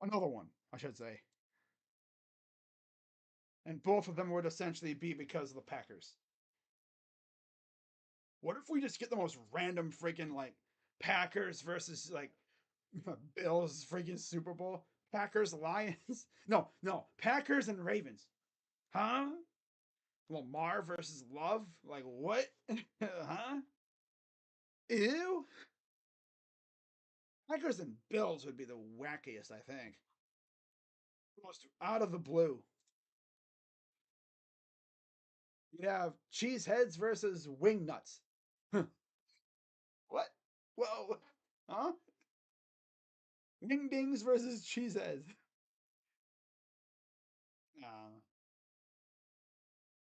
Speaker 1: Another one, I should say. And both of them would essentially be because of the Packers. What if we just get the most random freaking like Packers versus like Bills freaking Super Bowl? Packers, Lions? No, Packers and Ravens. Huh? Lamar versus Love? Like what? Huh? Ew. Packers and Bills would be the wackiest, I think. Almost out of the blue. You'd have Cheeseheads versus Wingnuts. What? Whoa. Huh? Wingdings versus Cheeseheads.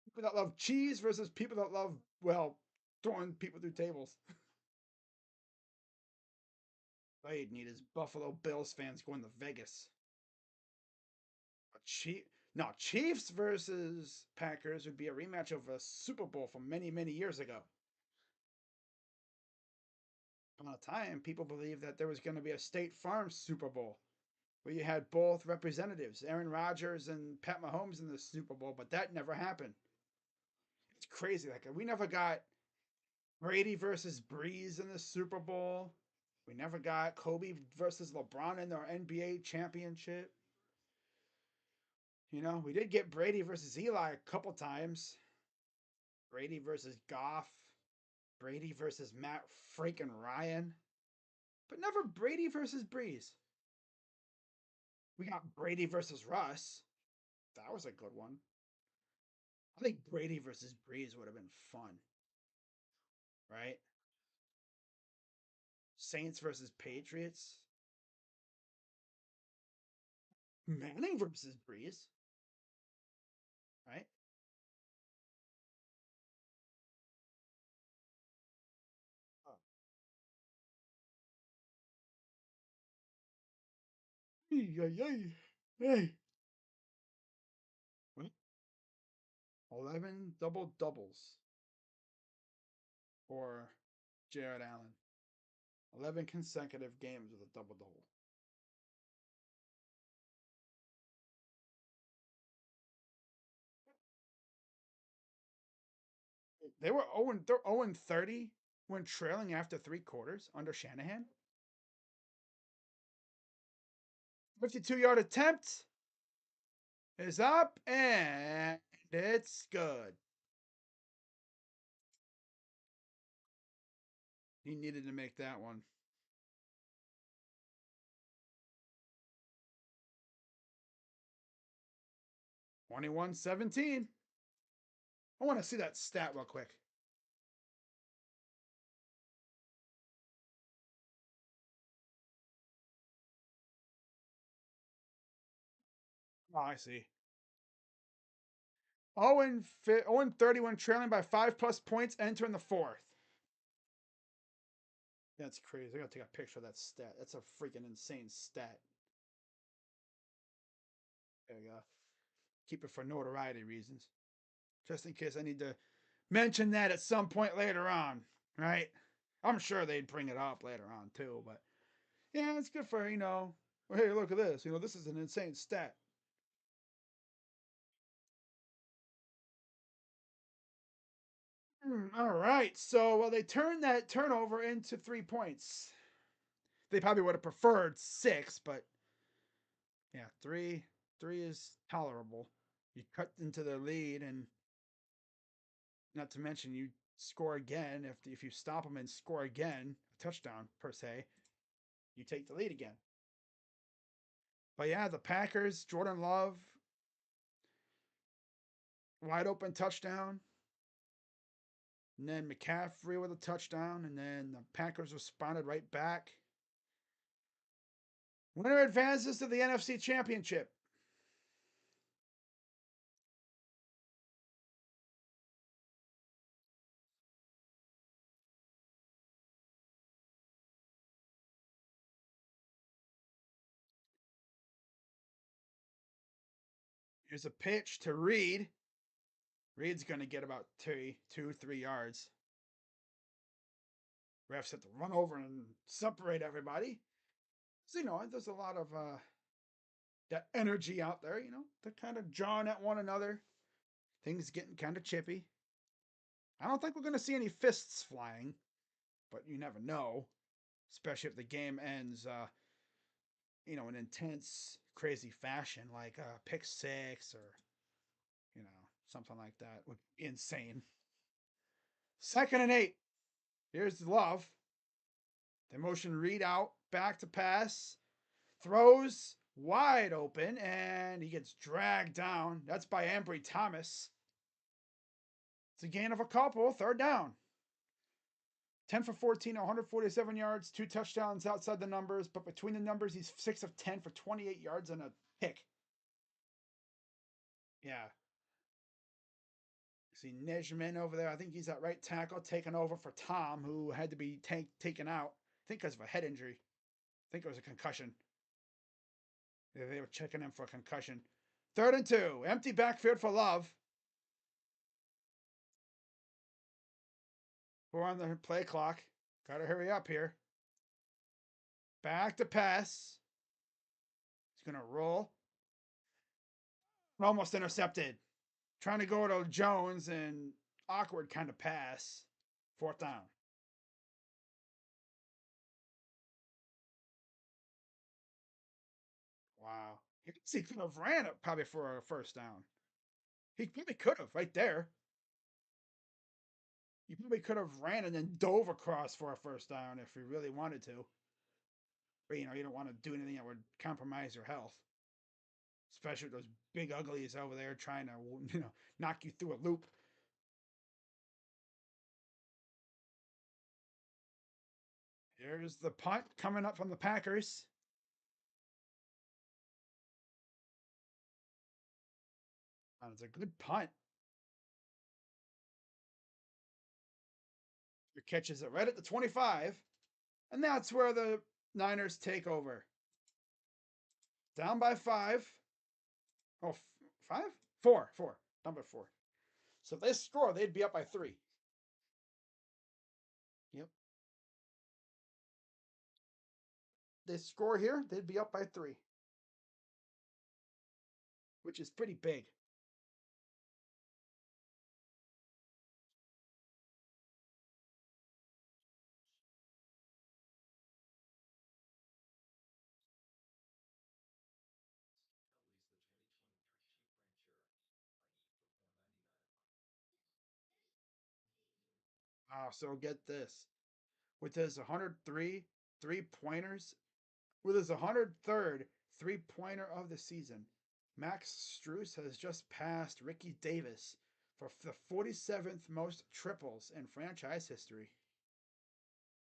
Speaker 1: People that love cheese versus people that love, well, throwing people through tables. All you'd need is Buffalo Bills fans going to Vegas. No, Chiefs versus Packers would be a rematch of a Super Bowl from many, many years ago. Upon a time, people believed that there was going to be a State Farm Super Bowl where you had both representatives, Aaron Rodgers and Pat Mahomes, in the Super Bowl, but that never happened. It's crazy. Like we never got Brady versus Breeze in the Super Bowl. We never got Kobe versus LeBron in their NBA championship. We did get Brady versus Eli a couple times. Brady versus Goff. Brady versus Matt freaking Ryan. But never Brady versus Breeze. We got Brady versus Russ. That was a good one. I think Brady versus Breeze would have been fun. Right? Saints versus Patriots. Manning versus Breeze. Right? Oh. Hey. What? 11 double doubles for Jared Allen. 11 consecutive games with a double double. They're 0-30 when trailing after 3 quarters under Shanahan. 52-yard attempt is up and it's good. He needed to make that one. 21-17. I want to see that stat real quick. Oh, I see. 0 and 30 when trailing by 5+ points entering the fourth. That's crazy. I gotta take a picture of that stat. That's a freaking insane stat. There you go. Keep it for notoriety reasons. Just in case I need to mention that at some point later on, right? I'm sure they'd bring it up later on too, but yeah, it's good for, well, hey, look at this. This is an insane stat. All right. So, well, they turned that turnover into 3 points. They probably would have preferred six, but yeah, three is tolerable. You cut into the lead, and not to mention you score again. If you stop them and score again, a touchdown per se, you take the lead again. But yeah, the Packers, Jordan Love, wide open touchdown. And then McCaffrey with a touchdown. And then the Packers responded right back. Winner advances to the NFC Championship. Here's a pitch to Reed. Reed's going to get about 3 yards. Refs have to run over and separate everybody. So, there's a lot of that energy out there, they're kind of jawing at one another. Things getting kind of chippy. I don't think we're going to see any fists flying, but you never know, especially if the game ends, in intense, crazy fashion, like a pick six or, something like that would be insane. 2nd and 8. Here's Love. The motion read out, back to pass, throws wide open, and he gets dragged down. That's by Ambry Thomas. It's a gain of a couple, 3rd down. 10 for 14, 147 yards, 2 touchdowns outside the numbers, but between the numbers, he's 6 of 10 for 28 yards and a pick. Yeah. See Nejman over there. I think he's at right tackle, taking over for Tom, who had to be taken out. I think because of a head injury. I think it was a concussion. They were checking him for a concussion. 3rd and 2. Empty backfield for Love. We're on the play clock. Gotta hurry up here. Back to pass. He's gonna roll. Almost intercepted. Trying to go to Jones and awkward kind of pass. 4th down. Wow. He could have ran it probably for a 1st down. He probably could have right there. He probably could have ran and then dove across for a 1st down if he really wanted to. But you don't want to do anything that would compromise your health. Especially with those big uglies over there trying to, knock you through a loop. Here's the punt coming up from the Packers. It's a good punt. It catches it right at the 25. And that's where the Niners take over. Down by 5. Oh, 5? 4. 4. Down by 4. So if they score, they'd be up by 3. Yep. They score here, they'd be up by 3. Which is pretty big. So get this. With his 103 3-pointers, with his 103rd 3-pointer of the season, Max Strus has just passed Ricky Davis for the 47th most triples in franchise history.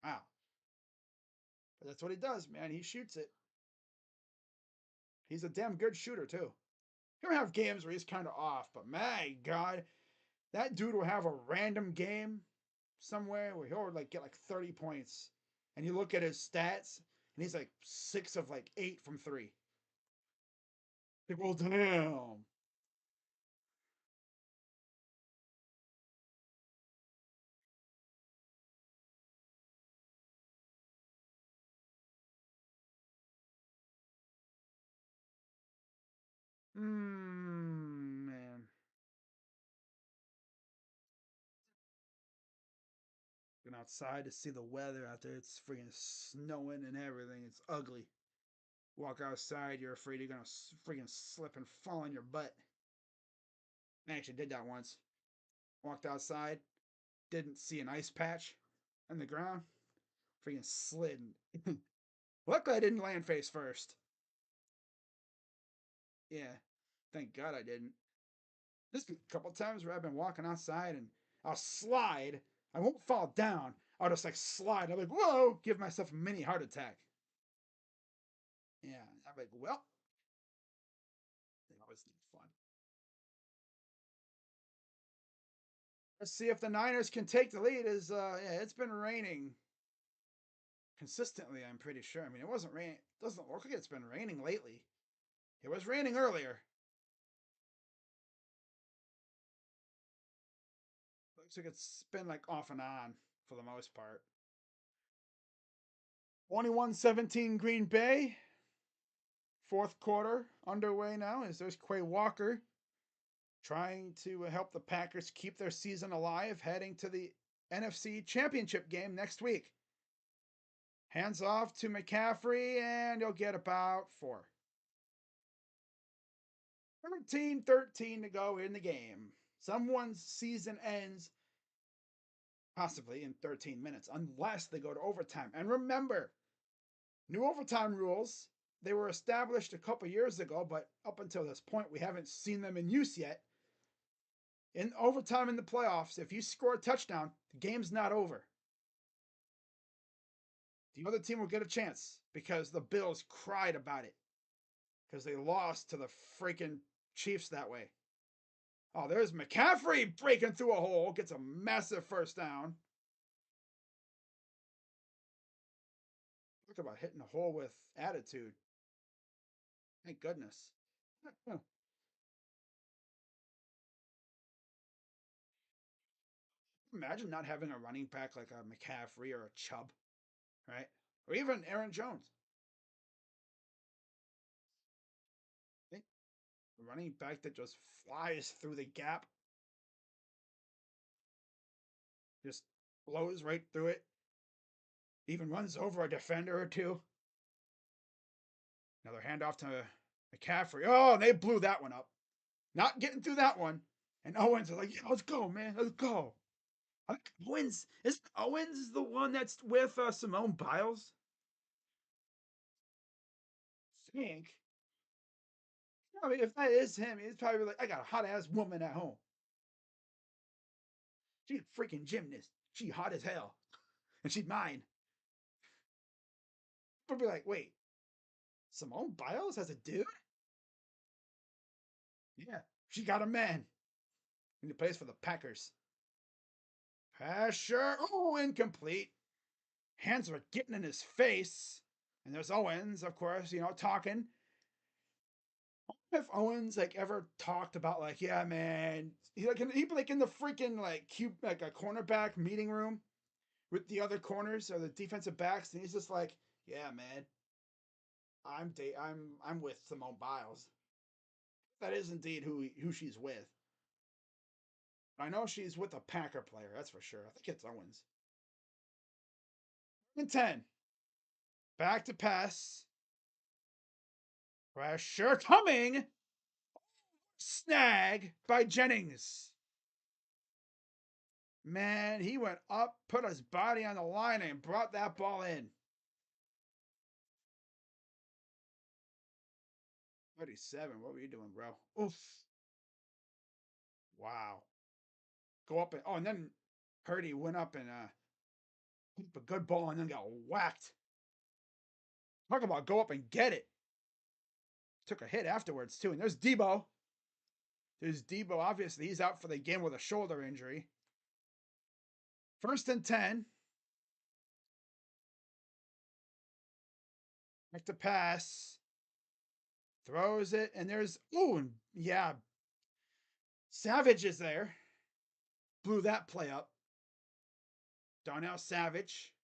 Speaker 1: Wow. But that's what he does, man. He shoots it. He's a damn good shooter, too. He'll have games where he's kind of off, but my God, that dude will have a random game somewhere where he'll like get like 30 points, and you look at his stats, and he's like 6 of 8 from three. Like, well, damn. Man. Going outside to see the weather out there. It's freaking snowing and everything. It's ugly. Walk outside, you're afraid you're gonna freaking slip and fall on your butt. I actually did that once. Walked outside, didn't see an ice patch on the ground, freaking slid. Luckily, I didn't land face first. Yeah, thank God I didn't. There's a couple times where I've been walking outside and I'll slide. I won't fall down. I'll just like slide. I'm like, whoa, give myself a mini heart attack. Yeah, I'm like, well, that was fun. Let's see if the Niners can take the lead. Yeah, it's been raining consistently. I'm pretty sure. I mean, it wasn't rain. It doesn't look like it's been raining lately. It was raining earlier. Looks like it's been like off and on for the most part. 21-17 Green Bay. Fourth quarter underway now as there's Quay Walker trying to help the Packers keep their season alive heading to the NFC Championship game next week. Hands off to McCaffrey, and he'll get about 4. 13-13 to go in the game. Someone's season ends possibly in 13 minutes, unless they go to overtime. And remember, new overtime rules, they were established a couple years ago, but up until this point, we haven't seen them in use yet. In overtime in the playoffs, if you score a touchdown, the game's not over. The other team will get a chance because the Bills cried about it because they lost to the freaking Chiefs that way. Oh, there's McCaffrey breaking through a hole, gets a massive first down. Talk about hitting a hole with attitude. Thank goodness. Imagine not having a running back like a McCaffrey or a Chubb, right? Or even Aaron Jones. A running back that just flies through the gap, just blows right through it, even runs over a defender or two. Another handoff to McCaffrey. Oh, they blew that one up. Not getting through that one. And Owens is like, yeah, let's go, man. Let's go. I think Owens the one that's with Simone Biles? I think. I mean, if that is him, he's probably like, I got a hot ass woman at home. She's a freaking gymnast. She hot as hell. And she's mine. But be like, wait, Simone Biles has a dude? Yeah. She got a man. And he plays for the Packers. Pressure. Oh, incomplete. Hands are getting in his face. And there's Owens, of course, talking. If Owens like ever talked about like, yeah, man, he'd be like in the freaking like cube like a cornerback meeting room with the other corners or the defensive backs, and he's just like, yeah, man, I'm with Simone Biles. That is indeed who she's with. I know she's with a Packer player, that's for sure. I think it's Owens. And 10. Back to pass. Pressure coming. Snag by Jennings. Man, he went up, put his body on the line, and brought that ball in. 37. What were you doing, bro? Oof. Wow. Go up and then Purdy went up and a good ball and then got whacked. Talk about go up and get it. Took a hit afterwards too. And there's Debo. There's Debo. Obviously, he's out for the game with a shoulder injury. 1st and 10. Back to pass. Throws it, and there's yeah. Savage is there. Blew that play up. Darnell Savage.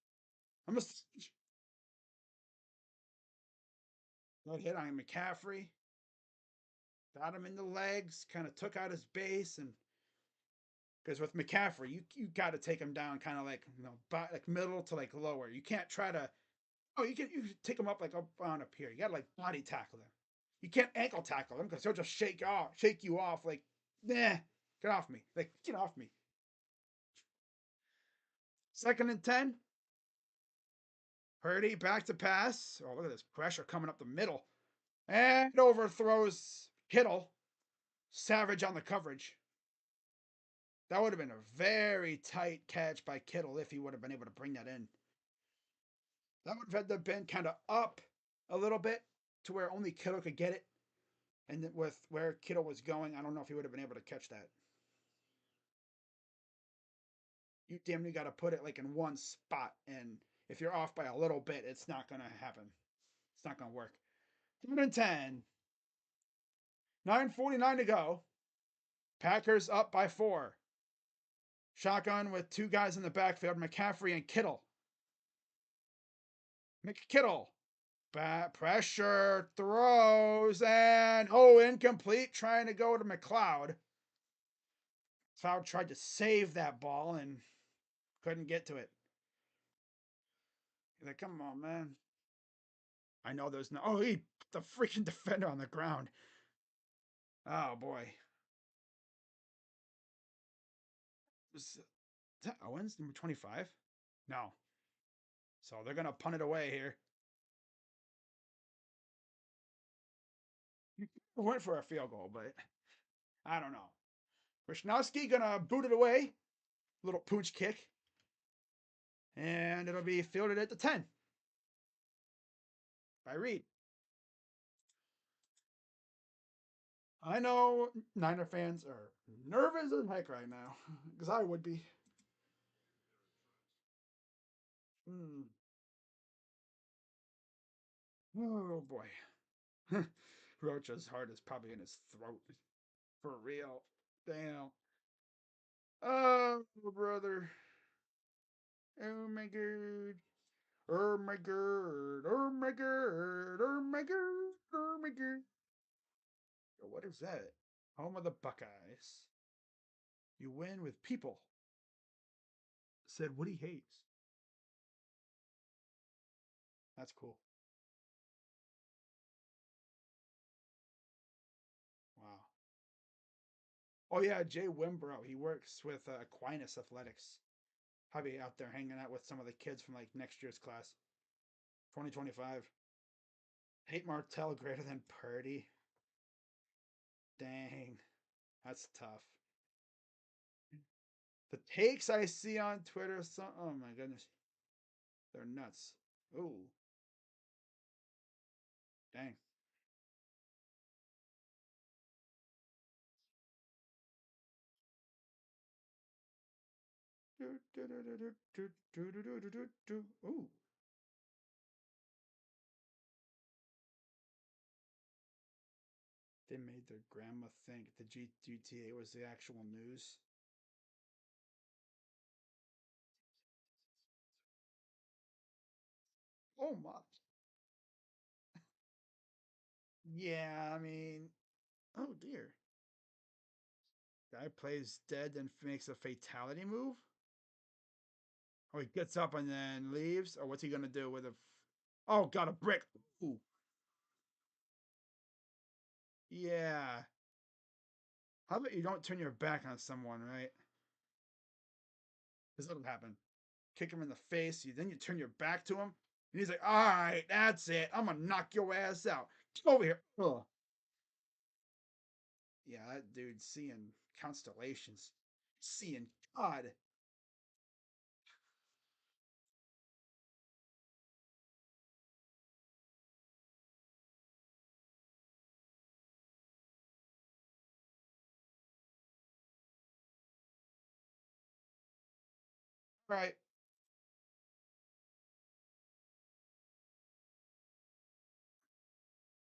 Speaker 1: Almost good hit on McCaffrey. Got him in the legs. Kind of took out his base, and because with McCaffrey, you got to take him down, kind of like like middle to like lower. You can't try to. Oh, you can take him up like up on up here. You got to like body tackle him. You can't ankle tackle him because he'll just shake you off. Like, nah, get off me. Like, get off me. 2nd and 10. Purdy back to pass. Oh, look at this pressure coming up the middle. And overthrows Kittle. Savage on the coverage. That would have been a very tight catch by Kittle if he would have been able to bring that in. That would have had to been kind of up a little bit to where only Kittle could get it. And with where Kittle was going, I don't know if he would have been able to catch that. You damn near got to put it like in one spot. And if you're off by a little bit, it's not going to happen. It's not going to work. 3-10. 9:49 to go. Packers up by 4. Shotgun with 2 guys in the backfield, McCaffrey and Kittle. McKittle. Pressure, throws, and incomplete. Trying to go to McLeod. McLeod tried to save that ball and couldn't get to it. He's like, come on, man. I know there's no. Oh, he put the freaking defender on the ground. Oh, boy. Is that Owens, number 25? No. So they're going to punt it away here. Went for a field goal, but I don't know. Wisnowski going to boot it away. Little pooch kick. And it'll be fielded at the 10 by Reed. I know Niner fans are nervous as heck right now, because I would be. Oh boy. Roach's heart is probably in his throat. For real. Damn. Oh, brother. Oh my god. Oh my god. Oh my god. Oh my god. Oh my god. What is that? Home of the Buckeyes. You win with people. Said Woody Hayes. That's cool. Wow. Oh yeah, Jay Wimbrow. He works with Aquinas Athletics. Probably out there hanging out with some of the kids from like next year's class, 2025. Hate Martell greater than Purdy. Dang, that's tough. The takes I see on Twitter, oh my goodness, they're nuts. Ooh, dang. Ooh, they made their grandma think the GTA was the actual news. Oh my. Yeah, I mean, oh dear. Guy plays dead and makes a fatality move. Oh, he gets up and then leaves. Or what's he gonna do with a? Oh, got a brick. Ooh, yeah. How about you don't turn your back on someone, right? This will happen. Kick him in the face. Then you turn your back to him, and he's like, "All right, that's it. I'm gonna knock your ass out. Get over here." Ugh. Yeah, that dude's seeing constellations, seeing God. Right.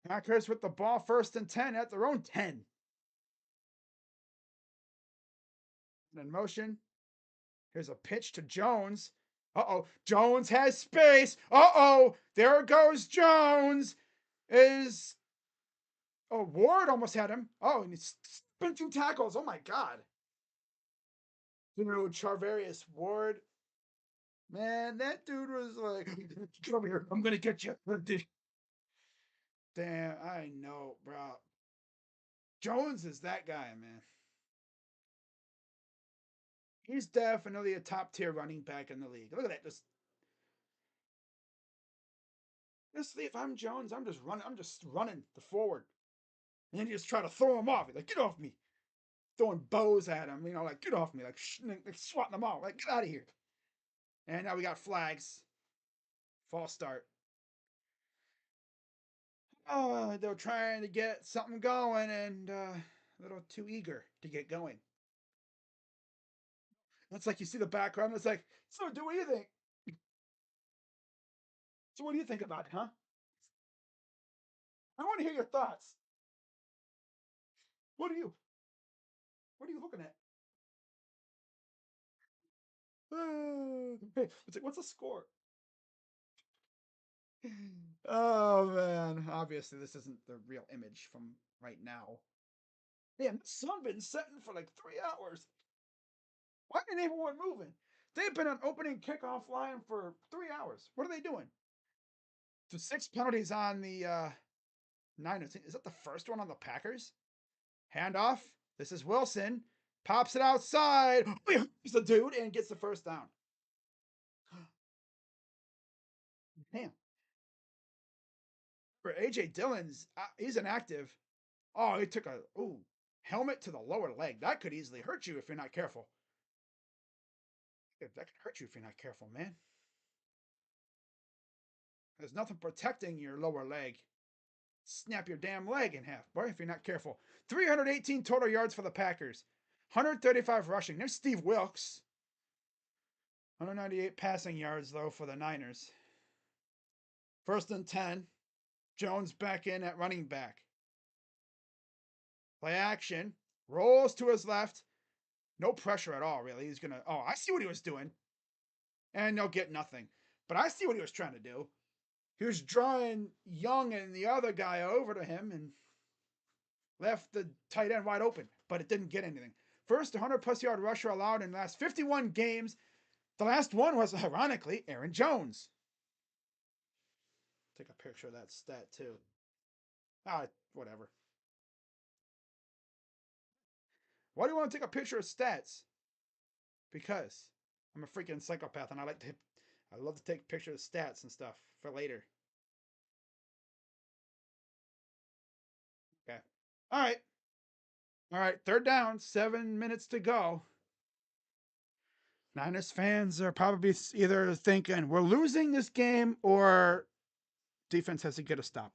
Speaker 1: Packers with the ball first and 10 at their own 10. In motion. Here's a pitch to Jones. Uh-oh. Jones has space. Uh-oh. There goes Jones. Is Oh, Ward almost had him. Oh, and he's been 2 tackles. Oh my God. Dude, Charvarius Ward. Man, that dude was like, get over here. I'm gonna get you. Damn, I know, bro. Jones is that guy, man. He's definitely a top tier running back in the league. Look at that. Just see if I'm Jones, I'm just running. I'm just running the forward. And then you just try to throw him off. He's like, get off me. Throwing bows at him, like, get off me. Like swatting them off. Like, get out of here. And now we got flags. False start. Oh, they're trying to get something going and a little too eager to get going. It's like you see the background. It's like, so do what do you think? So what do you think about it, huh? I want to hear your thoughts. What are you? What are you looking at? Hey, it's like, what's the score? Oh man, obviously this isn't the real image from right now. Damn, the sun been setting for like 3 hours. Why ain't anyone moving? They've been on opening kickoff line for 3 hours. What are they doing? So 6 penalties on the Niners. Is that the first one on the Packers? Handoff. This is Wilson. Pops it outside. He's the dude and gets the first down. Damn. For AJ Dillon's, he's inactive. Oh, he took a helmet to the lower leg. That could easily hurt you if you're not careful. That could hurt you if you're not careful, man. There's nothing protecting your lower leg. Snap your damn leg in half, boy, if you're not careful. 318 total yards for the Packers. 135 rushing. There's Steve Wilkes. 198 passing yards, though, for the Niners. First and 10. Jones back in at running back. Play action. Rolls to his left. No pressure at all, really. He's going to. Oh, I see what he was doing. And they'll get nothing. But I see what he was trying to do. He was drawing Young and the other guy over to him and left the tight end wide open, but it didn't get anything. First 100-plus yard rusher allowed in the last 51 games. The last one was, ironically, Aaron Jones. Take a picture of that stat, too. Whatever. Why do you want to take a picture of stats? Because I'm a freaking psychopath and I love to take pictures of stats and stuff for later. Okay. All right. All right. Third down, 7 minutes to go. Niners fans are probably either thinking we're losing this game or defense has to get a stop.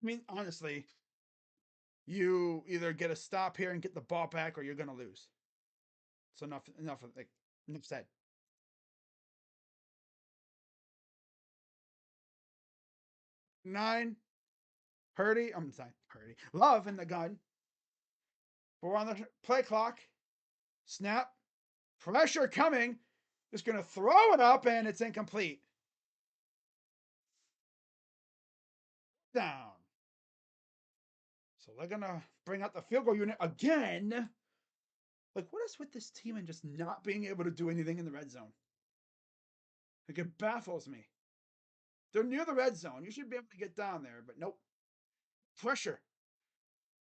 Speaker 1: I mean, honestly, you either get a stop here and get the ball back or you're going to lose. So enough said. Nine, Purdy. I'm sorry, Purdy. Love in the gun. 4 on the play clock. Snap. Pressure coming. Just going to throw it up and it's incomplete. Down. So they're going to bring out the field goal unit again. Like, what is with this team and just not being able to do anything in the red zone? Like, it baffles me. They're near the red zone. You should be able to get down there, but nope. Pressure.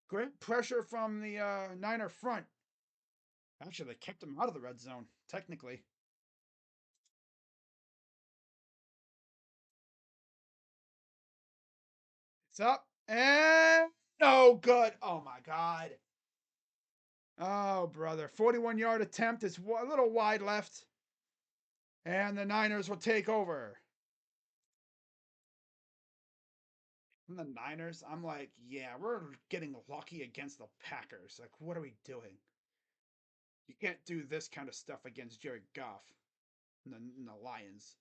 Speaker 1: Great pressure from the Niner front. Actually, they kicked them out of the red zone, technically. It's up and no good. Oh my God. Oh, brother. 41-yard attempt is a little wide left. And the Niners will take over. From the Niners, I'm like, yeah, we're getting lucky against the Packers. Like, what are we doing? You can't do this kind of stuff against Jared Goff and the Lions,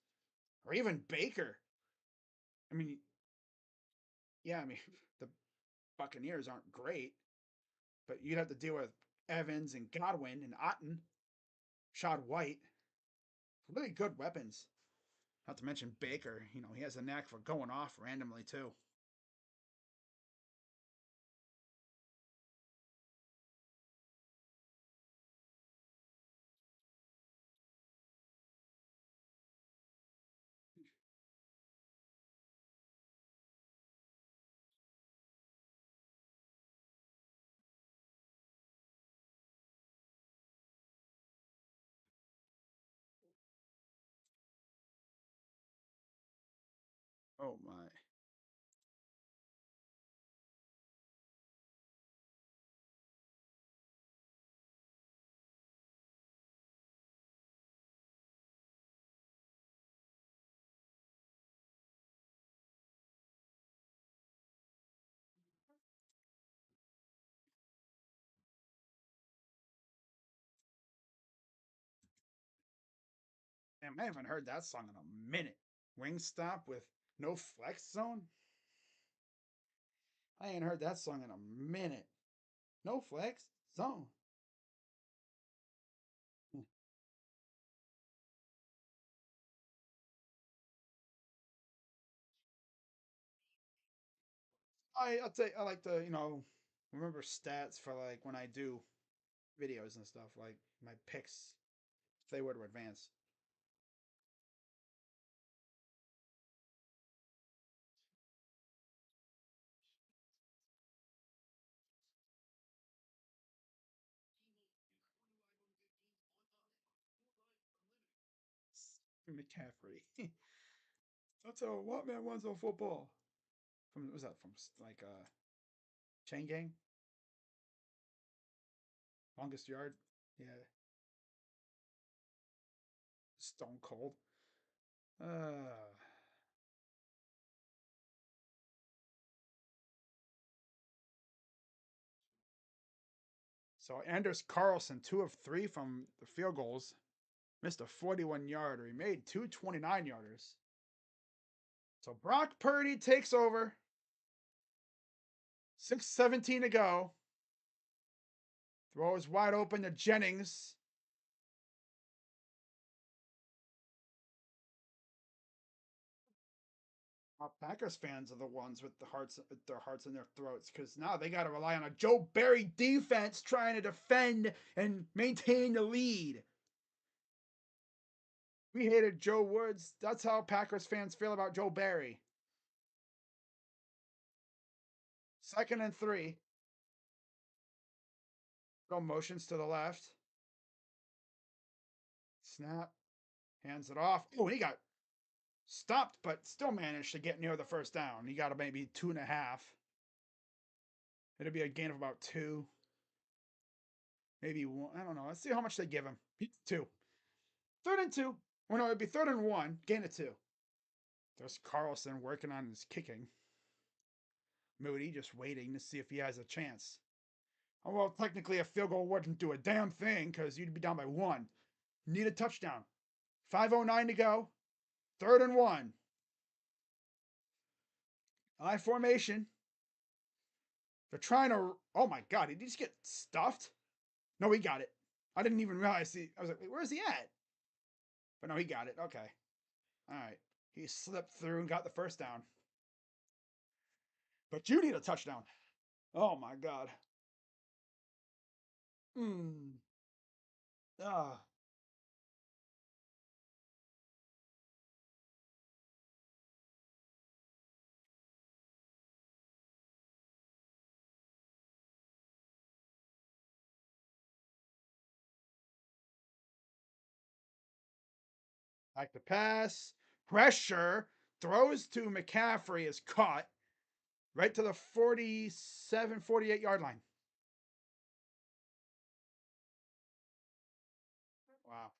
Speaker 1: or even Baker. I mean, yeah, I mean the Buccaneers aren't great, but you'd have to deal with Evans and Godwin and Otten, Shad White, really good weapons. Not to mention Baker. He has a knack for going off randomly too. Oh my. Damn, I haven't heard that song in a minute. Wingstop with no flex zone? I ain't heard that song in a minute. No flex zone. I'll tell you, I like to, remember stats for like when I do videos and stuff, like my picks, if they were to advance. McCaffrey. That's a what man wants on football. From was that from like Chain Gang? Longest yard? Yeah. Stone Cold. Uh so Anders Carlson, 2 of 3 from the field goals, missed a 41 yarder. He made 2 29 yarders. So Brock Purdy takes over. 6:17 to go. Throw is wide open to Jennings. Packers fans are the ones with their hearts in their throats because now they got to rely on a Joe Barry defense trying to defend and maintain the lead. We hated Joe Woods. That's how Packers fans feel about Joe Barry. 2nd and 3. Go motions to the left. Snap. Hands it off. Oh, he got stopped, but still managed to get near the first down. He got a maybe 2.5. It'll be a gain of about 2. Maybe 1. I don't know. Let's see how much they give him. 2. 3rd and 2. Well, no, it'd be 3rd and 1. Gain of 2. There's Carlson working on his kicking. Moody just waiting to see if he has a chance. Oh, well, technically, a field goal wouldn't do a damn thing because you'd be down by 1. Need a touchdown. 5:09 to go. 3rd and 1. I formation. They're trying to. Oh my God! Did he just get stuffed? No, he got it. I didn't even realize. I was like, wait, where's he at? But no, he got it. Okay. All right. He slipped through and got the first down. But you need a touchdown. Oh my God. Hmm. Ah. Back to pass. Pressure. Throws to McCaffrey is caught right to the 47, 48 yard line. Wow.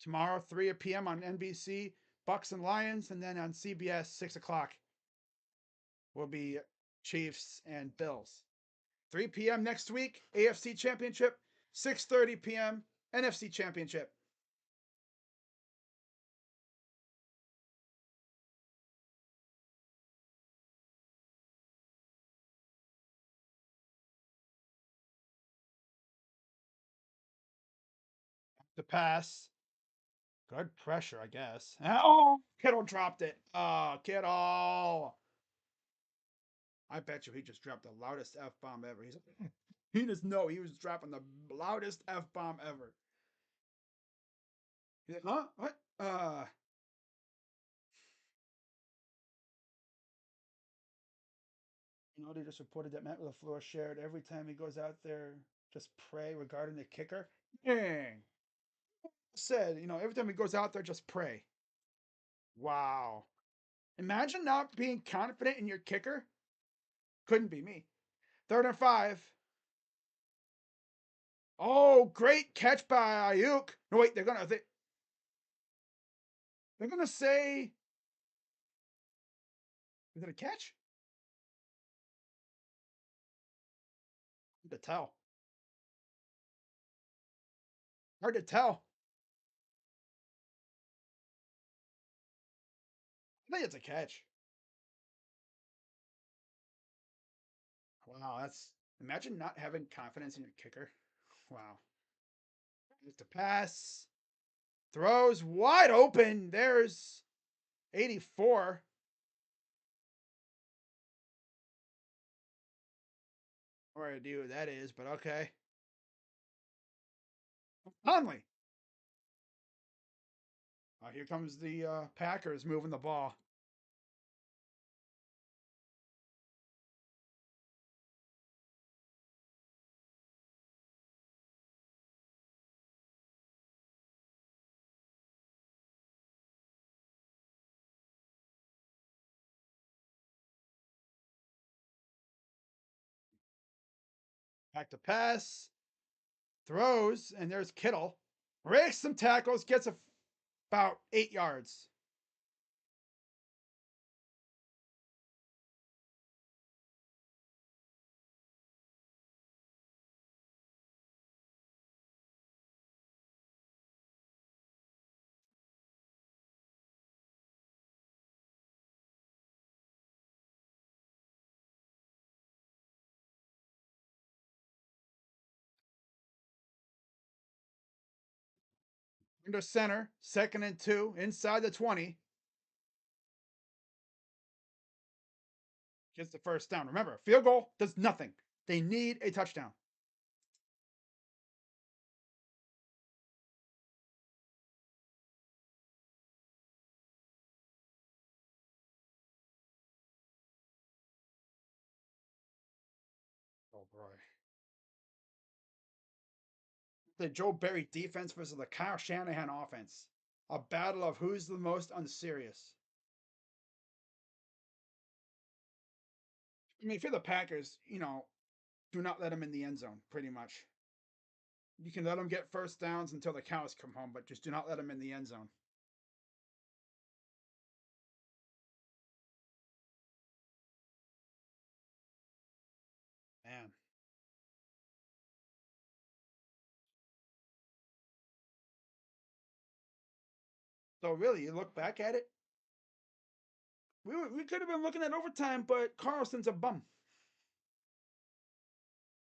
Speaker 1: Tomorrow, 3 p.m. on NBC, Bucks and Lions, and then on CBS, 6 o'clock will be Chiefs and Bills. 3 p.m. next week, AFC Championship, 6:30 p.m. NFC Championship. The pass. Good pressure, I guess. Oh, Kittle dropped it. Oh, Kittle. I bet you he just dropped the loudest F bomb ever. He just know he was dropping the loudest F bomb ever. He's like, huh? What? They just reported that Matt LaFleur shared every time he goes out there, just pray regarding the kicker. Dang. Said, every time he goes out there, just pray. Wow. Imagine not being confident in your kicker. Couldn't be me. 3rd and 5. Oh, great catch by Ayuk. No, wait, they're gonna say, is it a catch? Hard to tell. Hard to tell. I think it's a catch. Wow, that's imagine not having confidence in your kicker. Wow. There's the pass. Throws wide open. There's 84. Or idea what that is, but okay. Conley. Here comes the Packers moving the ball. Back to pass. Throws, and there's Kittle. Breaks some tackles, gets about 8 yards. Into center, 2nd and 2, inside the 20. Gets the first down. Remember, field goal does nothing. They need a touchdown. Oh boy. The Joe Barry defense versus the Kyle Shanahan offense. A battle of who's the most unserious. I mean, if you're the Packers, do not let them in the end zone, pretty much. You can let them get first downs until the cows come home, but just do not let them in the end zone. Man. So really, you look back at it, we could have been looking at overtime, but Carlson's a bum.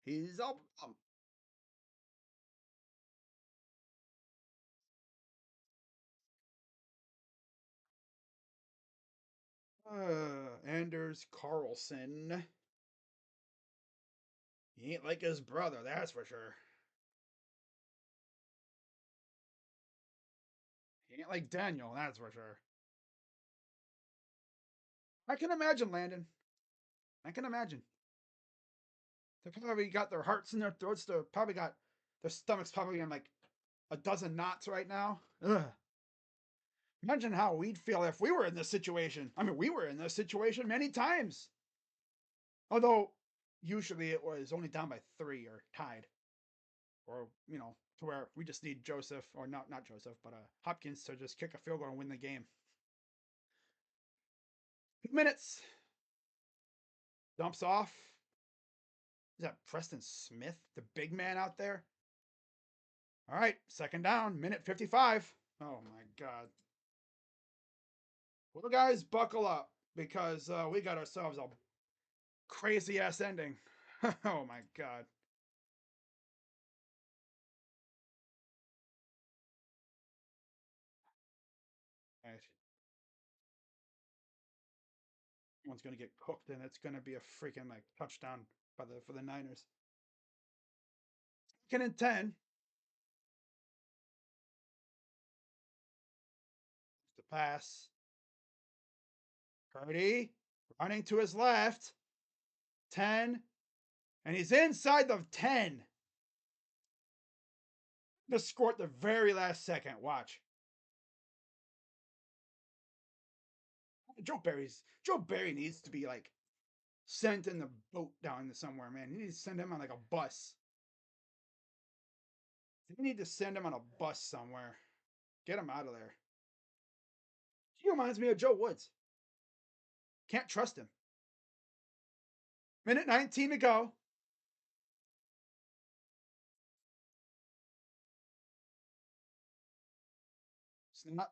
Speaker 1: He's a bum. Anders Carlson. He ain't like his brother, that's for sure. He ain't like Daniel, that's for sure. I can imagine, Landon. I can imagine. They probably got their hearts in their throats. They probably got their stomachs probably in like a dozen knots right now. Ugh. Imagine how we'd feel if we were in this situation. I mean, we were in this situation many times. Although, usually it was only down by 3 or tied. Or, to where we just need Joseph, or not Joseph, but Hopkins to just kick a field goal and win the game. 2 minutes. Dumps off. Is that Preston Smith, the big man out there? All right, second down, minute 55. Oh my God. Well, guys, buckle up because we got ourselves a crazy ass ending. Oh my God. All right. One's gonna get cooked, and it's gonna be a freaking like touchdown by the for the Niners. Second and 10. The pass. Purdy running to his left. 10. And he's inside the 10. Just scored the very last second. Watch. Joe Barry needs to be like sent in the boat down somewhere, man. You need to send him on like a bus. You need to send him on a bus somewhere. Get him out of there. He reminds me of Joe Woods. Can't trust him. Minute 19 to go. Snap.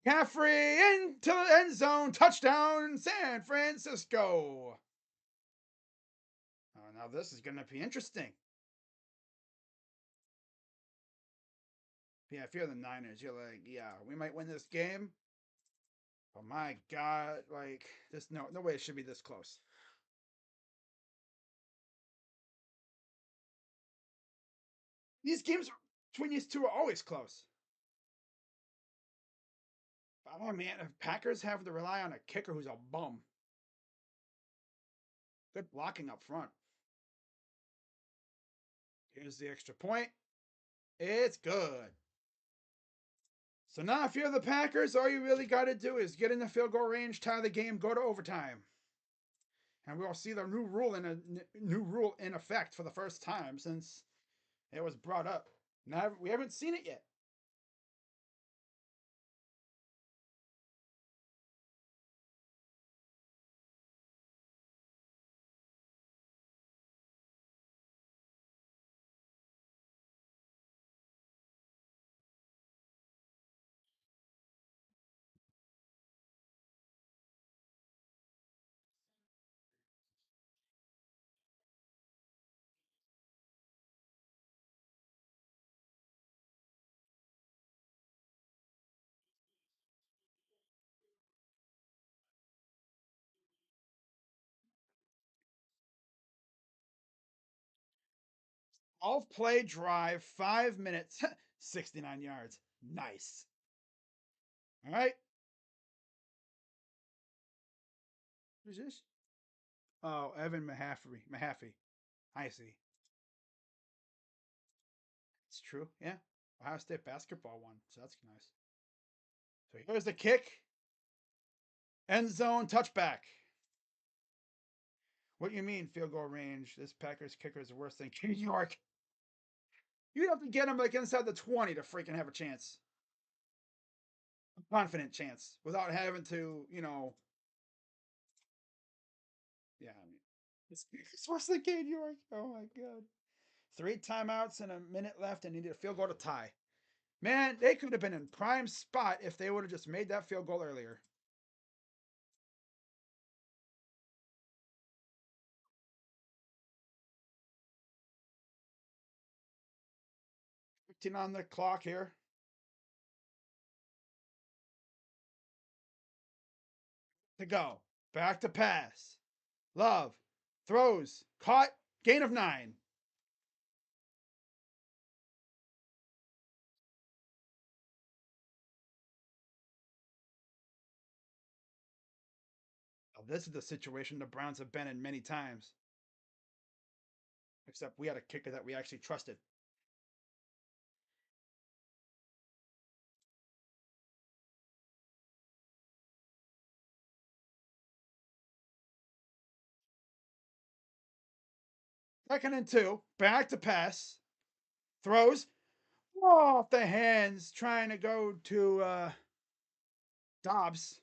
Speaker 1: McCaffrey into the end zone. Touchdown, San Francisco. Oh, now this is going to be interesting. Yeah, if you're the Niners, you're like, yeah, we might win this game. But my God, like this, no way it should be this close. These games between these two are always close. Oh man, if Packers have to rely on a kicker who's a bum. Good blocking up front. Here's the extra point. It's good. So now, if you're the Packers, all you really got to do is get in the field goal range, tie the game, go to overtime, and we'll see the new rule in effect for the first time since it was brought up. Now we haven't seen it yet. All play drive, 5 minutes, 69 yards. Nice. All right. Who's this? Oh, Evan Mahaffrey. Mahaffey. I see. It's true. Yeah. Ohio State basketball won, so that's nice. So here's the kick. End zone touchback. What do you mean field goal range? This Packers kicker is worse than New York. You'd have to get him like inside the 20 to freaking have a chance. A confident chance without having to, yeah, I mean, it's worse than New York. Oh my God. 3 timeouts and a minute left and needed a field goal to tie. Man, they could have been in prime spot if they would have just made that field goal earlier. 15 on the clock here. To go. Back to pass. Love. Throws. Caught. Gain of 9. Now, this is the situation the Browns have been in many times. Except we had a kicker that we actually trusted. Second and 2. Back to pass. Throws. Off the hands. Trying to go to Dobbs.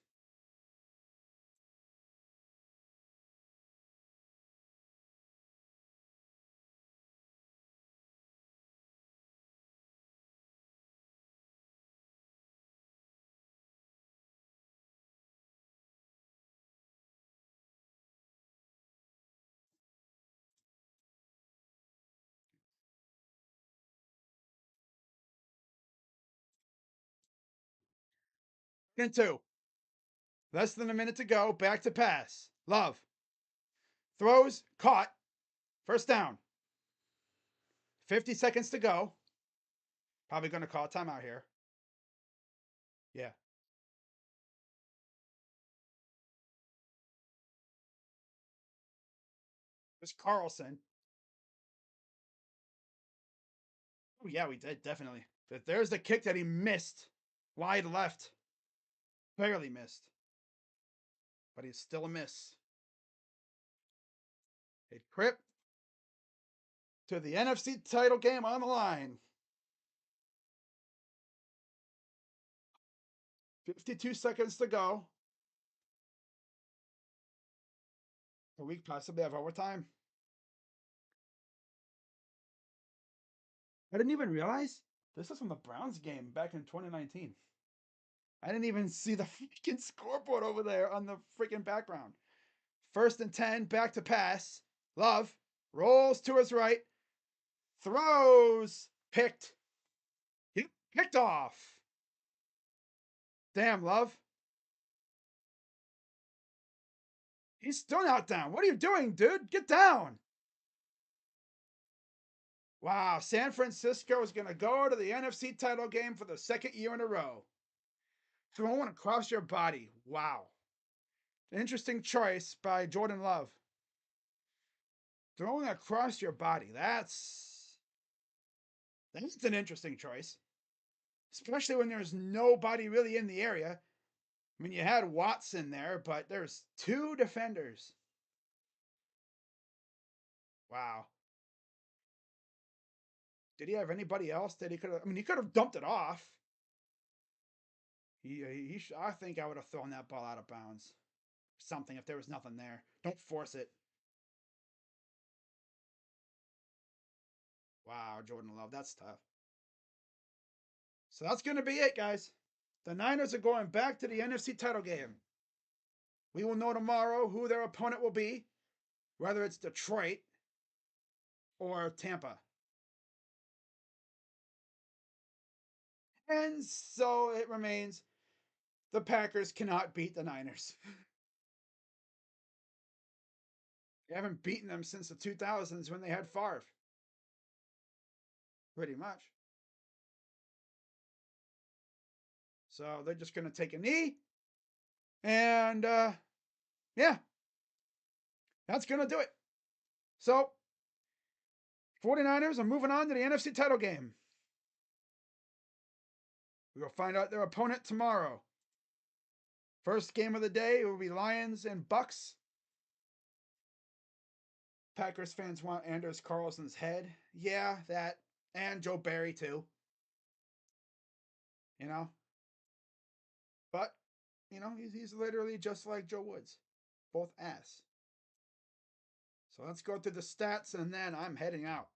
Speaker 1: And two. Less than a minute to go. Back to pass. Love. Throws. Caught. First down. 50 seconds to go. Probably going to call a timeout here. Yeah. It's Carlson. Oh, yeah, we did. Definitely. But there's the kick that he missed. Wide left. Barely missed. But he's still a miss. It crip to the NFC title game on the line. 52 seconds to go. Could we possibly have overtime? I didn't even realize this is from the Browns game back in 2019. I didn't even see the freaking scoreboard over there on the freaking background. First and 10, back to pass. Love rolls to his right, throws, picked, picked off. Damn, Love. He's still not down. What are you doing, dude? Get down. Wow, San Francisco is going to go to the NFC title game for the second year in a row. Throwing across your body. Wow. Interesting choice by Jordan Love. Throwing across your body. That's an interesting choice. Especially when there's nobody really in the area. I mean, you had Watson there, but there's two defenders. Wow. Did he have anybody else that he could have? I mean, he could have dumped it off. I think I would have thrown that ball out of bounds. Something if there was nothing there. Don't force it. Wow, Jordan Love, that's tough. So that's going to be it, guys. The Niners are going back to the NFC title game. We will know tomorrow who their opponent will be, whether it's Detroit or Tampa. And so it remains the Packers cannot beat the Niners. They haven't beaten them since the 2000s when they had Favre. Pretty much. So they're just going to take a knee. And yeah, that's going to do it. So 49ers are moving on to the NFC title game. We will find out their opponent tomorrow. First game of the day will be Lions and Bucks. Packers fans want Anders Carlson's head. Yeah, that. And Joe Barry, too. You know? But, he's literally just like Joe Woods. Both ass. So let's go through the stats and then I'm heading out.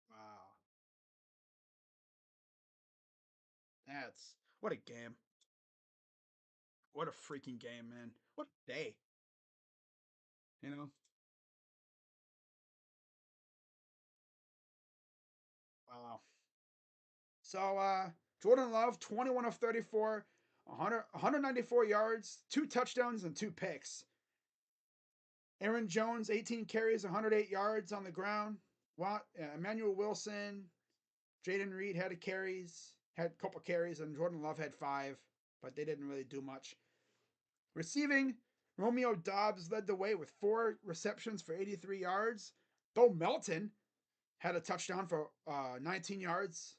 Speaker 1: Wow. What a game. What a freaking game, man. What a day. You know? Wow. So Jordan Love, 21 of 34, 194 yards, 2 touchdowns, and 2 picks. Aaron Jones, 18 carries, 108 yards on the ground. Emmanuel Wilson, Jaden Reed had a couple carries, and Jordan Love had 5, but they didn't really do much. Receiving, Romeo Doubs led the way with 4 receptions for 83 yards. Bo Melton had a touchdown for 19 yards.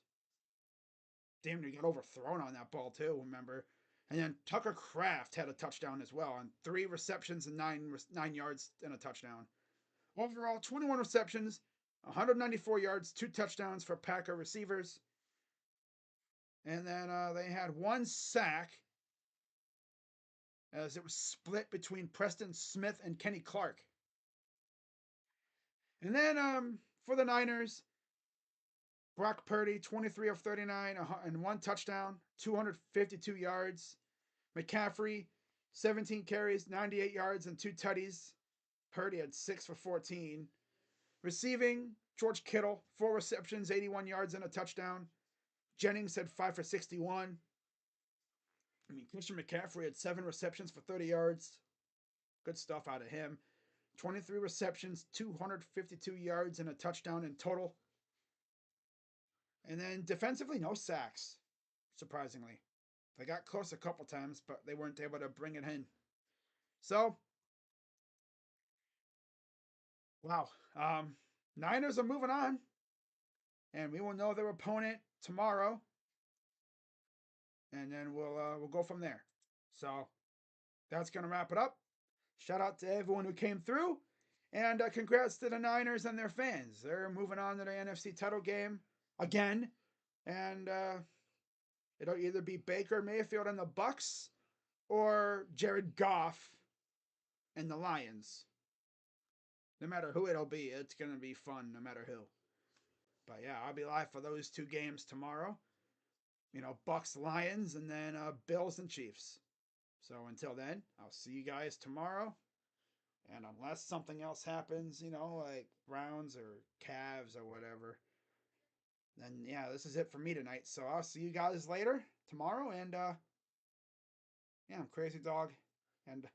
Speaker 1: Damn near got overthrown on that ball too, remember? And then Tucker Kraft had a touchdown as well on 3 receptions and 9 yards and a touchdown. Overall, 21 receptions, 194 yards, 2 touchdowns for Packer receivers. And then they had 1 sack as it was split between Preston Smith and Kenny Clark. And then for the Niners, Brock Purdy, 23 of 39 and 1 touchdown, 252 yards. McCaffrey, 17 carries, 98 yards, and 2 tutties. Purdy had 6 for 14. Receiving, George Kittle, 4 receptions, 81 yards, and a touchdown. Jennings had 5 for 61. I mean, Christian McCaffrey had 7 receptions for 30 yards. Good stuff out of him. 23 receptions, 252 yards, and a touchdown in total. And then defensively, no sacks, surprisingly. They got close a couple times, but they weren't able to bring it in. So, wow. Niners are moving on, and we will know their opponent tomorrow, and then we'll go from there. So that's gonna wrap it up. Shout out to everyone who came through, and congrats to the Niners and their fans. They're moving on to the NFC title game again, and it'll either be Baker Mayfield and the Bucks or Jared Goff and the Lions. No matter who it'll be, it's gonna be fun no matter who. But yeah, I'll be live for those two games tomorrow. Bucks, Lions, and then Bills and Chiefs. So until then, I'll see you guys tomorrow. And unless something else happens, like Browns or Cavs or whatever, then yeah, this is it for me tonight. So I'll see you guys later tomorrow. And yeah, I'm Crazy Dog. And